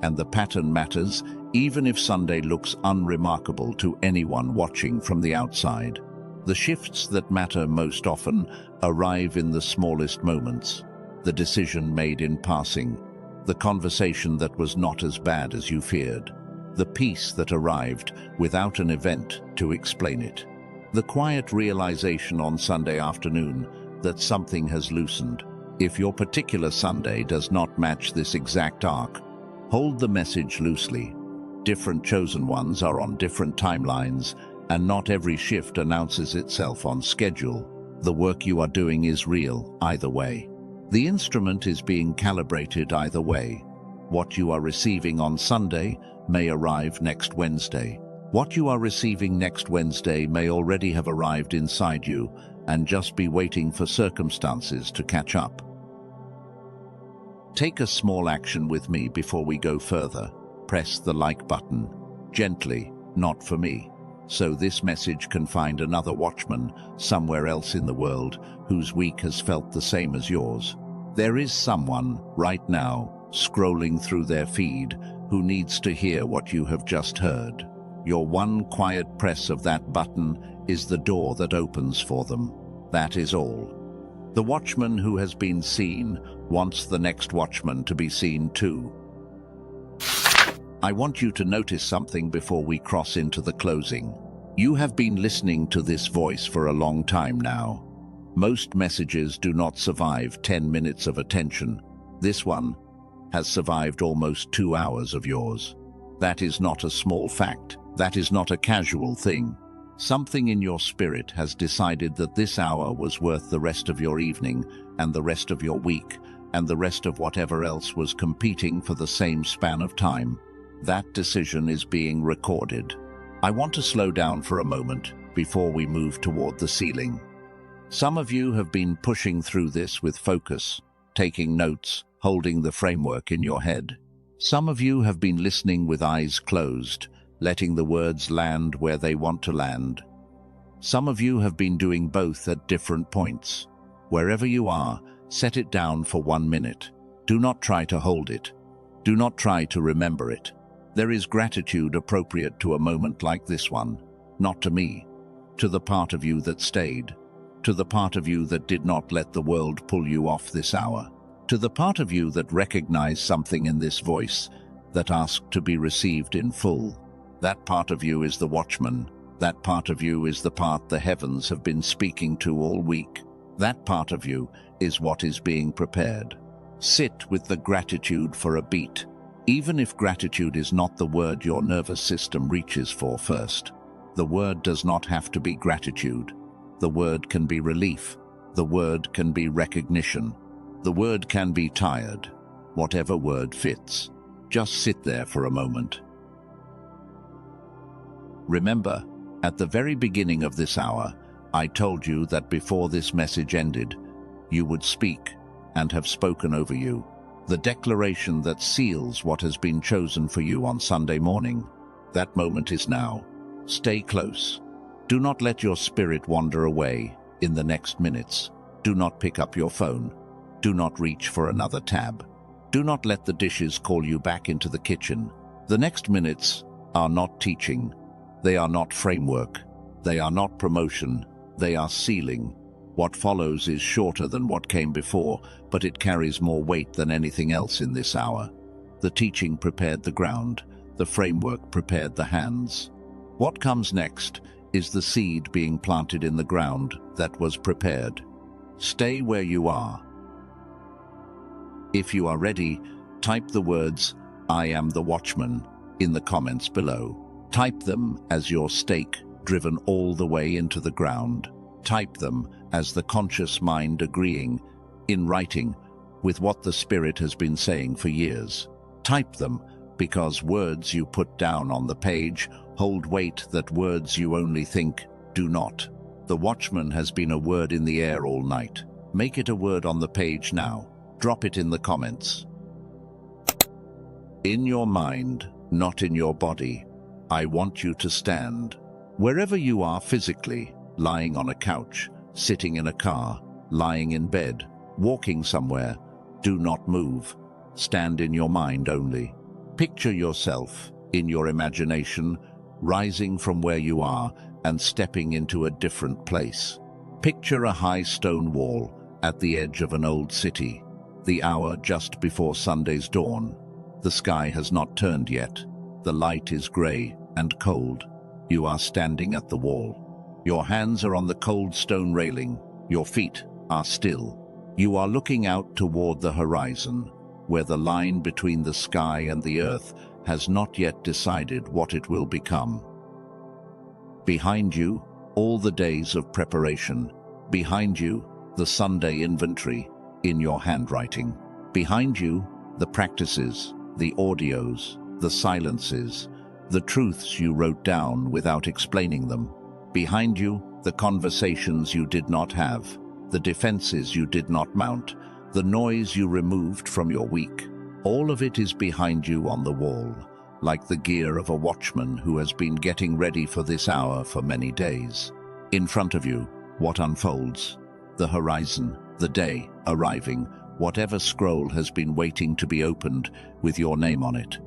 A: And the pattern matters even if Sunday looks unremarkable to anyone watching from the outside. The shifts that matter most often arrive in the smallest moments. The decision made in passing. The conversation that was not as bad as you feared. the peace that arrived without an event to explain it. The quiet realization on Sunday afternoon that something has loosened. If your particular Sunday does not match this exact arc, hold the message loosely. Different chosen ones are on different timelines, and not every shift announces itself on schedule. The work you are doing is real, either way. The instrument is being calibrated either way. What you are receiving on Sunday may arrive next Wednesday. What you are receiving next Wednesday may already have arrived inside you and just be waiting for circumstances to catch up. Take a small action with me before we go further. Press the like button. Gently, not for me. So this message can find another watchman somewhere else in the world whose week has felt the same as yours. There is someone right now scrolling through their feed who needs to hear what you have just heard. Your one quiet press of that button is the door that opens for them. That is all. The watchman who has been seen wants the next watchman to be seen too. I want you to notice something before we cross into the closing. You have been listening to this voice for a long time now. Most messages do not survive 10 minutes of attention. This one has survived almost 2 hours of yours. That is not a small fact. That is not a casual thing. Something in your spirit has decided that this hour was worth the rest of your evening and the rest of your week and the rest of whatever else was competing for the same span of time. That decision is being recorded. I want to slow down for a moment before we move toward the ceiling. Some of you have been pushing through this with focus, taking notes, holding the framework in your head. Some of you have been listening with eyes closed, letting the words land where they want to land. Some of you have been doing both at different points. Wherever you are, set it down for 1 minute. Do not try to hold it. Do not try to remember it. There is gratitude appropriate to a moment like this one, not to me, to the part of you that stayed, to the part of you that did not let the world pull you off this hour, to the part of you that recognized something in this voice, that asked to be received in full. That part of you is the watchman. That part of you is the part the heavens have been speaking to all week. That part of you is what is being prepared. Sit with the gratitude for a beat. Even if gratitude is not the word your nervous system reaches for first. The word does not have to be gratitude. The word can be relief. The word can be recognition. The word can be tired. Whatever word fits. Just sit there for a moment. Remember, at the very beginning of this hour, I told you that before this message ended, you would speak and have spoken over you. The declaration that seals what has been chosen for you on Sunday morning. That moment is now. Stay close. Do not let your spirit wander away in the next minutes. Do not pick up your phone. Do not reach for another tab. Do not let the dishes call you back into the kitchen. The next minutes are not teaching. They are not framework. They are not promotion. They are sealing. What follows is shorter than what came before, but it carries more weight than anything else in this hour. The teaching prepared the ground. The framework prepared the hands. What comes next is the seed being planted in the ground that was prepared. Stay where you are. If you are ready, type the words, "I am the watchman," in the comments below. Type them as your stake driven all the way into the ground. Type them as the conscious mind agreeing, in writing, with what the spirit has been saying for years. Type them because words you put down on the page hold weight that words you only think do not. The watchman has been a word in the air all night. Make it a word on the page now. Drop it in the comments. In your mind, not in your body, I want you to stand. Wherever you are physically, lying on a couch, sitting in a car, lying in bed, walking somewhere, do not move. Stand in your mind only. Picture yourself, in your imagination, rising from where you are and stepping into a different place. Picture a high stone wall at the edge of an old city, the hour just before Sunday's dawn. The sky has not turned yet. The light is grey and cold. You are standing at the wall. Your hands are on the cold stone railing. Your feet are still. You are looking out toward the horizon, where the line between the sky and the earth has not yet decided what it will become. Behind you, all the days of preparation. Behind you, the Sunday inventory in your handwriting. Behind you, the practices, the audios, the silences, the truths you wrote down without explaining them. Behind you, the conversations you did not have, the defenses you did not mount, the noise you removed from your week. All of it is behind you on the wall, like the gear of a watchman who has been getting ready for this hour for many days. In front of you, what unfolds? The horizon, the day arriving, whatever scroll has been waiting to be opened with your name on it.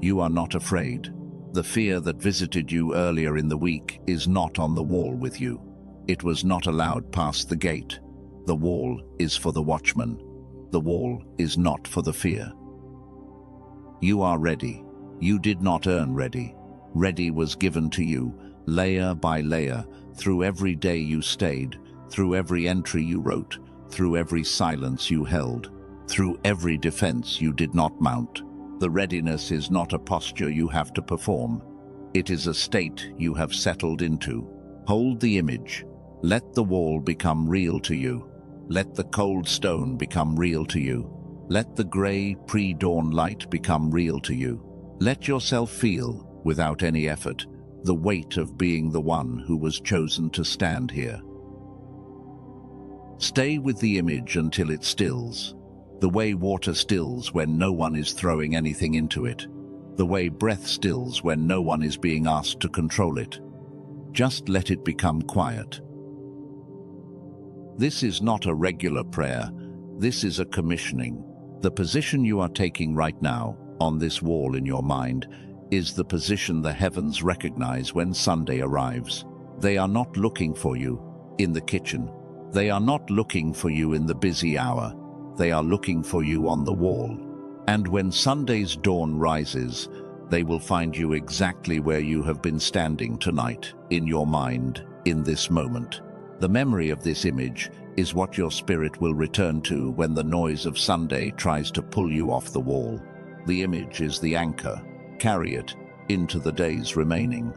A: You are not afraid. The fear that visited you earlier in the week is not on the wall with you. It was not allowed past the gate. The wall is for the watchman. The wall is not for the fear. You are ready. You did not earn ready. Ready was given to you, layer by layer, through every day you stayed, through every entry you wrote, through every silence you held, through every defense you did not mount. The readiness is not a posture you have to perform. It is a state you have settled into. Hold the image. Let the wall become real to you. Let the cold stone become real to you. Let the grey pre-dawn light become real to you. Let yourself feel, without any effort, the weight of being the one who was chosen to stand here. Stay with the image until it stills. The way water stills when no one is throwing anything into it. The way breath stills when no one is being asked to control it. Just let it become quiet. This is not a regular prayer. This is a commissioning. The position you are taking right now, on this wall in your mind, is the position the heavens recognize when Sunday arrives. They are not looking for you in the kitchen. They are not looking for you in the busy hour. They are looking for you on the wall. And when Sunday's dawn rises, they will find you exactly where you have been standing tonight, in your mind, in this moment. The memory of this image is what your spirit will return to when the noise of Sunday tries to pull you off the wall. The image is the anchor. Carry it into the days remaining.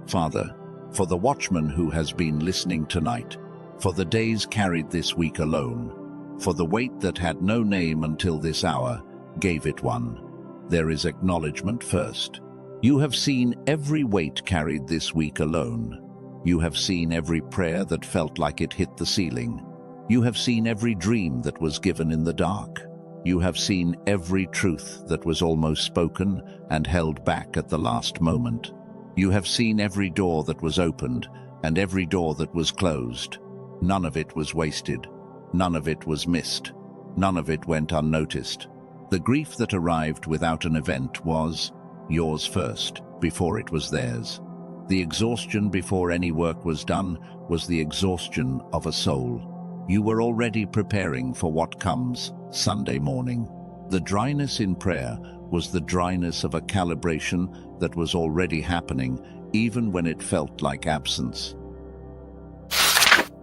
A: Father, for the watchman who has been listening tonight, for the days carried this week alone, for the weight that had no name until this hour, gave it one. There is acknowledgement first. You have seen every weight carried this week alone. You have seen every prayer that felt like it hit the ceiling. You have seen every dream that was given in the dark. You have seen every truth that was almost spoken and held back at the last moment. You have seen every door that was opened and every door that was closed. None of it was wasted. None of it was missed. None of it went unnoticed. The grief that arrived without an event was yours first, before it was theirs. The exhaustion before any work was done was the exhaustion of a soul. You were already preparing for what comes Sunday morning. The dryness in prayer was the dryness of a calibration that was already happening, even when it felt like absence.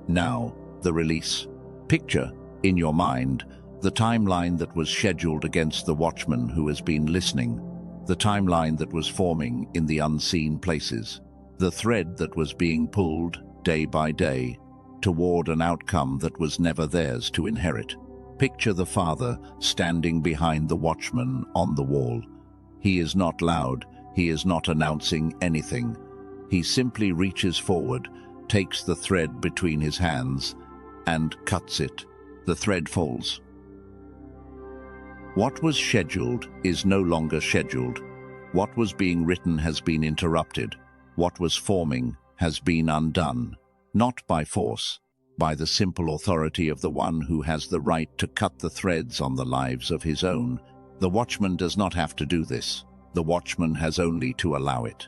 A: Now, the release. Picture, in your mind, the timeline that was scheduled against the watchman who has been listening, the timeline that was forming in the unseen places, the thread that was being pulled, day by day, toward an outcome that was never theirs to inherit. Picture the father standing behind the watchman on the wall. He is not loud, he is not announcing anything. He simply reaches forward, takes the thread between his hands, and cuts it. The thread falls. What was scheduled is no longer scheduled. What was being written has been interrupted. What was forming has been undone, not by force, by the simple authority of the one who has the right to cut the threads on the lives of his own. The watchman does not have to do this. The watchman has only to allow it.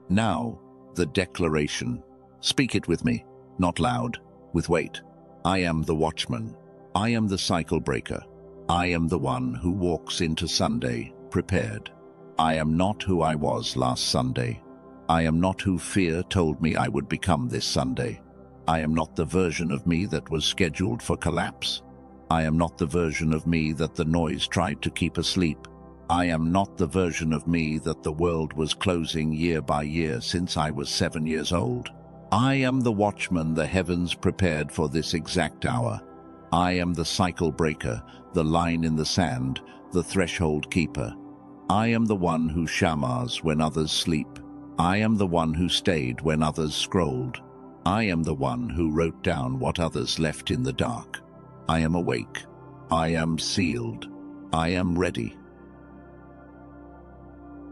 A: Now, the declaration. Speak it with me, not loud, with weight. I am the watchman. I am the cycle breaker. I am the one who walks into Sunday prepared. I am not who I was last Sunday. I am not who fear told me I would become this Sunday. I am not the version of me that was scheduled for collapse. I am not the version of me that the noise tried to keep asleep. I am not the version of me that the world was closing year by year since I was 7 years old. I am the watchman the heavens prepared for this exact hour. I am the cycle breaker, the line in the sand, the threshold keeper. I am the one who shamas when others sleep. I am the one who stayed when others scrolled. I am the one who wrote down what others left in the dark. I am awake. I am sealed. I am ready.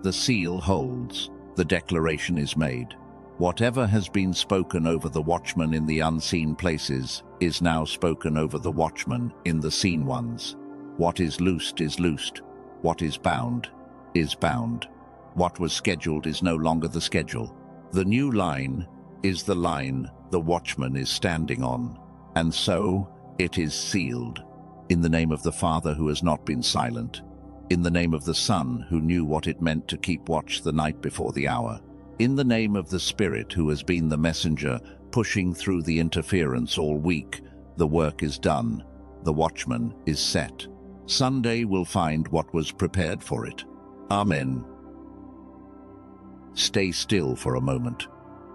A: The seal holds. The declaration is made. Whatever has been spoken over the watchman in the unseen places is now spoken over the watchman in the seen ones. What is loosed is loosed. What is bound is bound. What was scheduled is no longer the schedule. The new line is the line the watchman is standing on. And so it is sealed. In the name of the Father who has not been silent. In the name of the Son who knew what it meant to keep watch the night before the hour. In the name of the Spirit who has been the messenger pushing through the interference all week, the work is done. The watchman is set. Sunday will find what was prepared for it. Amen. Stay still for a moment.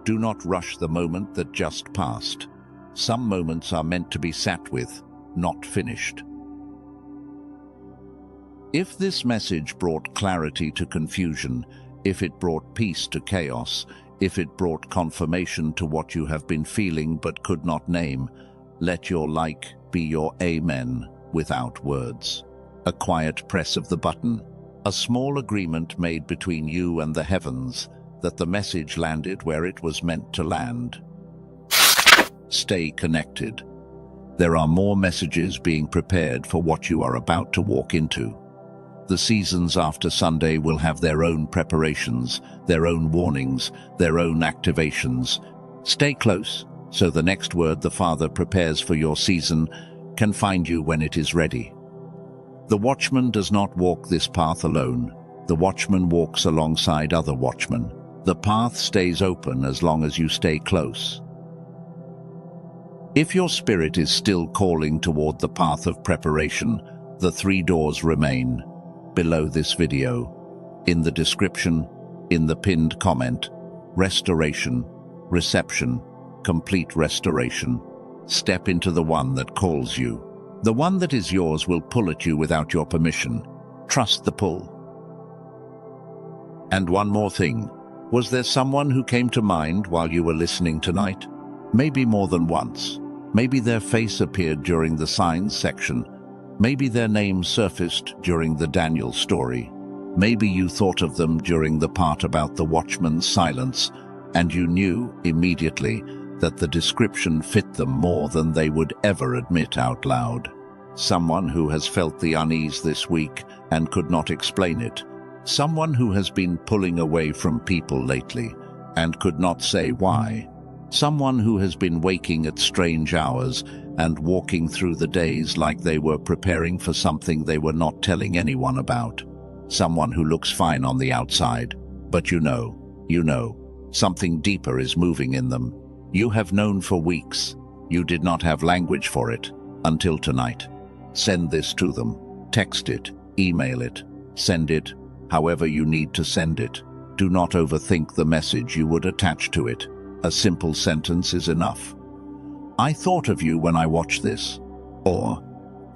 A: Do not rush the moment that just passed. Some moments are meant to be sat with, not finished. If this message brought clarity to confusion, if it brought peace to chaos, if it brought confirmation to what you have been feeling but could not name, let your like be your amen without words. A quiet press of the button, a small agreement made between you and the heavens that the message landed where it was meant to land. Stay connected. There are more messages being prepared for what you are about to walk into. The seasons after Sunday will have their own preparations, their own warnings, their own activations. Stay close, so the next word the Father prepares for your season can find you when it is ready. The watchman does not walk this path alone. The watchman walks alongside other watchmen. The path stays open as long as you stay close. If your spirit is still calling toward the path of preparation, the 3 doors remain. Below this video, in the description, in the pinned comment, restoration, reception, complete restoration. Step into the one that calls you. The one that is yours will pull at you without your permission. Trust the pull. And one more thing. Was there someone who came to mind while you were listening tonight? Maybe more than once. Maybe their face appeared during the signs section. Maybe their name surfaced during the Daniel story. Maybe you thought of them during the part about the watchman's silence, and you knew immediately that the description fit them more than they would ever admit out loud. Someone who has felt the unease this week and could not explain it. Someone who has been pulling away from people lately and could not say why. Someone who has been waking at strange hours and walking through the days like they were preparing for something they were not telling anyone about. Someone who looks fine on the outside, but you know, something deeper is moving in them. You have known for weeks. You did not have language for it until tonight. Send this to them. Text it, email it, send it, however you need to send it. Do not overthink the message you would attach to it. A simple sentence is enough. I thought of you when I watched this. Or,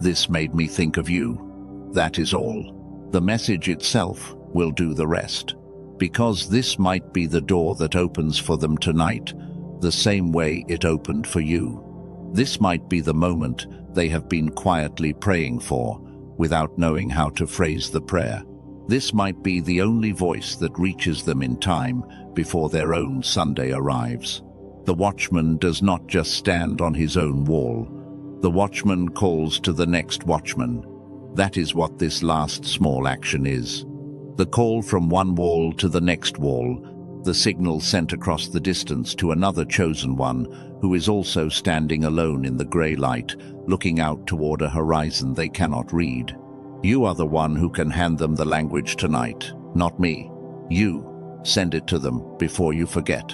A: this made me think of you. That is all. The message itself will do the rest. Because this might be the door that opens for them tonight, the same way it opened for you. This might be the moment they have been quietly praying for, without knowing how to phrase the prayer. This might be the only voice that reaches them in time before their own Sunday arrives. The watchman does not just stand on his own wall. The watchman calls to the next watchman. That is what this last small action is. The call from one wall to the next wall, The signal sent across the distance to another chosen one who is also standing alone in the grey light, looking out toward a horizon they cannot read. You are the one who can hand them the language tonight, not me. You. Send it to them before you forget.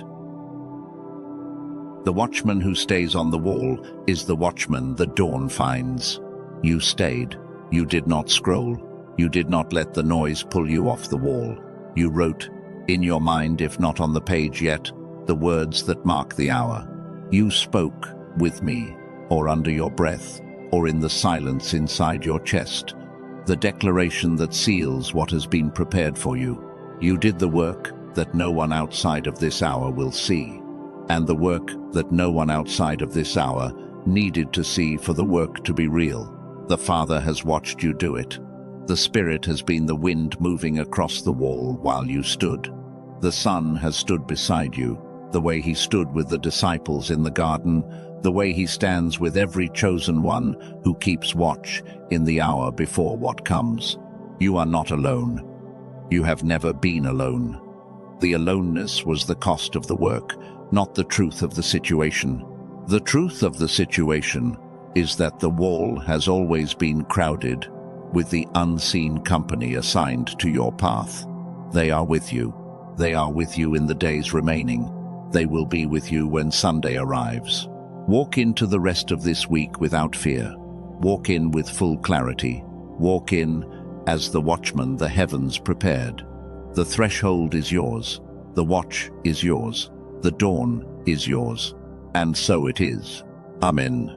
A: The watchman who stays on the wall is the watchman the dawn finds. You stayed. You did not scroll. You did not let the noise pull you off the wall. You wrote, in your mind, if not on the page yet, the words that mark the hour. You spoke with me, or under your breath, or in the silence inside your chest. The declaration that seals what has been prepared for you. You did the work that no one outside of this hour will see, and the work that no one outside of this hour needed to see for the work to be real. The Father has watched you do it. The Spirit has been the wind moving across the wall while you stood. The Son has stood beside you, the way he stood with the disciples in the garden, the way he stands with every chosen one who keeps watch in the hour before what comes. You are not alone. You have never been alone. The aloneness was the cost of the work, not the truth of the situation. The truth of the situation is that the wall has always been crowded with the unseen company assigned to your path. They are with you. They are with you in the days remaining. They will be with you when Sunday arrives. Walk into the rest of this week without fear. Walk in with full clarity. Walk in as the watchman the heavens prepared. The threshold is yours. The watch is yours. The dawn is yours. And so it is. Amen.